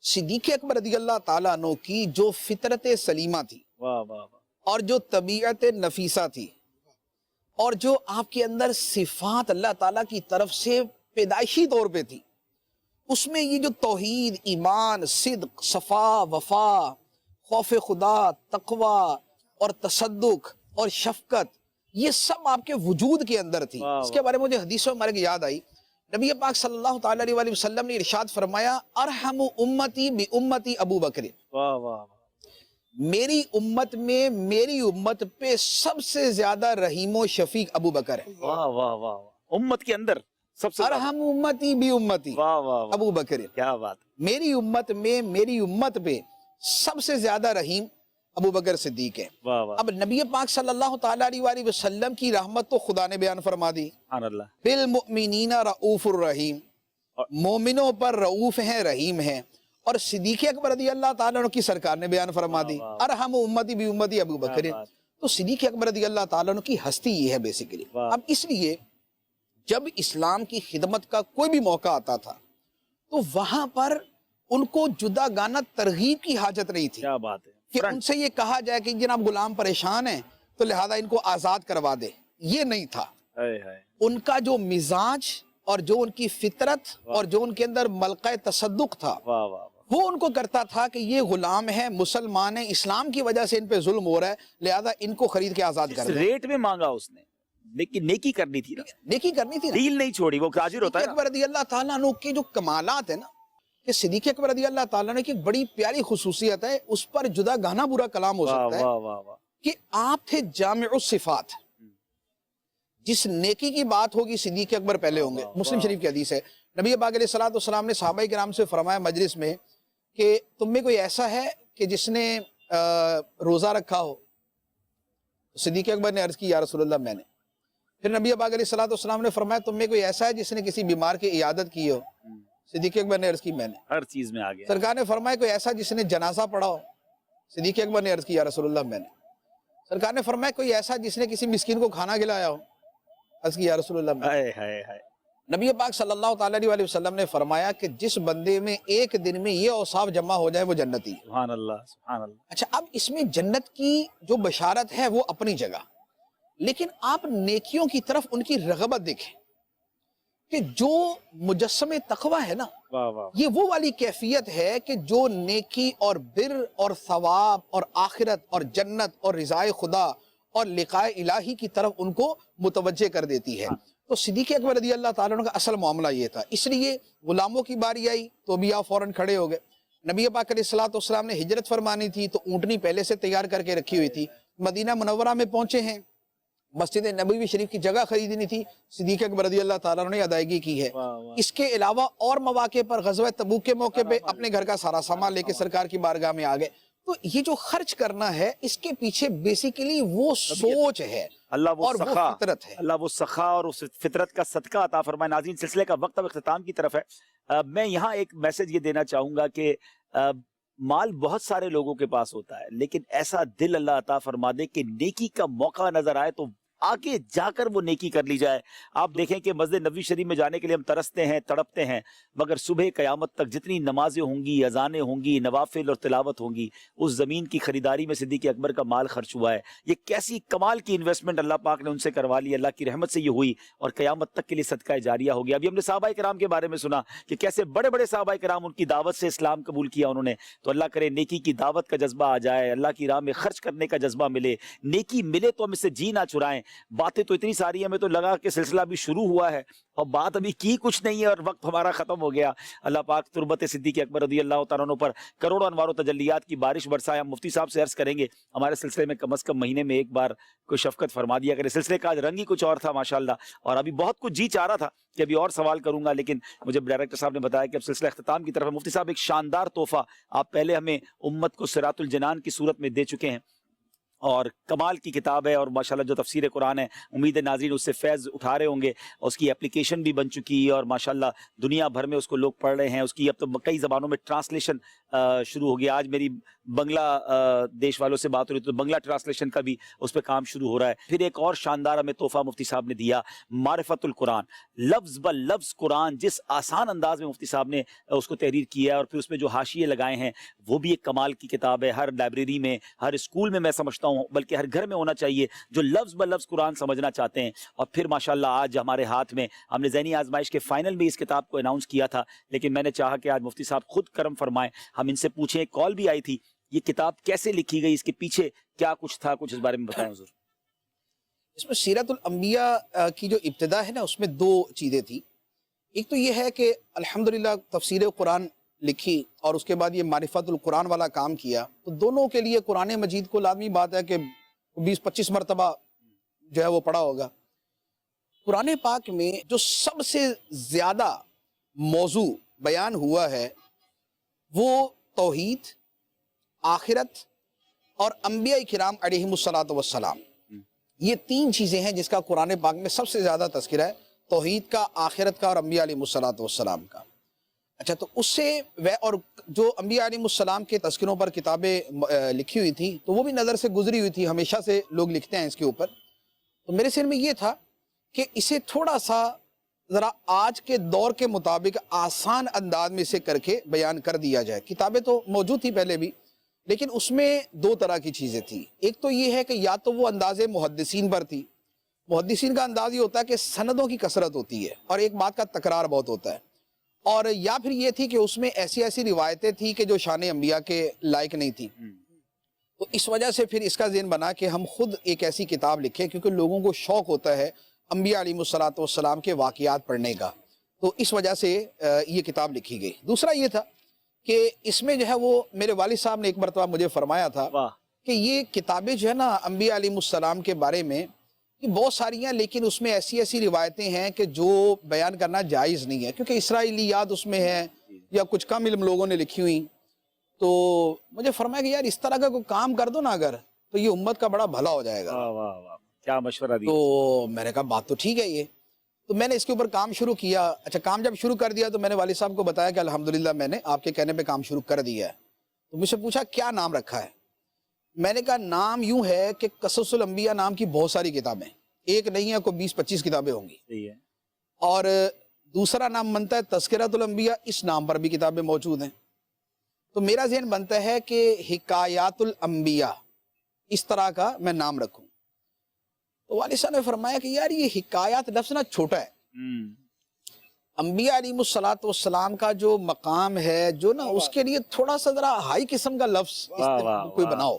صدیق اکبر رضی اللہ تعالیٰ عنہ کی جو فطرت سلیمہ تھی اور جو طبیعت نفیسہ تھی اور جو آپ کے اندر صفات اللہ تعالیٰ کی طرف سے پیدائشی طور پہ تھی, اس میں یہ جو توحید, ایمان, صدق, صفا, وفا, خوف خدا, تقوی اور تصدق اور شفقت, یہ سب آپ کے وجود کے اندر تھی. اس کے بارے میں مجھے حدیث مبارک یاد آئی. نبی پاک صلی اللہ تعالیٰ علیہ وسلم نے ارشاد فرمایا ارحم امتی بی امتی ابو بکر, میری امت پہ سب سے زیادہ رحیم و شفیق ابو بکر ہے. امت کے اندر سب سے ارحم امتی بی امتی ابو بکر. کیا بات. میری امت پہ سب سے زیادہ رحیم ابو بکر صدیق ہے. اب نبی پاک صلی اللہ تعالیٰ علیہ وسلم کی رحمت تو خدا نے بیان فرما دی, بالمؤمنین رؤوف الرحیم, مومنوں پر رؤوف ہیں رحیم ہیں. اور صدیق اکبر رضی اللہ تعالیٰ عنہ کی سرکار نے بیان فرما دی ارحم امتی بی امتی ابو بکر. تو صدیق اکبر رضی اللہ تعالیٰ عنہ کی ہستی یہ ہے بیسیکلی. اب اس لیے جب اسلام کی خدمت کا کوئی بھی موقع آتا تھا تو وہاں پر ان کو جدا گانا ترغیب کی حاجت نہیں تھی. کیا بات ہے کہ ان سے یہ کہا جائے کہ جناب غلام پریشان ہیں تو لہذا ان کو آزاد کروا دے. یہ نہیں تھا. ان کا جو مزاج اور جو ان کی فطرت اور جو ان کے اندر ملکہ تصدق تھا وہ ان کو کرتا تھا کہ یہ غلام ہے، مسلمان ہیں، اسلام کی وجہ سے ان پہ ظلم ہو رہا ہے، لہذا ان کو خرید کے آزاد کر دیں. ریٹ میں مانگا اس نے، لیکن نیکی کرنی تھی نا. نیکی کرنی تھی نا. ڈیل نہیں چھوڑی. وہ تاجر ہوتا ہے. صدیق اکبر رضی اللہ تعالیٰ عنہ کے جو کمالات ہیں نا، کہ صدیق اکبر رضی اللہ تعالیٰ عنہ کی ایک بڑی پیاری خصوصیت ہے، اس پر جدا گانا برا کلام ہو سکتا ہے، کہ آپ تھے جامع الصفات. جس نیکی کی بات ہوگی صدیق اکبر پہلے ہوں گے. مسلم شریف کی حدیث ہے، نبی پاک علیہ الصلوۃ والسلام نے صحابہ کرام سے فرمایا مجلس میں کہ تم میں کوئی ایسا ہے کہ جس نے روزہ رکھا ہو؟ صدیق اکبر نے عرض کی یا رسول اللہ میں نے. پھر نبی پاک علیہ الصلوۃ والسلام نے فرمایا تم میں کوئی ایسا ہے جس نے کسی بیمار کی عیادت کی ہو؟ صدیق اکبر نے عرض کی میں نے. ہر چیز میں آگے. سرکار نے فرمایا کوئی ایسا جس نے جنازہ پڑھا ہو؟ صدیق اکبر نے عرض کی یا رسول اللہ میں نے. سرکار نے فرمایا کوئی ایسا جس نے کسی مسکین کو کھانا کھلایا ہو؟ عرض کی یا رسول اللہ میں نے. نبی پاک صلی اللہ تعالیٰ علیہ وسلم نے فرمایا کہ جس بندے میں ایک دن میں یہ اوصاف جمع ہو جائے وہ جنتی. سبحان اللہ سبحان اللہ. اچھا اب اس میں جنت کی جو بشارت ہے وہ اپنی جگہ، لیکن آپ نیکیوں کی طرف ان کی رغبت دیکھیں کہ جو مجسم تقوی ہے نا، یہ وہ والی کیفیت ہے کہ جو نیکی اور بر اور ثواب اور آخرت اور جنت اور رضائے خدا اور لقاء الہی کی طرف ان کو متوجہ کر دیتی ہے. تو صدیق اکبر رضی اللہ تعالیٰ عنہ کا اصل معاملہ یہ تھا. اس لیے غلاموں کی باری آئی تو بھی آپ فوراً کھڑے ہو گئے. نبی پاک علیہ الصلوۃ والسلام نے ہجرت فرمانی تھی تو اونٹنی پہلے سے تیار کر کے رکھی ہوئی تھی. مدینہ منورہ میں پہنچے ہیں، مسجد نبوی شریف کی جگہ خریدنی تھی، صدیق اکبر رضی اللہ تعالیٰ عنہ نے ادائیگی کی ہے. اس کے علاوہ اور مواقع پر غزوہ تبوک کے موقع پہ اپنے گھر کا سارا سامان لے کے سرکار کی بارگاہ میں آ گئے. تو یہ جو خرچ کرنا ہے اس کے پیچھے بیسیکلی وہ سوچ ہے، اللہ وہ اور سخا، وہ فطرت ہے. اللہ وہ سخا اور اس فطرت کا صدقہ عطا فرمائے. ناظرین سلسلے کا وقت اب اختتام کی طرف ہے. میں یہاں ایک میسج یہ دینا چاہوں گا کہ مال بہت سارے لوگوں کے پاس ہوتا ہے، لیکن ایسا دل اللہ عطا فرما دے کہ نیکی کا موقع نظر آئے تو آگے جا کر وہ نیکی کر لی جائے. آپ دیکھیں کہ مسجد نبوی شریف میں جانے کے لیے ہم ترستے ہیں، تڑپتے ہیں، مگر صبح قیامت تک جتنی نمازیں ہوں گی، اذانیں ہوں گی، نوافل اور تلاوت ہوں گی، اس زمین کی خریداری میں صدیق اکبر کا مال خرچ ہوا ہے. یہ کیسی کمال کی انویسٹمنٹ اللہ پاک نے ان سے کروا لی، اللہ کی رحمت سے یہ ہوئی اور قیامت تک کے لیے صدقہ جاریہ ہو گیا. ابھی ہم نے صحابہ کرام کے بارے میں سنا کہ کیسے بڑے بڑے صحابہ کرام ان کی دعوت سے اسلام قبول کیا انہوں نے. تو اللہ کرے نیکی کی دعوت کا جذبہ آ جائے، اللہ کی راہ میں خرچ کرنے کا جذبہ ملے، نیکی ملے تو ہم اس سے جی نہ چرائیں. باتیں تو اتنی ساری ہیں، ہمیں تو لگا کہ سلسلہ بھی شروع ہوا ہے اور بات ابھی کی کچھ نہیں ہے اور وقت ہمارا ختم ہو گیا. اللہ پاک تربت صدیق اکبر رضی اللہ تعالیٰ عنہ پر کروڑوں انوار و تجلیات کی بارش برسائے. ہم مفتی صاحب سے عرض کریں گے ہمارے سلسلے میں کم از کم مہینے میں ایک بار کوئی شفقت فرما دیا کرے. سلسلے کا آج رنگ ہی کچھ اور تھا ماشاءاللہ، اور ابھی بہت کچھ جی چاہ رہا تھا کہ ابھی اور سوال کروں گا، لیکن مجھے ڈائریکٹر صاحب نے بتایا کہ اب سلسلہ اختتام کی طرف ہے. مفتی صاحب ایک شاندار تحفہ آپ پہلے ہمیں امت کو صراط الجنان کی صورت میں دے چکے ہیں اور کمال کی کتاب ہے، اور ماشاءاللہ جو تفسیر قرآن ہے امید ہے ناظرین اس سے فیض اٹھا رہے ہوں گے. اس کی اپلیکیشن بھی بن چکی ہے اور ماشاءاللہ دنیا بھر میں اس کو لوگ پڑھ رہے ہیں. اس کی اب تو کئی زبانوں میں ٹرانسلیشن شروع ہو گیا. آج میری بنگلہ دیش والوں سے بات ہو رہی تو بنگلہ ٹرانسلیشن کا بھی اس پہ کام شروع ہو رہا ہے. پھر ایک اور شاندار ہمیں تحفہ مفتی صاحب نے دیا، معرفت القرآن، لفظ بہ لفظ قرآن جس آسان انداز میں مفتی صاحب نے اس کو تحریر کیا ہے، اور پھر اس میں جو حاشیے لگائے ہیں وہ بھی ایک کمال کی کتاب ہے. ہر لائبریری میں، ہر اسکول میں سمجھتا ہوں، بلکہ ہر گھر میں ہونا چاہیے جو لفظ بہ لفظ قرآن سمجھنا چاہتے ہیں. اور پھر ماشاءاللہ آج ہمارے ہاتھ میں، ہم نے ذہنی آزمائش کے فائنل میں اس کتاب کو اناؤنس کیا تھا، لیکن میں نے چاہا کہ آج مفتی صاحب خود کرم فرمائیں، ہم ان سے پوچھیں. ایک کال بھی آئی تھی، یہ کتاب کیسے لکھی گئی، اس کے پیچھے کیا کچھ تھا، کچھ اس بارے میں بتائیں حضور. اس میں سیرت الانبیاء کی جو ابتدا ہے نا، اس میں دو چیزیں تھی. ایک تو یہ ہے کہ الحمدللہ تفسیر قرآن لکھی اور اس کے بعد یہ معرفت القرآن والا کام کیا، تو دونوں کے لیے قرآن مجید کو لازمی بات ہے کہ 20-25 مرتبہ جو ہے وہ پڑھا ہوگا. قرآن پاک میں جو سب سے زیادہ موضوع بیان ہوا ہے وہ توحید، آخرت اور انبیاء کرام علیہم الصلاۃ والسلام. یہ تین چیزیں ہیں جس کا قرآن پاک میں سب سے زیادہ تذکرہ ہے، توحید کا، آخرت کا اور انبیاء علیہم الصلاۃ والسلام کا. اچھا تو اس سے اور جو انبیاء علیہ السلام کے تذکروں پر کتابیں لکھی ہوئی تھی تو وہ بھی نظر سے گزری ہوئی تھی، ہمیشہ سے لوگ لکھتے ہیں اس کے اوپر. تو میرے ذہن میں یہ تھا کہ اسے تھوڑا سا ذرا آج کے دور کے مطابق آسان انداز میں اسے کر کے بیان کر دیا جائے. کتابیں تو موجود تھی پہلے بھی، لیکن اس میں دو طرح کی چیزیں تھیں. ایک تو یہ ہے کہ یا تو وہ انداز محدثین پر تھی. محدثین کا انداز یہ ہوتا ہے کہ سندوں کی کثرت ہوتی ہے اور ایک بات کا تکرار بہت ہوتا ہے، اور یا پھر یہ تھی کہ اس میں ایسی ایسی روایتیں تھی کہ جو شان انبیاء کے لائق نہیں تھی. تو اس وجہ سے پھر اس کا ذہن بنا کہ ہم خود ایک ایسی کتاب لکھیں، کیونکہ لوگوں کو شوق ہوتا ہے انبیاء علیہ السلام کے واقعات پڑھنے کا. تو اس وجہ سے یہ کتاب لکھی گئی. دوسرا یہ تھا کہ اس میں جو ہے وہ میرے والد صاحب نے ایک مرتبہ مجھے فرمایا تھا کہ یہ کتابیں جو ہے نا انبیاء علیہ السلام کے بارے میں یہ بہت ساری ہیں، لیکن اس میں ایسی ایسی روایتیں ہیں کہ جو بیان کرنا جائز نہیں ہے، کیونکہ اسرائیلیات اس میں ہیں یا کچھ کم علم لوگوں نے لکھی ہوئی. تو مجھے فرمایا کہ یار اس طرح کا کوئی کام کر دو نا اگر، تو یہ امت کا بڑا بھلا ہو جائے گا. کیا مشورہ دیا. تو میں نے کہا بات تو ٹھیک ہے یہ. تو میں نے اس کے اوپر کام شروع کیا. اچھا کام جب شروع کر دیا تو میں نے والد صاحب کو بتایا کہ الحمدللہ میں نے آپ کے کہنے پہ کام شروع کر دیا ہے. تو مجھ سے پوچھا کیا نام رکھا ہے. میں نے کہا نام یوں ہے کہ قصص الانبیاء نام کی بہت ساری کتابیں، ایک نہیں ہے، کوئی 20-25 کتابیں ہوں گی. اور دوسرا نام بنتا ہے تذکرۃ الانبیاء، اس نام پر بھی کتابیں موجود ہیں. تو میرا ذہن بنتا ہے کہ حکایات الانبیاء اس طرح کا میں نام رکھوں. تو والد صاحب نے فرمایا کہ یار یہ حکایات لفظ نا چھوٹا ہے. انبیاء علیہ السلام کا جو مقام ہے جو نا اس کے لیے تھوڑا سا ذرا ہائی قسم کا لفظ کوئی بناؤ.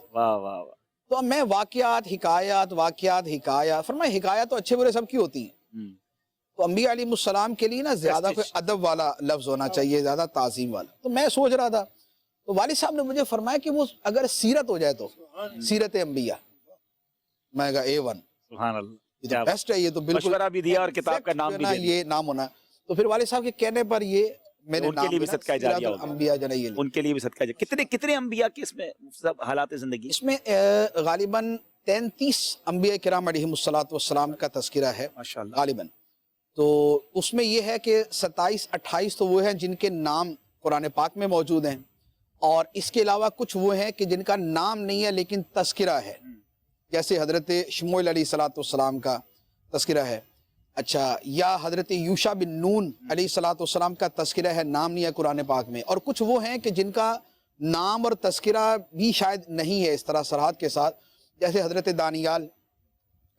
تو میں واقعات حکایات فرمایا حکایات تو اچھے برے سب کی ہوتی ہیں. تو انبیاء علیہ السلام کے لیے نا زیادہ کوئی ادب والا لفظ ہونا چاہیے، زیادہ تعظیم والا. تو میں سوچ رہا تھا، تو والد صاحب نے مجھے فرمایا کہ وہ اگر سیرت ہو جائے تو سیرت انبیاء. میں کہا A1 سبحان اللہ، یہ تو بیسٹ ہے، یہ تو بالکل مشورہ بھی دیا اور کتاب کا نام بھی دیا، یہ نام ہونا. تو پھر والد صاحب کے کہنے پر یہ میرے ان کے لیے بھی صدقہ جاریہ ہوگا، انبیاء جنہی ان کے لیے بھی صدقہ جاریہ. کتنے انبیاء کے اس میں سب حالات زندگی؟ اس میں غالباً 33 انبیاء کرام علیہم السلام کا تذکرہ ہے غالباً. تو اس میں یہ ہے کہ 27-28 تو وہ ہیں جن کے نام قرآن پاک میں موجود ہیں، اور اس کے علاوہ کچھ وہ ہیں کہ جن کا نام نہیں ہے لیکن تذکرہ ہے، جیسے حضرت شموئیل علیہ السلام کا تذکرہ ہے. اچھا، یا حضرت یوشع بن نون علیہ السلام کا تذکرہ ہے، نام نہیں ہے قرآن پاک میں. اور کچھ وہ ہیں کہ جن کا نام اور تذکرہ بھی شاید نہیں ہے اس طرح سرحد کے ساتھ، جیسے حضرت دانیال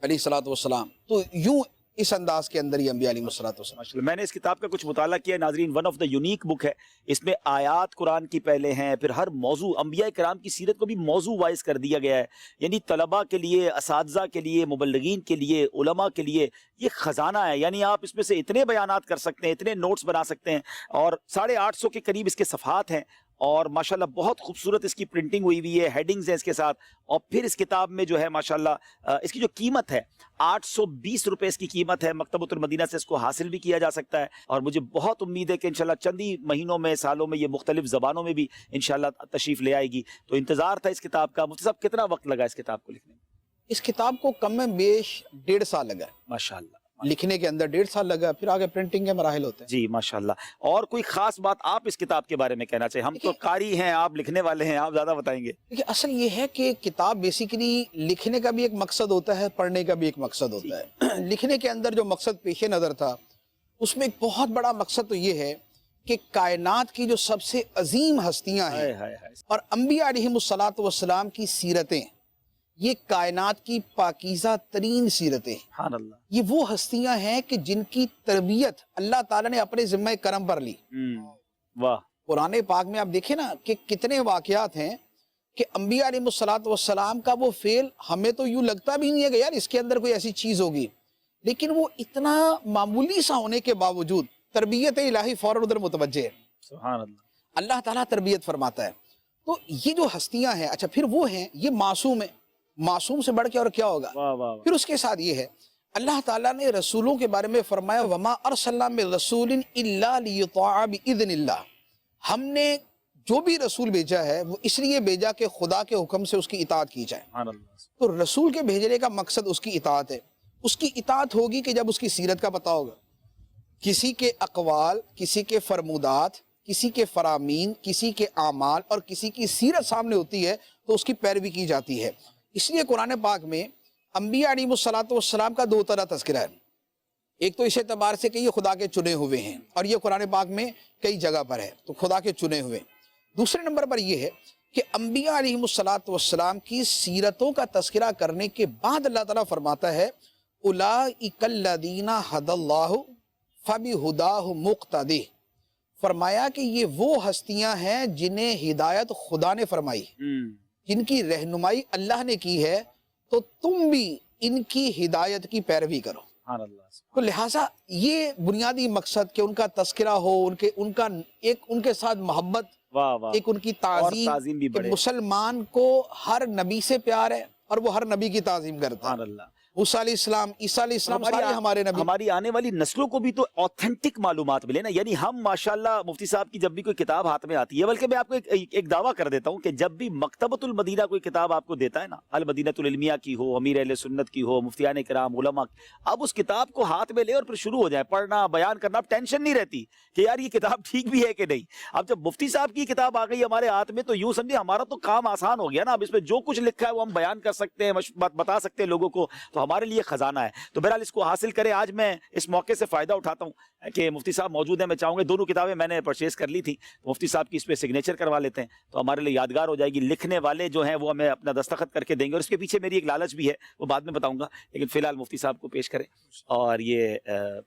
علیہ السلام. تو یوں اس انداز کے اندر ہی انبیاء علیہ السلام. میں نے اس کتاب کا کچھ مطالعہ کیا ناظرین. ون آف دا یونیک بک ہے. اس میں آیات قرآن کی پہلے ہیں، پھر ہر موضوع انبیاء کرام کی سیرت کو بھی موضوع وائز کر دیا گیا ہے. یعنی طلباء کے لیے، اساتذہ کے لیے، مبلغین کے لیے، علماء کے لیے یہ خزانہ ہے. یعنی آپ اس میں سے اتنے بیانات کر سکتے ہیں، اتنے نوٹس بنا سکتے ہیں. اور 850 کے قریب اس کے صفحات ہیں، اور ماشاءاللہ بہت خوبصورت اس کی پرنٹنگ ہوئی ہوئی ہے، ہیڈنگز ہیں اس کے ساتھ. اور پھر اس کتاب میں جو ہے ماشاءاللہ اس کی جو قیمت ہے 820 روپے اس کی قیمت ہے. مکتبۃ المدینہ سے اس کو حاصل بھی کیا جا سکتا ہے، اور مجھے بہت امید ہے کہ انشاءاللہ چند ہی مہینوں میں، سالوں میں یہ مختلف زبانوں میں بھی انشاءاللہ تشریف لے آئے گی. تو انتظار تھا اس کتاب کا. مفتی صاحب کتنا وقت لگا اس کتاب کو لکھنے میں؟ اس کتاب کو کم میں بیش 1.5 سال لگا. ماشاءاللہ لکھنے کے اندر 1.5 سال لگا، پھر آگے پرنٹنگ کے مراحل ہوتے ہیں. جی ماشاءاللہ. اور کوئی خاص بات آپ اس کتاب کے بارے میں کہنا چاہیں؟ ہم تو قاری ہیں، آپ لکھنے والے ہیں، آپ زیادہ بتائیں گے. دیکھیے اصل یہ ہے کہ کتاب بیسیکلی لکھنے کا بھی ایک مقصد ہوتا ہے، پڑھنے کا بھی ایک مقصد ہوتا ہے. لکھنے کے اندر جو مقصد پیش نظر تھا اس میں ایک بہت بڑا مقصد تو یہ ہے کہ کائنات کی جو سب سے عظیم ہستیاں ہیں اور انبیاء علیہم السلام کی سیرتیں، یہ کائنات کی پاکیزہ ترین سیرتیں، سبحان اللہ، یہ وہ ہستیاں ہیں کہ جن کی تربیت اللہ تعالیٰ نے اپنے ذمہ کرم پر لی. واہ. قرآن پاک میں آپ دیکھیں نا کہ کتنے واقعات ہیں کہ انبیاء علیہ السلام کا وہ فعل ہمیں تو یوں لگتا بھی نہیں ہے کہ یار اس کے اندر کوئی ایسی چیز ہوگی، لیکن وہ اتنا معمولی سا ہونے کے باوجود تربیت الہی فوراً ادھر متوجہ ہے. سبحان اللہ. اللہ تعالیٰ تربیت فرماتا ہے. تو یہ جو ہستیاں ہیں، اچھا پھر وہ ہیں، یہ معصوم ہیں. معصوم سے بڑھ کے اور کیا ہوگا؟ پھر اس کے ساتھ یہ ہے اللہ تعالیٰ نے رسولوں کے بارے میں فرمایا وَمَا أَرْسَلْنَا مِن رَسُولٍ إِلَّا لِيُطَاعَ بِإِذْنِ اللَّهِ. ہم نے جو بھی رسول بھیجا ہے وہ اس لیے بھیجا کہ خدا کے حکم سے اس کی اطاعت کی جائے. تو رسول کے بھیجنے کا مقصد اس کی اطاعت ہے. اس کی اطاعت ہوگی کہ جب اس کی سیرت کا پتہ ہوگا، کسی کے اقوال، کسی کے فرمودات، کسی کے فرامین، کسی کے اعمال اور کسی کی سیرت سامنے ہوتی ہے تو اس کی پیروی کی جاتی ہے۔ اس لیے قرآن پاک میں انبیاء علیہ السلام کا دو طرح تذکرہ ہے۔ ایک تو اس اعتبار سے کہ یہ خدا کے چنے ہوئے ہیں، اور یہ قرآن پاک میں کئی جگہ پر ہے، تو خدا کے چنے ہوئے۔ دوسرے نمبر پر یہ ہے کہ انبیاء علیہ السلام کی سیرتوں کا تذکرہ کرنے کے بعد اللہ تعالیٰ فرماتا ہے اولئک الذین ھدی اللہ فبہداہ مقتدی، فرمایا کہ یہ وہ ہستیاں ہیں جنہیں ہدایت خدا نے فرمائی، جن کی رہنمائی اللہ نے کی ہے، تو تم بھی ان کی ہدایت کی پیروی کرو۔ تو لہٰذا یہ بنیادی مقصد کہ ان کا تذکرہ ہو، ان کے ساتھ محبت، ایک ان کی تعظیم بھی بڑھے۔ مسلمان کو ہر نبی سے پیار ہے اور وہ ہر نبی کی تعظیم کرتا ہے۔ موسیٰ علیہ السلام، عیسیٰ علیہ السلام، سارے ہمارے نبی۔ ہماری آنے والی نسلوں کو بھی تو اوتھینٹک معلومات ملے نا، یعنی ہم ماشاءاللہ مفتی صاحب کی جب بھی کوئی کتاب ہاتھ میں آتی ہے، بلکہ میں آپ کو ایک دعویٰ کر دیتا ہوں کہ جب بھی مکتبۃ المدینہ کوئی کتاب آپ کو دیتا ہے نا، المدینۃ العلمیہ کی ہو، امیر اہل سنت کی ہو، مفتیان کرام، علماء، اب اس کتاب کو ہاتھ میں لے اور پھر شروع ہو جائے پڑھنا، بیان کرنا، اب ٹینشن نہیں رہتی کہ یار یہ کتاب ٹھیک بھی ہے کہ نہیں۔ اب جب مفتی صاحب کی کتاب آ گئی ہمارے ہاتھ میں تو یوں سمجھے ہمارا تو کام آسان ہو گیا نا، اب اس میں جو کچھ لکھا ہے وہ ہم بیان کر سکتے ہیں، بتا سکتے ہیں لوگوں کو، تو ہمارے لیے خزانہ ہے۔ تو بہرحال اس کو حاصل کریں۔ آج میں اس موقع سے فائدہ اٹھاتا ہوں کہ مفتی صاحب موجود ہیں، میں چاہوں گا دونوں کتابیں میں نے پرچیز کر لی تھی، مفتی صاحب کی اس پہ سگنیچر کروا لیتے ہیں تو ہمارے لیے یادگار ہو جائے گی۔ لکھنے والے جو ہیں وہ ہمیں اپنا دستخط کر کے دیں گے، اور اس کے پیچھے میری ایک لالچ بھی ہے، وہ بعد میں بتاؤں گا، لیکن فی الحال مفتی صاحب کو پیش کریں اور یہ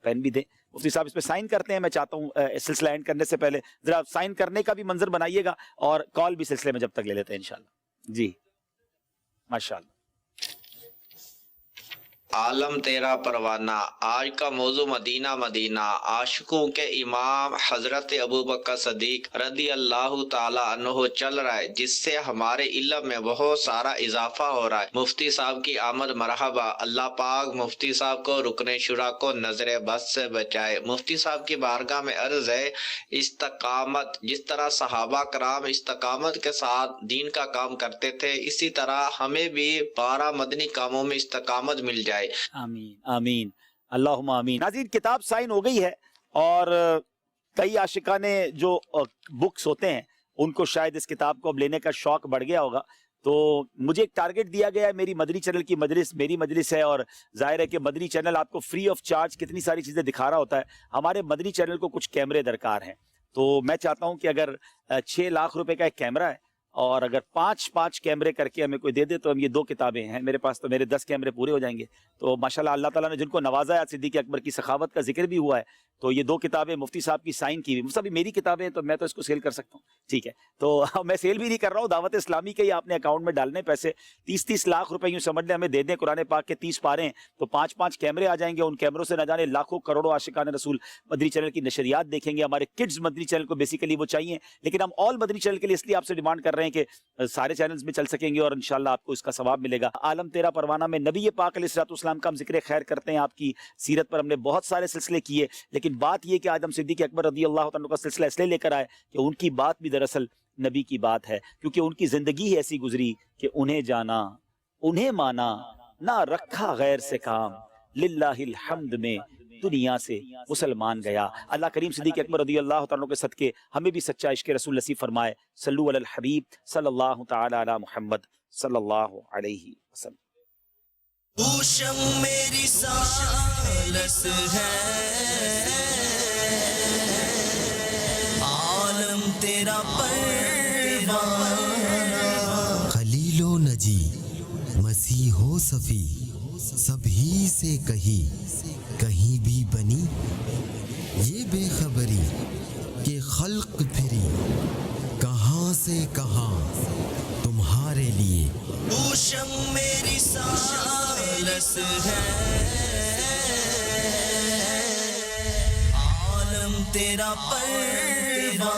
پین بھی دیں۔ مفتی صاحب اس پہ سائن کرتے ہیں۔ میں چاہتا ہوں سلسلہ اینڈ کرنے سے پہلے ذرا سائن کرنے کا بھی منظر بنائیے گا، اور کال بھی سلسلے میں جب تک لے لیتے ہیں انشاءاللہ۔ جی ماشاءاللہ۔ عالم تیرا پروانہ، آج کا موضوع مدینہ مدینہ، عاشقوں کے امام حضرت ابوبکر صدیق رضی اللہ تعالی عنہ چل رہا ہے، جس سے ہمارے علم میں بہت سارا اضافہ ہو رہا ہے۔ مفتی صاحب کی آمد مرحبا۔ اللہ پاک مفتی صاحب کو، رکن شورا کو نظر بد سے بچائے۔ مفتی صاحب کی بارگاہ میں عرض ہے استقامت، جس طرح صحابہ کرام استقامت کے ساتھ دین کا کام کرتے تھے، اسی طرح ہمیں بھی 12 مدنی کاموں میں استقامت مل جائے۔ آمین آمین اللہم آمین۔ ناظرین کتاب سائن ہو گئی ہے، اور کئی عاشقان جو بکس ہوتے ہیں ان کو شاید اس کتاب کو اب لینے کا شوق بڑھ گیا ہوگا، تو مجھے ایک ٹارگٹ دیا گیا ہے، میری مدنی چینل کی مجلس میری مجلس ہے، اور ظاہر ہے کہ مدنی چینل آپ کو فری آف چارج کتنی ساری چیزیں دکھا رہا ہوتا ہے۔ ہمارے مدنی چینل کو کچھ کیمرے درکار ہیں، تو میں چاہتا ہوں کہ اگر 6 لاکھ روپے کا ایک کیمرہ ہے، اور اگر 5 کیمرے کر کے ہمیں کوئی دے دے تو ہم یہ 2 کتابیں ہیں میرے پاس، تو میرے 10 کیمرے پورے ہو جائیں گے۔ تو ماشاءاللہ اللہ تعالیٰ نے جن کو نوازا ہے، صدیق اکبر کی سخاوت کا ذکر بھی ہوا ہے، تو یہ 2 کتابیں مفتی صاحب کی سائن کی ہوئی، مفتی میری کتابیں ہیں تو میں تو اس کو سیل کر سکتا ہوں، ٹھیک ہے؟ تو میں سیل بھی نہیں کر رہا ہوں، دعوت اسلامی کے ہی آپ نے اکاؤنٹ میں ڈالنے پیسے 30 لاکھ روپے یوں سمجھ لیں ہمیں دے دیں، قرآن پاک کے 30 پارے ہیں تو 5 کیمرے آ جائیں گے، ان کیمروں سے نہ جانے لاکھوں کروڑوں عاشقان رسول مدنی چینل کی نشریات دیکھیں گے۔ ہمارے کڈز مدنی چینل کو بیسیکلی وہ چاہیے، لیکن ہم آل مدنی چینل کے لیے اس لیے آپ سے ڈیمانڈ کر رہے ہیں کہ سارے چینلز میں چل سکیں گے، اور انشاءاللہ آپ کو اس کا ثواب ملے گا۔ عالم تیرا پروانہ میں نبی پاک علیہ الصلوۃ والسلام کا ہم ذکر خیر کرتے ہیں، آپ کی سیرت پر ہم نے بہت سارے سلسلے کیے، لیکن بات یہ کہ آج ہم صدیق اکبر رضی اللہ عنہ کا سلسلہ اس لیے لے کر آئے کہ ان کی بات بھی دراصل نبی کی بات ہے، کیونکہ ان کی زندگی ہی ایسی گزری کہ انہیں جانا، انہیں مانا، نہ رکھا غیر سے کام، للہ الحمد میں دنیا سے مسلمان گیا۔ اللہ کریم صدیق اکبر رضی اللہ عنہ کے صدقے ہمیں بھی سچا عشق رسول نصیب فرمائے۔ صلو علی الحبیب صلی اللہ تعالی علی محمد صلی اللہ علیہ وسلم۔ پوشم میری سالس ہے، عالم تیرا پروانہ، خلیل و نجی مسیح و صفی سبھی سے کہیں بھی بنی یہ بے خبری کہ خلق پھری کہاں سے کہاں تمہارے لیے۔ پوشم میری سالس ہے، عالم تیرا پروانہ،